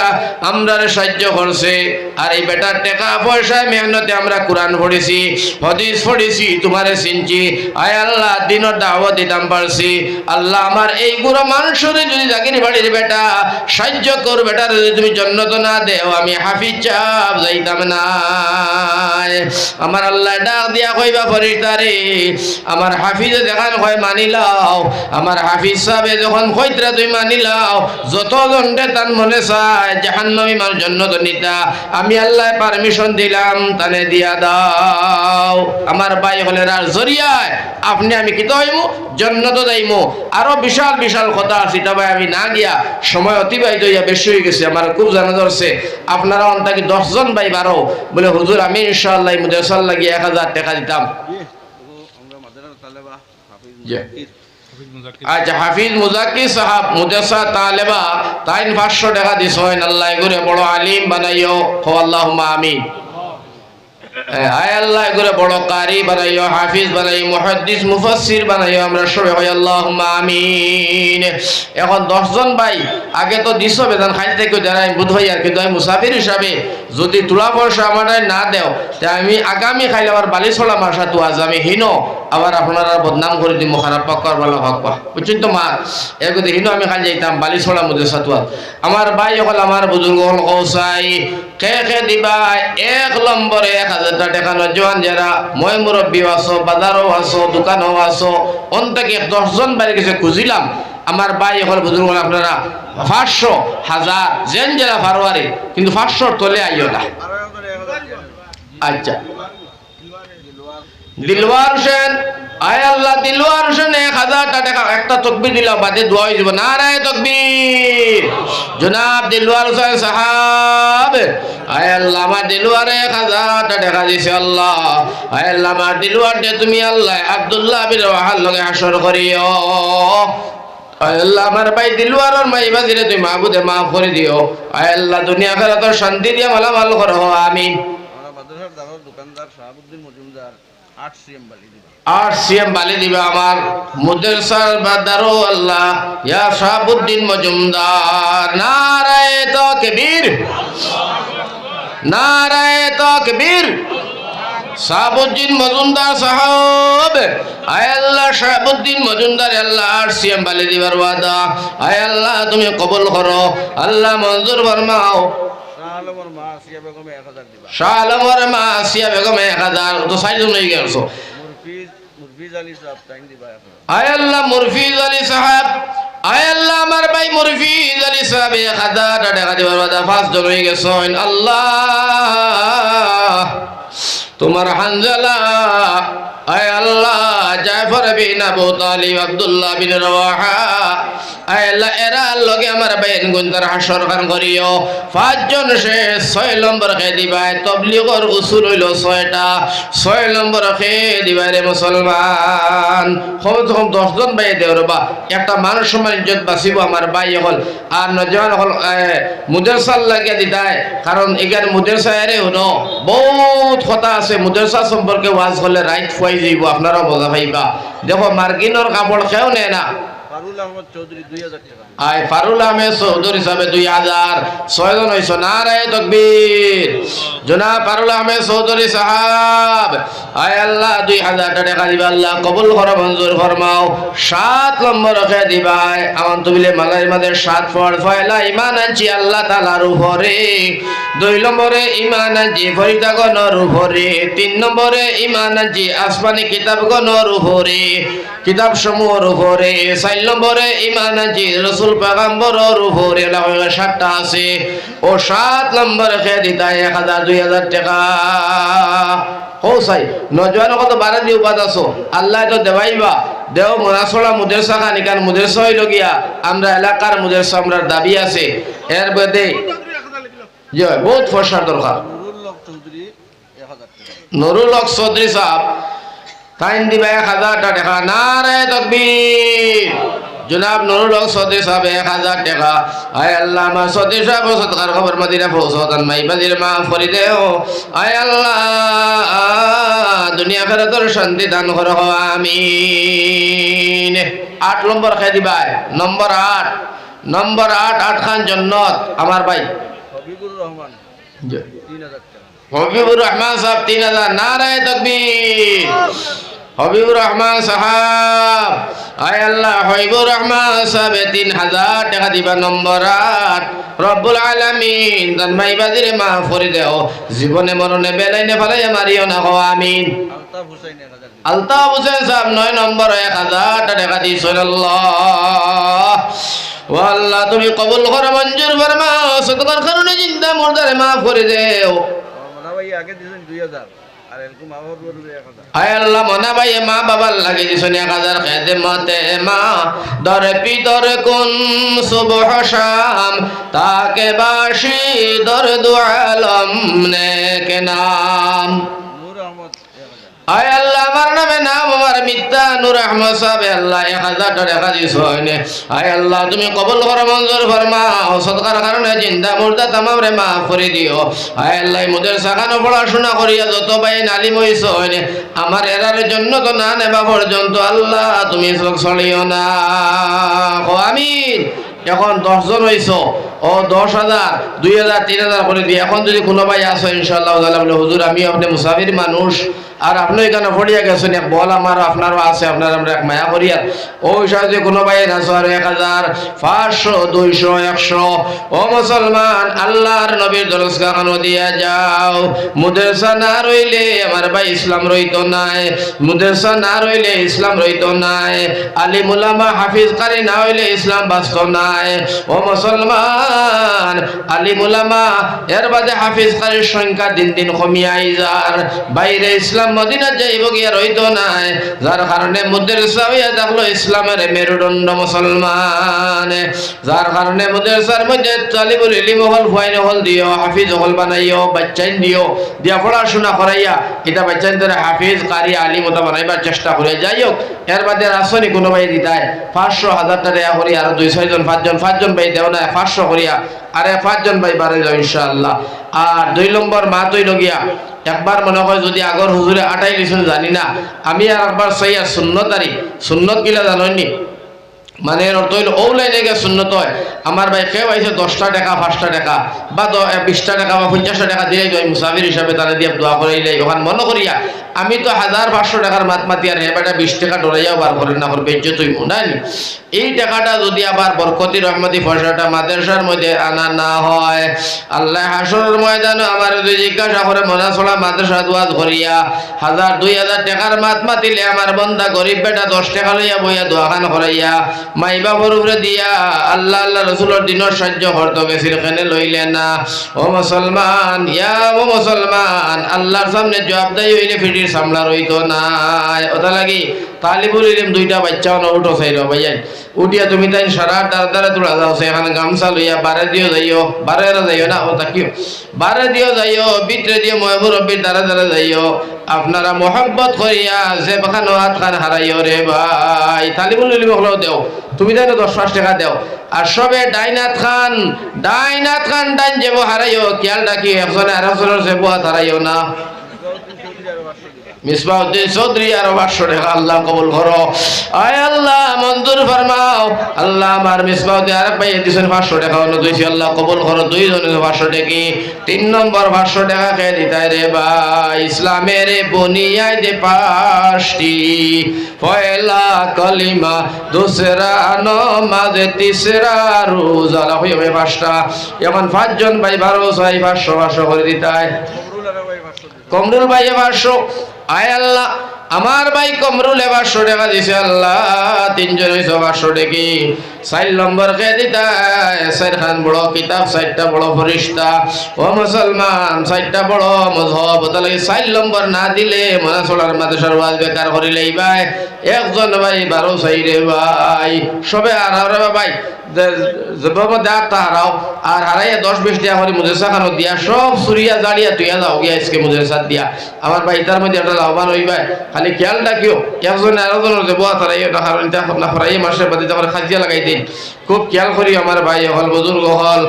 আমরারে সাহায্য করছে। আর এই বেটার টাকা পয়সা মেহনতে আমরা কোরআন পড়েছি, হাদিস পড়েছি, তোমারে চিনছি। আয় আল্লাহ দিনের দাওয়াত দিতাম পারছি। আল্লাহ আমার এই গুরু মানুষরে যদি জাগির বাড়ির বেটা সাহায্য কর, বেটার যদি তুমি জান্নাত না দেও আমি হাফিজ চাপ যাইতাম না। আমার আল্লাহ ডাক দিয়া কইবা ফরিস্তারে আমার হাফিজে দেখান কয় মানিলাও। আমার হাফিজ সাহেবে যখন কইতরা তুই মানিলাও, যত জনতে তার মনে চায় জাহান্নামী মার জান্নাত নিতা আমি আল্লাহ পারমিশন দিলাম তানে দিয়া দাও। আমার ভাই হলের আর জরিয়ায় আপনি আমি কি হইমু জান্নাত যাইমু। আরো বিশাল বিশাল কথা আছে, তবে আমি না গিয়া সময় অতিবাহিত হইয়া বেশি হয়ে গেছে। আমার খুব জানা ধরছে আপনারা অন্তাকি 10 জন ভাই বারো বলে হুজুর আমি ইনশাআল্লাহ মুদেসাল লাগিয়ে 1000 টাকা দিতাম। আচ্ছা হাফিজ মুজাক্কির সাহাব মুদেসা তালেবা তাইন 500 টাকা দিছেন। আল্লাহ করে বড় আলিম বানাইও, কো আল্লাহুম্মা আমিন। আয় আল্লাহ করে বড় কারি বানাইও, হাফিজ বানাইও, মুহাদ্দিস মুফাসসির বানাইও, আমরা সবাই কই আল্লাহুম্মা আমিন। এখন 10 জন ভাই আগে তো দিছো বেদান খাইতে থেকে জানাই বুধ ভাই, আর কিন্তু আমি মুসাফির হিসাবে যদি তুলা পয়সা আমার না দেও তা আমি আগামী খাইলে আবার বালি ছড়া মাসা তো আজ আমি হিনো আবার আপনারা বদনাম করে দিব, খারাপ পাকর ভালো হকবা বুঝছেন তো মা। এগুলো হিনো আমি খাই যাইতাম বালি ছড়া মধ্যে সাতুয়া। আমার ভাই হল আমার বুজুর্গ হল কৌসাই কে কে দিবা 1 নম্বরে 1000 টাকা নজওয়ান যারা মই মুরব্বী আছো, বাজারও আছো, দোকানও আছো, অন্তকে 10 জন বাইরে গেছে খুঁজিলাম। আমার ভাই এখন বুজুর্গ আপনারা 500 1000 যেন যারা ফারোয়ারে কিন্তু 500 তলে আইও না। আচ্ছা দিলওয়ার হোসেন, আয় আল্লাহ দিলওয়ার হোসেন 1000 টাকা একটা তাকবীর দিলাম বাদে দোয়া হয়ে যাব। নারায়ে তাকবীর জনাব দিলওয়ার হোসেন সাহাব। আয় আল্লাহ আমার দিলওয়ারে 1000 টাকা দিছে আল্লাহ। আয় আল্লাহ আমার দিলওয়ার দে তুমি আল্লাহ আব্দুল্লাহ বিন ওয়াহাল লগে হাসর করিও। আয় আল্লাহ আমার ভাই দিলওয়ারের মাই বাজিরে তুই মাহবুদে মাফ করে দিও। আয় আল্লাহ দুনিয়া আখিরাতের শান্তি দিয়া মালামাল করো আমিন। আমরা মাদ্রাসার দারুল দোকানদার শাহাবুদ্দিন মজুমদার 8 সিএম বালি দিবা, 8 সিএম বালি দিবা আমার মুদ্দেসার বাদারো আল্লাহ ইয়া শাহাবুদ্দিন মজুমদার। নারায়ে তাকবীর, নারায়ে তাকবীর। শাহাবুদ্দিন মজুমদার সাহেব আয় আল্লাহ শাহাবুদ্দিন মজুমদার আল্লাহ 8 সিএম বালি দিবার ওয়াদা। আয় আল্লাহ তুমি কবুল করো, আল্লাহ মঞ্জুর ফরমাও। শাহ আলমর মা আসিয়া বেগমে 1000 দিবা, শাহ আলমর মা আসিয়া বেগমে 1000 তো 4 জন হয়ে গেছো। মুরফিজ আলী সাহেব টাইম দিবা 1000। আয় আল্লাহ মুরফিজ আলী সাহেব, আয় আল্লাহ আমার ভাই মুরফিজ আলী সাহেব 1000 টাকা দিবার ওয়াদা 5 জন হয়ে গেছো। আল্লাহ তোমার হানজালা আয় আল্লাহ জাফর বিন আবু তালিব, আব্দুল্লাহ বিন রওয়াহা আয় আল্লাহ এরা লগে আমার বাইন গুনতার হাসর খান করিও। 5 জন শেষ 6 নম্বর খে দিবাই। তবলিগর উসুল হইল 6টা, 6 নম্বর খে দিবাই রে মুসলমান। কম তো কম 10 জন ভাই দেওর বা একটা মানুষ সমান ইজ্জত বাঁচিব আমার ভাই হল। আর নজওয়ান হল মুদেরসাল লাগিয়ে দিতায়, কারণ এখানে মুদেরসা এরে হনো বহুত কথা আছে। মুদেরসা সম্পর্কে ওয়াজ করলে রাইট ফুয়াই যাইব, আপনারা মজা পাইবা। দেখো মার্কিনের কাপড় খেয়েও নেয় না। ফারুল আহমদ চৌধুরী 2000 টাকা, আয় ফারুল আহমেদ চৌধুরী সাহেব 2000। 6 জন হইছো। নারায়ে তাকবীর জনাব ফারুল আহমেদ চৌধুরী সাহেব। আয় আল্লাহ 2000 টাকা দিবা, আল্লাহ কবুল করো মঞ্জুর ফরমাও। 7 নম্বর কে দিবাই আমন্তু বিলে মালার মাদের 7 পয়লা ঈমান আনছি আল্লাহ তাআলার উপরে। 2 নম্বরে ঈমান আনছি ফরিদাগণের উপরে। 3 নম্বরে ঈমান আনছি আসমানি কিতাবগণের উপরে, কিতাব সমূহের উপরে। 4 নম্বরে ঈমান আনছি রাসূল পয়গম্বরের উপরে। 7টা আছে। ও 7 নম্বর কে দিতাই 1000 2000 টাকা। হো চাই নজওয়ান কত বারে দি উপাদ আছো আল্লাহ তো দেবাইবা দেও মনাসলা মুদেরসা খানি কান মুদেরসা হইল গিয়া আমরা এলাকার মুদেরসা আমরার দাবি আছে এর বেদে যে বহুত ফসার দরকার নুরুল হক চৌধুরী সাহেব তাইন দিবা 1000 টাকা নারে তাকবীর জনাব নুরুল হক চৌধুরী সাহেব 1000 টাকা আয় আল্লাহ আমার চৌধুরী সাহেব সদকার খবর মদিনা পৌঁছাতান মাই বাজির মাফ করে দেও আয় আল্লাহ দুনিয়া আখিরাতের শান্তি দান করো আমিন 8 নম্বর খাই দিবা নম্বর 8 খান জান্নাত আমার ভাই হবিবুর রহমান 3000 টাকা হবিবুর রহমান সাহেব 3000 নারে তাকবীর হবিবুর রহমান সাহেব আয় আল্লাহ হবিবুর রহমান সাহেব 3000 টাকা দিবা নম্বর 8 রব্বুল আলামিন জানমাই বাজিরে মাফ করে দেও জীবনে মরণে বেলাইনে ফেলাই মারিও না গো আমিন আলতাফ হুসাইন 1000 আলতাফ হোসেন সাহেব 9 নম্বর 1000 টাকা দিয়েছেন আল্লাহ ও আল্লাহ তুমি কবুল করো মঞ্জুর ফরমাও সদকার কারণে জিন্দা মুর্দারে মাফ করে দেও মনা ভাই আগে দিয়েছেন 2000 আর এরকম আবার বলবে 1000 আয় আল্লাহ মনা ভাই মা বাবার লাগে দিছেন 1000 খেদমতে মা দরে পিতর কোন সুবহ শাম তাকে বাসি দর দু আলম নেক নাম নূর আহমদ 1000 আয় আল্লাহ আমার নামে নাম আমার মিথ্যা নূর আহমদ সাহেব আল্লাহ 1000 টাকা দিছেন আয় আল্লাহ তুমি কবুল করো মঞ্জুর ফরমাও সদকার কারণে জিন্দা মুর্দা তামাম রে মাফ করে দিও আয় আল্লাহ মুদের সাখানো পড়াশোনা করিয়া যত ভাই আলিম হইছেন আমার এরার জন্য তো না নেবা পর্যন্ত আল্লাহ তুমি চোখ ছড়িও না ও আমিন এখন 10 জন হইছো ও 10,000 2,000 3,000 করে দিয়ে এখন যদি কোনো ভাই আসো ইনশাআল্লাহ তাআলা বলে হুজুর আমি আপনি মুসাফির মানুষ আর আপনি এখানে পড়িয়া গেছেন এক বল আমার আপনারও আছে আপনার আমরা এক মায়া করিয়া ওই সাথে কোনো ভাই আসো আর 1000 500 200 100 ও মুসলমান আল্লাহর নবীর দরজগা খানো দিয়া যাও মুদেরসা না রইলে আমার ভাই ইসলাম রইতো নাই মুদেরসা না রইলে ইসলাম রইতো নাই আলিম উলামা হাফিজ কারি না হইলে ইসলাম বাঁচতো নাই ও মুসলমান আলিম উলামা এর বাদে হাফিজ কারির সংখ্যা দিন দিন কমিয়াই যার বাইরে ইসলাম মদিনা যাইব গিয়া রইতো নাই যার কারণে মুদেরসা হইয়া থাকলো ইসলামের মেরুদণ্ড মুসলমান যার কারণে মুদেরসার মধ্যে তালিবুল ইলম হল ফাইন হল দিও হাফিজ হল বানাইও বাচ্চাইন দিও দিয়া পড়াশোনা করাইয়া এটা বাচ্চাইন ধরে হাফিজ কারি আলিম ওটা বানাইবার চেষ্টা করে যাই হোক এর বাদে রাসনি কোনো ভাই দিতায় 500 1000 টাকা করি আর 2-6 জন 5 জন ভাই দেও না 500 করিয়া আরে 5 জন ভাই বাড়ে যাও ইনশাআল্লাহ আর 2 নম্বর মা তৈ লগিয়া একবার মনে হয় যদি আগর হুজুরে আটাই লিছুন জানি না আমি আর একবার সইয়া সুন্নত গিলা জাননি মানে এর অর্থ হইল ও লাইনে গিয়ে সুন্নত হয় আমার ভাই কেউ আইছে 10 টাকা 5 টাকা বা 20 টাকা বা 50 টাকা দিয়ে যাই মুসাফির হিসাবে তারা দিয়ে দোয়া করাইলে ওখান মনে করিয়া আমি তো 1500 টাকার মাত মাতি আর হেবাটা 20 টাকা ডরাইয়াও বার করেন না করবে তুই মনে এই টাকাটা যদি আবার বরকতি রহমতি পয়সাটা মাদ্রাসার মধ্যে আনা না হয় আল্লাহ হাসরের ময়দানে আমার যদি জিজ্ঞাসা করে মনা ছড়া মাদ্রাসা দোয়াজ করিয়া 1000-2000 টাকার মাত মাতিলে আমার বন্দা গরিব বেটা 10 টাকা লইয়া বইয়া দোয়াখান করাইয়া মাই বাবার উপরে দিয়া আল্লাহ আল্লাহ রসুলের দিনের সাহায্য করতে গেছিল কেন লইলে না ও মুসলমান ও মুসলমান আল্লাহর সামনে জবাবদারি হইলে ফিটির সামলা রইতো না ওটা লাগি তালিবুল ইলম 2টা বাচ্চাও না উঠো চাইল ভাইয়াই উঠিয়া তুমি তাই সারা দ্বারা তোলা যাও সেখানে গামছা লইয়া বারে দিও যাইও বারেরা যাইও না ও তাকিও বারে দিও যাইও বিটরে দিও মহবুর রব্বির দ্বারা যাইও আপনারা মোহাব্বত করিয়া যে বাখানো হাত খান হারাইও রে ভাই তালিবুল ইলম হলেও দেও তুমি তাই 10-5 টাকা দেও আর সবে ডাইনাত খান ডাইন যাবো হারাইও খেয়াল রাখি একজনে আর একজনের যে হাত হারাইও না মিসবাউদ্দিন চৌধুরী আর 500 টাকা আল্লাহ কবুল করো আয় আল্লাহ মঞ্জুর ফরমাও আল্লাহ আমার মিসবাউদ্দিন আরেক ভাই দিয়েছেন 500 টাকা অন্য দুইছি আল্লাহ কবুল করো 2 জনের 500 টাকা 3 নম্বর 500 টাকা কে দিতাই রে ভাই ইসলামের বুনিয়াদ 5টি পয়লা কলিমা দুসরা নামাজ তিসরা রোজা হইবে 5টা এখন 5 জন ভাই 500 করে দিতাই কমরুল ভাই 500 আয় আল্লাহ আমার ভাই কমরুল 500 টাকা দিছে আল্লাহ 3 জন হইছে 500 টাকা 4 নম্বর কে দিতা 4খান বড় কিতাব 4টা বড় ফরিস্তা ও মুসলমান 4টা বড় মজহব তাহলে 4 নম্বর না দিলে মনে চলার মাদ্রাসার ওয়াজ বেকার করিলেই ভাই একজন ভাই 12 চাইরে ভাই সবে আর ভাই হারাও আর হারাইয়া 10-20 টাকা করে মুদ্রাসা খানো দিয়া সব সুরিয়া জাড়িয়া তুইয়া যাও গিয়া আজকে মুদ্রাসা দিয়া আমার ভাই তার মধ্যে একটা লাভবান হইবা খালি খেয়াল রাখিও একজন আরেকজনের যে বোয়া তারাই না হরাই মাসের বাদে তারপরে খাজিয়া লাগাই দিন খুব খেয়াল করি আমার ভাই হল বুজুর্গ হল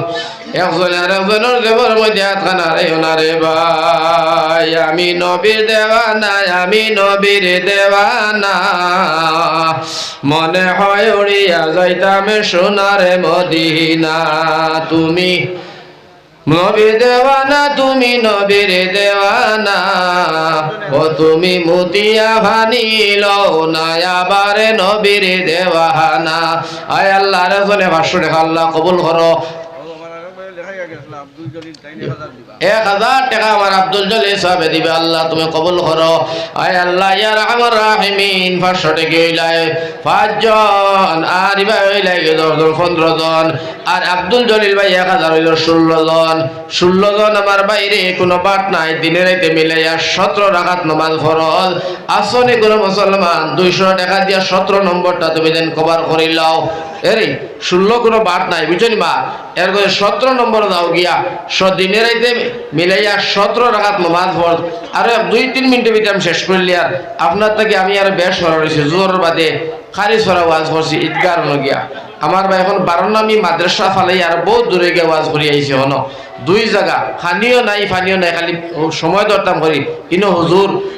একজন আরেকজনের দেবর মধ্যে হাত খানা রে ওনারে ভাই আমি নবীর দেওয়ানা আমি নবীর দেওয়ানা মনে হয় উড়িয়া যাইতাম সোনারে মদিনা তুমি নবীর দেওয়ানা তুমি নবীর দেওয়ানা ও তুমি মুতিয়া ভানিল না আবার নবীর দেওয়ানা আয় আল্লাহ রাসূলে 500 টাকা আল্লাহ কবুল করো। আব্দুল জলিল 3000 দিবা 1000 টাকা আমার আব্দুল জলিল সাহেব দিবে আল্লাহ তুমি কবুল করো। আয় আল্লাহ ইয়া রাহমান রাহিমিন 500 টাকা হইলাই 5 জন আর ইবা হইলাই 10 জন 15 জন আর আব্দুল জলিল ভাই 1000 হইল 16 জন আমার বাইরে কোনো বাট নাই দিনে রাতে মিলাইয়া 17 রাকাত নামাজ ফরজ আসনে কোন মুসলমান 200 টাকা দিয়া 17 নম্বরটা তুমি দেন কভার করি লাও এরে 16 কোনো বাট নাই বুঝছেন মা এর করে 17 নম্বর দাও গিয়া দিনে রাতে মিলাইয়া 17 রাকাত নামাজ ফরজ আর 2-3 মিনিটের ভিতরে আমি শেষ করলি আর আপনার থেকে আমি আর বেশ সরা রইছি জোর বাদে খালি সরা ওয়াজ করছি ঈদগার গিয়া আমার ভাই এখন 12 নামি মাদ্রাসা ফালাই আর বহুত দূরে গিয়ে ওয়াজ করি আইছে হন 2 জায়গা খানিও নাই ফানিও নাই খালি সময় ধরতাম করি কিন্তু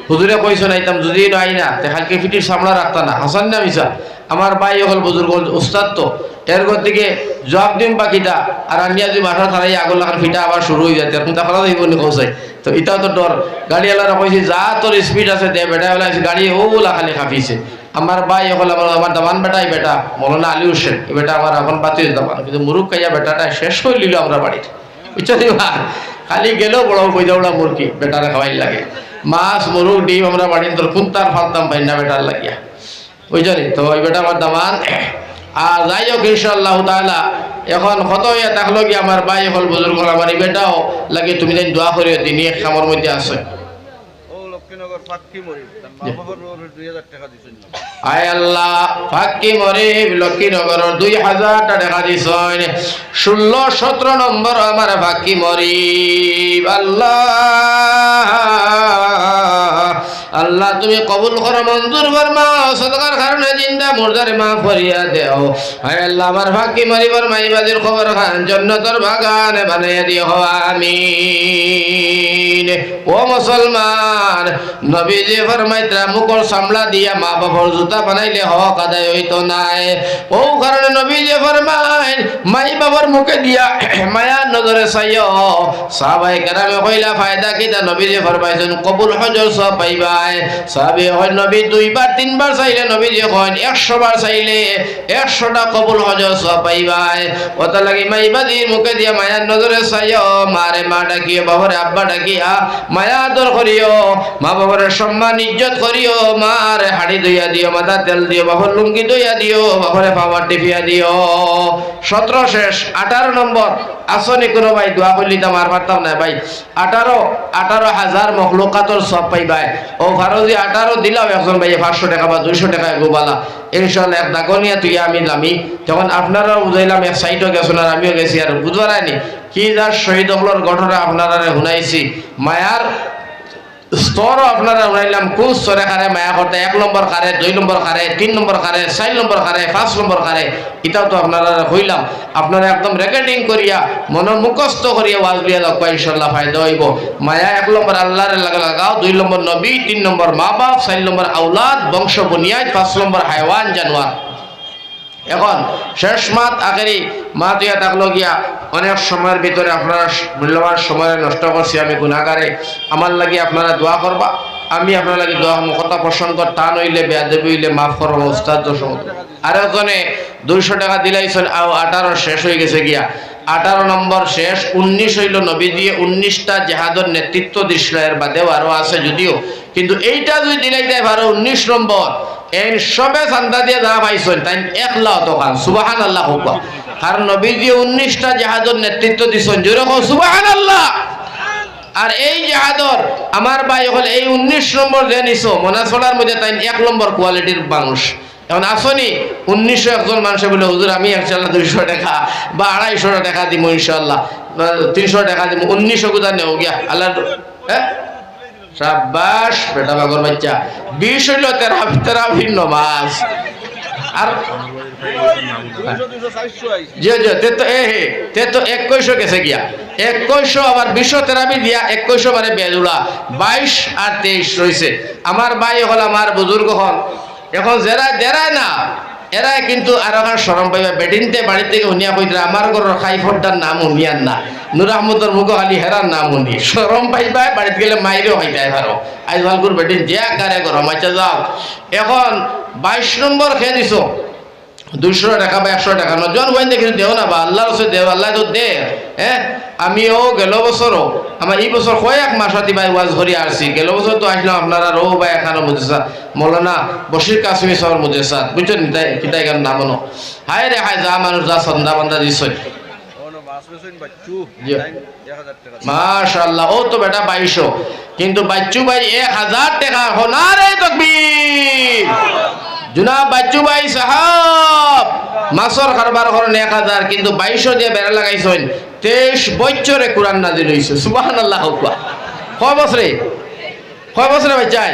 হুজুরে কইছো নাইতাম যদি নাই না তে খালকে ফিটির সামলা রাখতা না হাসান না মিছা আমার ভাই হল বুজুর্গ উস্তাদ তো এর দিকে জবাব দিম বাকিটা আর আনিয়া যদি মাথা থালাই আগল লাগান ফিটা আবার শুরু হয়ে যায় এখন তাহলে দিব নি কৌসাই তো এটাও তো ডর গাড়িওয়ালারা কইছে যা তোর স্পিড আছে দে বেটাওয়ালা গাড়ি ওগুলা খালি খাফিছে আমার ভাই হল আমার দামান বেটাই বেটা মৌলানা আলী হোসেন এই বেটা আমার এখন বাতিল দামান কিন্তু মুরুখ খাইয়া বেটাটা শেষ করে নিল আমরা বাড়ির বুঝছো খালি গেলেও বড় কইদাওড়া মুরগি বেটারে খাওয়াই লাগে মাছ মুরুখ ডিম আমরা বাড়ির তোর কুন্তার ফালতাম পাই না বেটার লাগিয়া বুঝলি তো ওই বেটা আমার দামান আর যাই হোক ইনশাআল্লাহ তাআলা এখন কত হইয়া থাকলো কি আমার ভাই হল বুজুর্গ আমার এই বেটাও লাগে তুমি যেন দোয়া করিও তিনি এক খামর মধ্যে আছে ও লক্ষ্মীনগর ফাক্কি মরি তার মা বাবার 2000 টাকা দিছেন আয় আল্লাহ ফাক্কি মরিব লক্ষ্মীনগর 2000 টাকা দিছেন 16-17 নম্বর আমার ফাক্কি মরিব আল্লাহ তুমি কবুল করো মঞ্জুর ফরমাও সদকার কারণে জিন্দা মুর্দারে মাফ করিয়া দেও হায় আল্লাহ আমার ফাঁকি মারিবার মাইবাজির খবর খান জান্নাতের বাগানে বানাইয়া দিও আমিন। ও মুসলমান নবীজি ফরমাইতা মুখর সামলা দিয়া মা বাবার জুতা বানাইলে হক আদায় হইতো নাই ও কারণে নবীজি ফরমায় মাই বাবার মুখে দিয়া মায়া নজরে চাইও সাহাবায়ে কেরামে কইলা ফায়দা কিটা নবীজি ফরমাইছেন কবুল হজর সব পাইবা সাহাবী হয় নবী 2বার 3বার চাইলে নবীজি কইন 100 বার চাইলে 100টা কবুল হজর সব পাইবাই ওটা লাগি মাইবাদির মুখে দিয়া মায়ার নজরে চাইও মারে মা ডাকিও বাবারে আব্বা ডাকিয়া মায়া আদর করিও মা বাবার সম্মান ইজ্জত করিও মারে হাড়ি দইয়া দিও মাথা তেল দিও বাবার লুঙ্গি দইয়া দিও বাবারে পাওয়ার টিপিয়া দিও 17 শেষ 18 নম্বর আসনে কোনো ভাই দোয়া করলি তো মার পারতাম না ভাই 18,000 মখলুকাতর সব পাইবাই ও ফারজি 18 দিলাম একজন ভাই 500 টাকা বা 200 টাকা গোবালা ইনশাআল্লাহ এক দাগনিয়া তুই আমি নামি যখন আপনারা বুঝাইলাম এক সাইডও গেছেন আর আমিও গেছি আর বুঝবারাইনি কি যার শহীদ হলোর ঘটনা আপনারা শুনাইছি মায়ার স্তর আপনারা শুনাইলাম কোন স্তরে কারে মায়া করতে 1 নম্বর কারে 2 নম্বর কারে 3 নম্বর কারে 4 নম্বর কারে 5 নম্বর কারে এটাও তো আপনারা হইলাম আপনারা একদম রেকর্ডিং করিয়া মনে মুখস্থ করিয়া ওয়াজ দিয়া দাও ইনশাআল্লাহ ফায়দা হইব মায়া 1 নম্বর আল্লাহর লাগাও 2 নম্বর নবী 3 নম্বর মা বাপ 4 নম্বর আওলাদ বংশ বুনিয়াদ 5 নম্বর হায়াওয়ান জানোয়ার এখন শেষ মাত আখেরি মাত ইয়া থাকলো গিয়া অনেক সময়ের ভিতরে আপনারা মূল্যবান সময় নষ্ট করছি আমি গুনাহগারে আমার লাগি আপনারা দোয়া করবা আমি আপনার লাগি দোয়া কথা প্রসঙ্গ টান হইলে বেয়াদবি হইলে মাফ করবো উস্তাদ আর একজনে 200 টাকা দিলাইছেন আর 18 শেষ হয়ে গেছে গিয়া 18 নম্বর শেষ 19 হইল নবী দিয়ে 19টা জিহাদের নেতৃত্ব দিছিল এর বাদেও আরো আছে যদিও কিন্তু এইটা যদি দিলাই দেয় আরো 19 নম্বর এই সবে চান্দা দিয়ে যা পাইছেন তাই 1 লাখ টাকা সুবহানাল্লাহ হোক। কারণ নবীজি 19টা জাহাজের নেতৃত্ব দিছেন, জোরে হোক সুবহানাল্লাহ। আর এই জাহাজর আমার ভাই হল এই 19 নম্বর যে নিছো মনাসলার মধ্যে তাই 1 নম্বর কোয়ালিটির মানুষ। এখন আসনি 1900 একজন মানুষে বলে হুজুর আমি ইনশাআল্লাহ 200 টাকা বা 250 টাকা দিব ইনশাআল্লাহ 300 টাকা দিব, 1900 কোথা নেও গিয়া আল্লাহ। হ্যাঁ শাবাশ বেটা বাগর বাচ্চা। 20 হইল তেরাবির নমাজ। আর জি জি তে তো 2100 গেছে গিয়া 2100 আবার 20 তেরাবি দিয়া 2100 মানে বেজুড়া 22 আর 23 রইছে। আমার ভাই হল আমার বুজুর্গ হল এখন যারা দেরায় না এরাই কিন্তু আর এখন শরম পাইবা। বেডিনতে বাড়ি থেকে শুনিয়া কইরা আমার ঘরের খাইফটার নাম শুনিয়ার না, নূর আহমদর মুখ খালি হেরার নাম শুনি শরম পাইবা। বাড়িতে গেলে মাইরেও হইতাই পারো। আজ ভালকুর বেডিন দিয়া কারে গরম আচ্ছা যাও। এখন 22 নম্বর খেয়ে দিছ 200 টাকা বা 100 টাকা নজন বই দেখি দেও না বা আল্লাহ রসে দেও আল্লাহ তো দে। হ্যাঁ আমিও গেল বছরও আমার এই বছর কয়েক মাস আতি ভাই ওয়াজ ধরে আসছি। গেল বছর তো আসলাম আপনারা রো বা এখানো মুজেসা মৌলানা বশির কাসিমি সর মুজেসাদ বুঝছেন কিতাই গান নাম নো। হায় রে হায় যা মানুষ যা সন্ধ্যা বান্ধা দিছ মাশাআল্লাহ। ও তো বেটা 2200 কিন্তু বাচ্চু ভাই 1000 টাকা হোনারে তাকবীর। জনাব বাচ্চু ভাই সাহাব মাসর কারবার করেন 1000 কিন্তু 2200 দিয়ে বেড়া লাগাইছেন। 23 বছরে কোরআন নাজিল হইছে সুবহানাল্লাহ। কয় বছরে বাচ্চাই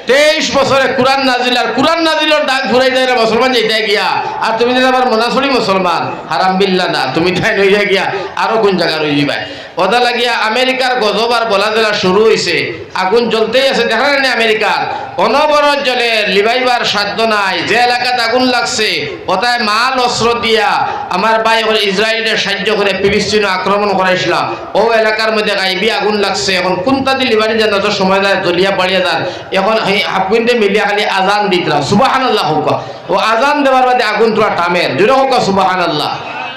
23 বছরে কোরআন নাজিল। আর কোরআন নাজিলের দাগ ঘুরাই যায় মুসলমান যেটা গিয়া। আর তুমি যদি আবার মনাসরি মুসলমান হারাম বিল্লাহ না তুমি তাই রইয়া গিয়া আরো কোন জায়গা রই যাবে। ওদা লাগিয়া আমেরিকার গজব আর বলা জেলা শুরু হয়েছে, আগুন জ্বলতেই আছে দেখা যায় না আমেরিকার অনবরত জ্বলে লিবাইবার সাধ্য নাই। যে এলাকাতে আগুন লাগছে ওটায় মাল অস্ত্র দিয়া আমার ভাই হল ইসরায়েলের সাহায্য করে ফিলিস্তিন আক্রমণ করাইছিলাম। ও এলাকার মধ্যে গাইবি আগুন লাগছে। এখন কোনটা দিয়ে লিবানি যান যত সময় যায় জ্বলিয়া বাড়িয়ে যান। এখন হাফুইনতে মিলিয়া খালি আজান দিতরা সুবহানাল্লাহ হোক। ও আজান দেওয়ার বাদে আগুন তোরা টামের জোরে হোক সুবহানাল্লাহ।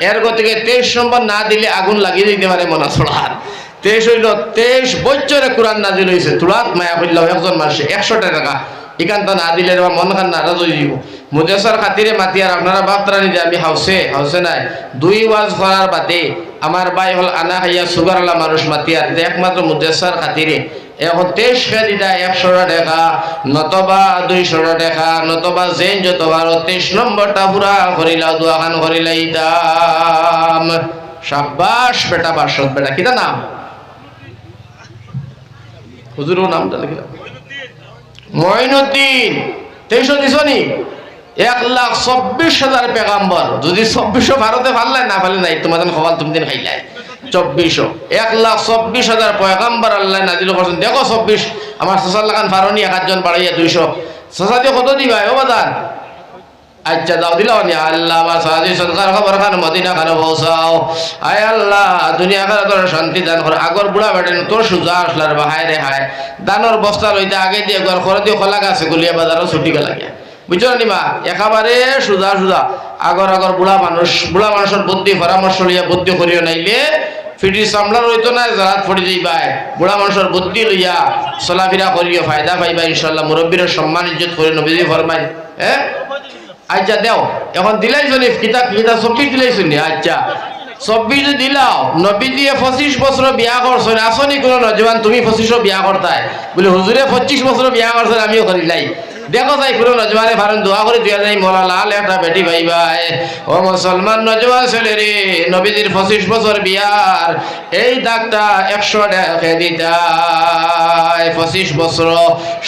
এর গতিকে 23 নম্বর না দিলে আগুন লাগিয়ে দিতে পারে মনা ছড়ার। 23 হইল 23 বছরে কোরআন নাজিল হয়েছে। তুলাত মায়া করলাম একজন মানুষে 100 টাকা এখানটা না দিলে মন খান নারাজ হয়ে যাব। মুদেশার খাতিরে মাতি আর আপনারা বাপতারানি যে আমি হাউসে নাই 2 ওয়াজ করার বাদে আমার ভাই হল আনা খাইয়া সুগার আলা মানুষ মাতি আর একমাত্র মুদেশার খাতিরে এখন 23 খেয়ে দিতা 100 টাকা নতবা 200 টাকা নতবা জেন যত 23 নম্বরটা পুরা করিলাও দোয়াখান করিলাই দাম। শাবাশ বেটা বাসত বেটা কিটা নাম হুজুর নামটা লিখিলাম মঈনুদ্দিন। 23 দিছনি 1,24,000 পেগাম্বর। যদি 2400 ভারতে ফাললাই না ফালে নাই তোমাদের খবর তুমি দিন খাইলাই 2400 1,24,000 পয়গাম্বর আল্লাহ নাজিল করছেন। দেখো 24 আমার সোসাল লাগান ফারনি 1 জন বাড়াইয়া 200 সোসা দিয়ে কত দিবা ও বাজার। আচ্ছা দাও দিলাও নি আল্লাহ আমার সাহায্য সরকার খবর খান মদিনা খানে পৌঁছাও। আয় আল্লাহ দুনিয়া খানে তোর শান্তি দান করে। আগর বুড়া বেটেন তোর সুজা আসলার বা হায় রে হায় দানোর বস্তা লইতে আগে দিয়ে ঘর করে দিয়ে খোলা গাছে গুলিয়া বাজারও ছুটি গেল বুঝছো না নিমা একেবারে সুজা আগর বুড়া মানুষের বুদ্ধি পরামর্শ লইয়া বুদ্ধি করিও নাইলে ফিটি সামলার হইতো না জারাত পড়ে যাইবাই। বুড়া মানুষের বুদ্ধি লইয়া চলাফেরা করিও ফায়দা পাইবা ইনশাল্লাহ। মুরব্বীর সম্মান ইজ্জত করে নবীজি ফরমাই। হ্যাঁ আচ্ছা দেও এখন দিলাই শরীফ কিতাব 24 দিলাই শুনি। আচ্ছা 24 দিলাও নবী দিয়ে 25 বছর বিয়া করছেন। আসনি কোনো নজওয়ান তুমি 25 বিয়া করতাই বলে হুজুরে 25 বছর বিয়া করছেন আমিও করিলাই। দেখো তাই কোনো নজওয়ানে ভারণ দোয়া করে দিয়া যাই মোলা লাল একটা বেটি ভাইবাই। ও মুসলমান নজওয়ান ছেলে রে নবীজির 25 বছর বিয়ার এই দাগটা 100 টাকা দিতাই 25 বছর।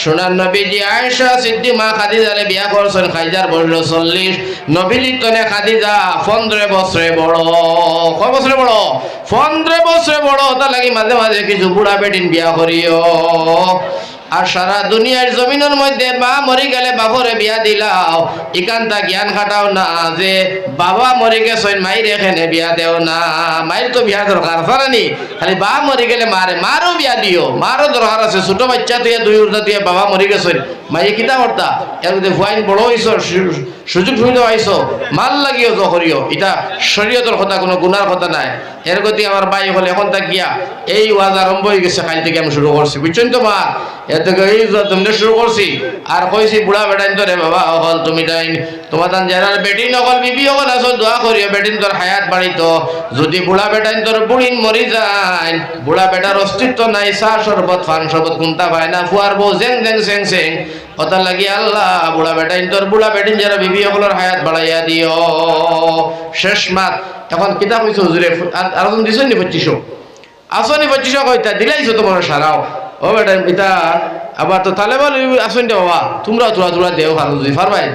সোনার নবীজি আয়েশা সিদ্দিক মা খাদিজারে বিয়া করছেন। খাদিজার বয়স 40। নবীজির তনে খাদিজা 15 বছরে বড়। কয় বছরে বড়? 15 বছরে বড়। তার লাগি মাঝে মাঝে কিছু বুড়া বেটিন বিয়া করিও। আর সারা দুনিয়ার জমিনের মধ্যে মা মরি গেলে বাবরে বিয়া দিলাও এখানটা জ্ঞান খাটাও না যে বাবা মরি গেছেন মায়ের এখানে বিয়া দেও না। মায়ের তো বিয়া দরকার জানি খালি বা মরি গেলে মারও বিয়া দিও মারও দরকার আছে। ছোট বাচ্চা তুই 2 উর্ধা তুই বাবা মরি গেছেন মাইয়ে কিতা করতা এর মধ্যে ফুয়াইন বড় হইছ সুযোগ সুবিধা পাইছো মাল লাগিও তো করিও। এটা শরীয়তের কথা কোনো গুনার কথা নাই। এর গতি আমার ভাই হলে এখন তা গিয়া এই ওয়াজ আরম্ভ হয়ে গেছে কাল থেকে আমি শুরু করছি বুঝছেন তো মা। এতে কই তুমি শুরু করছি আর কইছি বুড়া বেটাইন তোরে বাবা হল তুমি টাইম তোমার তান যারা বেটি নকল বিবি হল আসো দোয়া করিও বেটিন তোর হায়াত বাড়িত যদি বুড়া বেটাইন তোর বুড়িন মরি যায় বুড়া বেটার অস্তিত্ব নাই চা শরবত ফান শরবত কোনটা পায় না ফুয়ার বউ জেং জেং সেং সেং কথা লাগি আল্লাহ বুড়া বেটাইন তোর বুড়া বেটিন যারা বিবি হলের হায়াত বাড়াইয়া দিও শেষ মাত এখন কিতা কইছো হুজুরে আর তুমি দিছো নি 2500 আসনি 2500 কইতা দিলাইছো তোমার সারাও ও বেটা এটা আবার তো তাহলে বল আসুন দে বাবা তোমরা তোরা দেও ভালো যদি পারবাই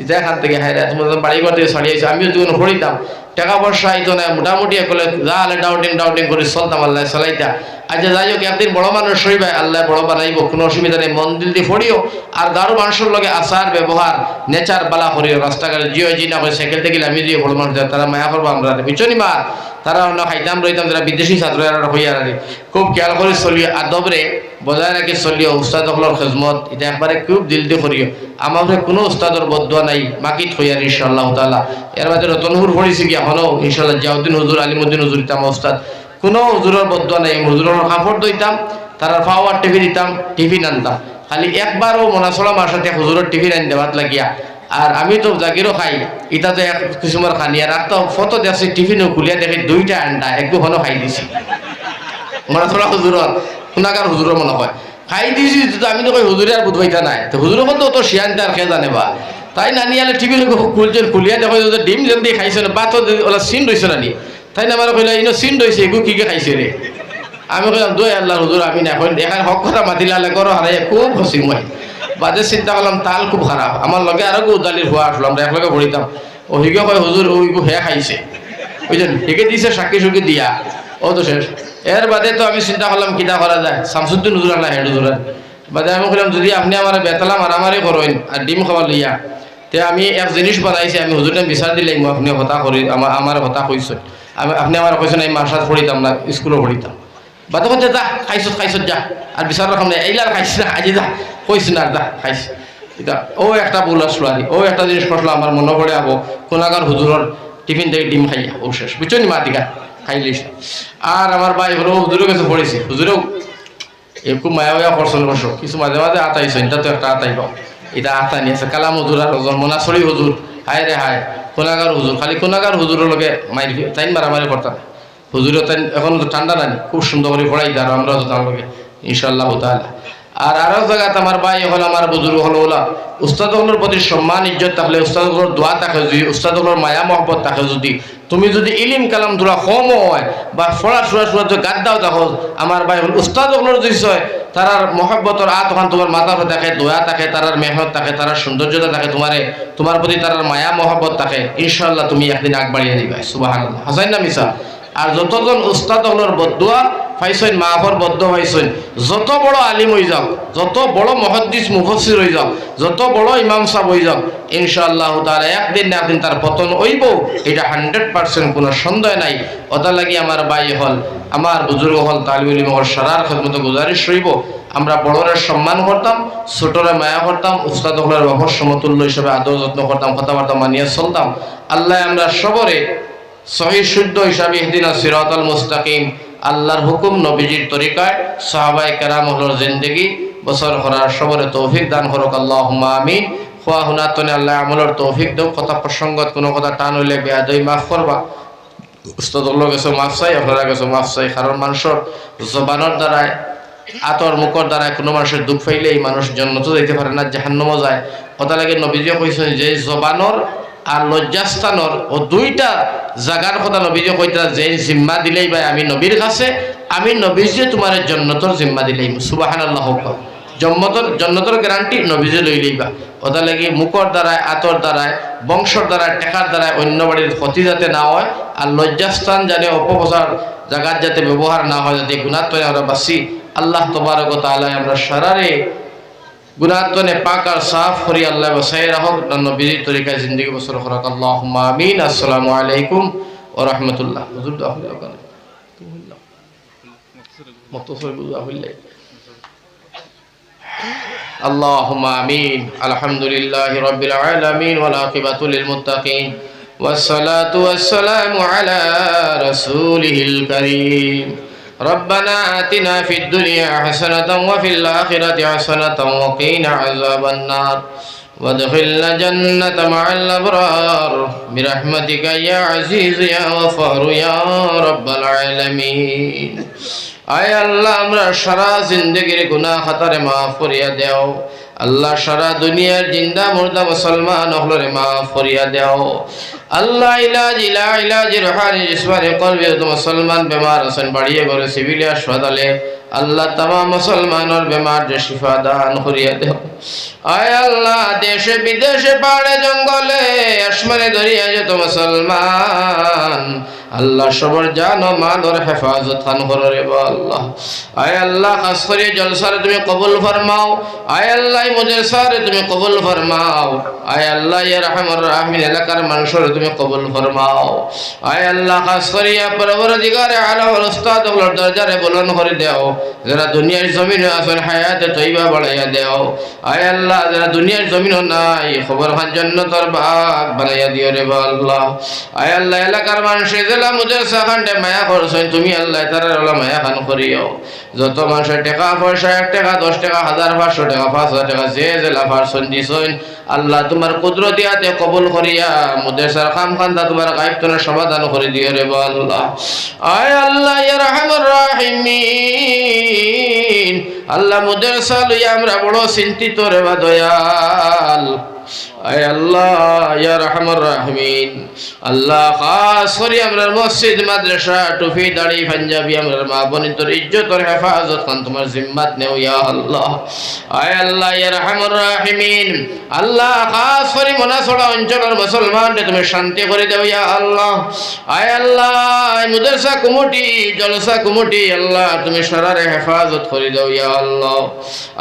এটা এখান থেকে হাইরা তোমরা বাড়ি ঘর থেকে ছাড়িয়েছো আমিও যখন পড়িতাম টাকা পয়সা আইতো না মোটামুটি একলে যা হলে ডাউটিং করে চলতাম আল্লাহ চলাইতা আচ্ছা যাই হোক একদিন বড় মানুষ হইবাই আল্লাহ বড় বানাইব কোনো অসুবিধা নেই মন দিল দিয়ে পড়িও আর গারো মানুষের লগে আচার ব্যবহার নেচার বালা করিও রাস্তাঘাটে জিও জি না করে সাইকেল থেকে আমি দিয়ে বড় মানুষ তারা মায়া করবো আমরা পিছনি মার তারা অন্য খাইতাম রইতাম যারা বিদেশি ছাত্র হইয়া খুব খেয়াল করে চলিও আদবরে বজায় রাখি চলিও উস্তাদ হকলর খেজমত এটা একবারে খুব দিল দিয়ে করিও আমার কোনো উস্তাদর বদুয়া নাই মাকিত হইয়ার ইনশাআল্লাহ তাআলা এর মাঝে রতনপুর পড়েছি কি এখনো ইনশাআল্লাহ জিয়াউদ্দিন হুজুর আলিমুদ্দিন হুজুর ইতাম উস্তাদ কোনো হুজুরের বদুয়া নাই হুজুরের কাপড় দইতাম তারা পাওয়ার টিভি দিতাম টিফিন আনতাম খালি একবারও মনাসলা মার সাথে হুজুরের টিফিন আনি দেওয়াত লাগিয়া আর আমি তো জাগিরও খাই এটা তো এক কিছুমার খানিয়া রাখতাম ফটো দেখছি টিফিনও খুলিয়া দেখি 2টা আন্ডা একটু হনো খাই দিছি মনাসলা হুজুরত সোনাগার হুজুরের মনে হয় খাই দিছি আমি তো কই হুজুরে আর বুধবাইতা নাই তো হুজুরের মতো তো শিয়ানটা আর খেয়ে জানে বা তাই নানি আলে টিফিন খুলছেন খুলিয়া দেখো ডিম যেন দিয়ে খাইছে না বা তো ওলা সিন রয়েছে নানি তাই না আমার কইলা ইনো সিন রয়েছে এগু কি খাইছে রে আমি কইলাম দই আল্লাহ হুজুর আমি না এখন এখানে হক কথা মাতিলে আল্লাহ করো হারাই খুব খুশি মই বাদে চিন্তা করলাম তাল খুব খারাপ আমার লগে আরো উদালির হওয়া আসলো আমরা একলগে পড়িতাম ও হিগে কয় হুজুর ওইগু হে খাইছে বুঝলেন হেগে দিছে সাক্ষী সুখী দিয়া ও তো শেষ এর বাদে তো আমি চিন্তা করলাম কিতা করা যায় শামসুদ্দিন হুজুর আল্লাহ হেড হুজুর বাদে আমি কইলাম যদি আপনি আমার বেতালাম আরামারি করেন আর ডিম খাবার লইয়া তে আমি এক জিনিস বানাইছি আমি হুজুরে বিচার দিলাম আপনি হতা করি আমার হতা কইছেন আপনি আমার কইছেন আমি মার্শাল পড়িতাম না স্কুলে পড়িতাম বাদে কথা যা খাইছত যা আর বিচার রাখাম না এইলার খাইছি না আজি যা কইছি না যা খাইছি এটা ও একটা ভুল আসলো আর ও একটা জিনিস করলো আমার মনে পড়ে আবো কোনাগার হুজুরের টিফিন থেকে ডিম খাইয়া ও শেষ বুঝছো নি মা দিঘা খাইলিস আর আমার ভাই হলো হুজুরের কাছে পড়েছি হুজুরেও একটু মায়া করছেন বসো কিছু মাঝে মাঝে আতাইছেন এটা তো একটা আতাই পাও এটা আতা নিয়ে আছে কালাম হুজুর আর মনাসরি হুজুর হায় রে হায় কোনাগার হুজুর খালি কোনাগার হুজুরের লগে মাইর তাই মারামারি করতাম হুজুরও তাই এখন তো ঠান্ডা নাই খুব সুন্দর করে পড়াই আর আমরাও তো তার লগে ইনশাআল্লাহ তাআলা আর আরো জায়গাতে আমার ভাই হল আমার বুজুর্গ হলো ওলা উস্তাদগুলোর প্রতি সম্মান ইজ্জত থাকলে উস্তাদগুলোর দোয়া থাকে যদি উস্তাদগুলোর মায়া মহব্বত থাকে যদি তুমি যদি ইলিম কালাম তোরা কম হয় বা পড়াশোনা যদি গাদ্দাও থাকো আমার ভাই হল উস্তাদগুলোর বিষয় তারার মহব্বতর তখন তোমার মাথার থাকে দোয়া থাকে তারার মেহনত থাকে তারার সৌন্দর্যতা থাকে তোমার প্রতি তারার মায়া মহব্বত থাকে ইনশাআল্লাহ তুমি একদিন আগবাড়িয়ে দিবে সুবহানাল্লাহ হাসান না মিসা আর যতজন উস্তাদ হলোর বদুয়া পাইছেন মাহর বদ্ধ পাইছেন যত বড় আলিম হয়ে যাও যত বড় মহাদ্দিস মুফাসসির হয়ে যাও যত বড় ইমাম সাহেব হয়ে যাও ইনশাআল্লাহ তাআলা একদিন না একদিন তার পতন হইব এটা 100% কোনো সন্দেহ নাই ওটা লাগি আমার ভাই হল আমার বুজুর্গ হল তালিবুল ইলমের সারার খিদমতে গুজারিশ রইব আমরা বড়রের সম্মান করতাম ছোটরে মায়া করতাম উস্তাদ হলের বাবার সমতুল্য হিসেবে আদর যত্ন করতাম কথাবার্তা মানিয়ে চলতাম আল্লাহ আমরা সবরে সহি শুদ্ধ হিসাবে ইহদিনা সিরাতাল মুস্তাকিম আল্লাহর হুকুম নবীজির তরিকায় সাহাবায়ে কেরাম হলোর জিন্দেগি বছর করার সবরে তৌফিক দান করুক আল্লাহুম্মা আমিন খোয়া হুনাতনে আল্লাহ আমলের তৌফিক দাও কথা প্রসঙ্গত কোনো কথা টান হইলে বেয়াদবি মাফ করবা উস্তাদ হলো গেছো মাফ চাই আপনারা গেছো মাফ চাই কারণ মানুষের জবানের দ্বারায় আতর মুখর দ্বারায় কোনো মানুষের দুঃখ পাইলে এই মানুষ জান্নাতে যাইতে পারে না জাহান্নামে যায় কথা লাগে নবীজিও কইছেন যে জবানর আর লজ্জাস্থানর ও দুইটা জায়গার কথা নবীজি কইতা যে জিম্মা দিলেই ভাই আমি নবীর কাছে আমি নবীজি তোমার জান্নাতের জিম্মা দিলেই সুবহানাল্লাহ জন্নতর গ্যারান্টি নবীজি লই লইবা ওটা লাগি মুখর দ্বারায় আতর দ্বারায় বংশর দ্বারায় টেকার দ্বারায় অন্য বাড়ির ক্ষতি যাতে না হয় আর লজ্জাস্থান জানে অপপ্রচার জায়গার যাতে ব্যবহার না হয় যাতে গুণাত্মনে আমরা বাসি আল্লাহ তবারক ওয়া তাআলা আমরা সারারে গুনাহতনে পাক আর সাফ করি আল্লাহ বসাই রাখুক নবীর তরিকায় জিন্দেগি বসর করুক আল্লাহুম্মা আমিন আসসালামু আলাইকুম ওয়া রাহমাতুল্লাহ হুজুর দোয়া হইল কেন মুক্তসর বুঝা হইল আল্লাহুম্মা আমিন আলহামদুলিল্লাহি রাব্বিল আলামিন ওয়াল আকিবাতু লিল মুত্তাকিন والصلاة والسلام على رسوله الكريم ربنا آتنا في الدنيا حسنة وفي الآخرة حسنة وقنا عذاب النار وادخلنا جنة مع الأبرار برحمتك يا عزيز يا غفار يا رب العالمين আয় আল্লাহ আমরা সারা জিন্দেগির গুনাহ খাতারে মাফ করিয়া দেও আল্লাহ সারা দুনিয়ার জিন্দা মুর্দা মুসলমান হলরে মাফ করিয়া দেও আল্লাহ ইলাজ রুহানি জিসমানি কলবি তো মুসলমান বেমার আছেন বাড়িয়ে ঘরে সিভিল হাসপাতালে আল্লাহ তামাম মুসলমানের বেমার যে শিফা দান করিয়া দেও আয় আল্লাহ দেশে বিদেশে পাহাড়ে জঙ্গলে আসমানে দরিয়া যত মুসলমান আল্লাহ সবার জান ও মালের হেফাজত খান করো রে আল্লাহ আয় আল্লাহ খাস করে জলসারে তুমি কবুল ফরমাও আয় আল্লাহ মুদরসারে তুমি কবুল ফরমাও আয় আল্লাহ ইয়া রহমান রাহিম এলাকার মানুষের তুমি কবুল ফরমাও আয় আল্লাহ খাস করে ইয়া পরবর্তীকারে আলা ওয়াল উস্তাদগুলোর দরজারে বুলন্দ করে দাও যারা দুনিয়ার জমিনে আছেন হায়াতে তৈবা বাড়াইয়া দাও আয় আল্লাহ যারা দুনিয়ার জমিনও নাই খবর খান জান্নাতের বাগ বানাইয়া দিও রে আল্লাহ আয় আল্লাহ এলাকার মানুষের মুদরসা খান্ডে মায়া করছেন তুমি আল্লাহ তারা মায়া খান করিও যত মানুষের টাকা পয়সা 1 টাকা 10 টাকা 1500 টাকা 5000 টাকা যে লাফারছেন দিছেন আল্লাহ তোমার কুদরতি হাতে কবুল করিয়া মুদরসার কাম খান্দা তোমার গায়বতনের সমাধান করে দিও রে আল্লাহ আয় আল্লাহ ইয়া রহমান রাহিমিন আল্লাহ মুদরসা লইয়া আমরা বড় চিন্তিত রে দয়াল আয় আল্লাহ ইয়া রহমান রাহিমিন আল্লাহ খাস করে আমরার মসজিদ মাদ্রাসা টুপি দাড়ি পাঞ্জাবি আমরার মা বোনদের ইজ্জতের হেফাজত খান তোমার জিম্মাত নেও ইয়া আল্লাহ আয় আল্লাহ ইয়া রহমান রাহিমিন আল্লাহ খাস করে মনাসড়া অঞ্চলের মুসলমানদের তুমি শান্তি করে দাও ইয়া আল্লাহ আয় আল্লাহ মুদরসা কমিটি জলসা কমিটি আল্লাহ তুমি সরারে হেফাজত করে দাও ইয়া আল্লাহ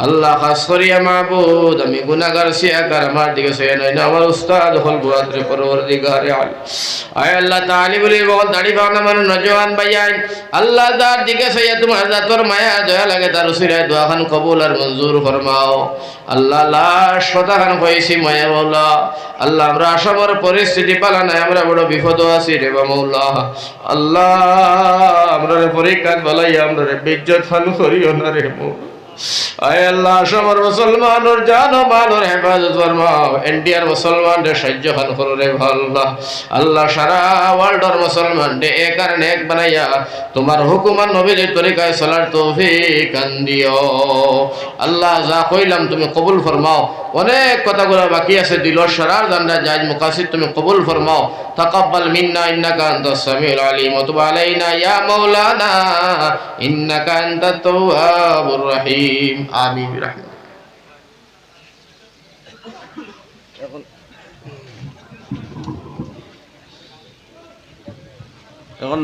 আল্লাহ খাস করে মাবুদ আমি গুনাহগার সিয়াকার আমার দিকে আমার উস্তাদ হল বুয়াতের পরবর্তীকারে আয় আল্লাহ তালিবুল বহুত দাড়ি পাওনা মানে নজওয়ান ভাইয়াই আল্লাহ তার দিকে সইয়া তোমার জাতর মায়া দয়া লাগে তার উসিলায় দোয়া খান কবুল আর মঞ্জুর ফরমাও আল্লাহ লাশ কথা খান কইছি মায়া মাওলা আল্লাহ আমরা আসামর পরিস্থিতি পালা নাই আমরা বড় বিপদ আছি রে মাওলা আল্লাহ আমরা পরীক্ষাত বলাই আমরা বিজ্জত খান করিও না রে মাওলা আয় আল্লাহ সবার মুসলমানের জান ও মালের হেফাজত ফরমাও ইন্ডিয়ার মুসলমানদের সাহায্য খান করো রে আল্লাহ আল্লাহ সারা ওয়ার্ল্ডের মুসলমানদের এক কারণে এক বানাইয়া তোমার হুকুম আর নবীর তরিকায় চলার তৌফিক দান দিও আল্লাহ যা কইলাম তুমি কবুল ফরমাও অনেক কথাগুলো বাকি আছে দিলর সারার জানরা জায়েজ মুকাসিদ তুমি কবুল ফরমাও তাকাব্বাল মিন্না ইন্নাকা আনতাস সামিউল আলিম ওয়া তুব আলাইনা ইয়া মাওলানা ইন্নাকা আনতাত তাওয়াবুর রহিম আমিন বিরহমাতিক। এখন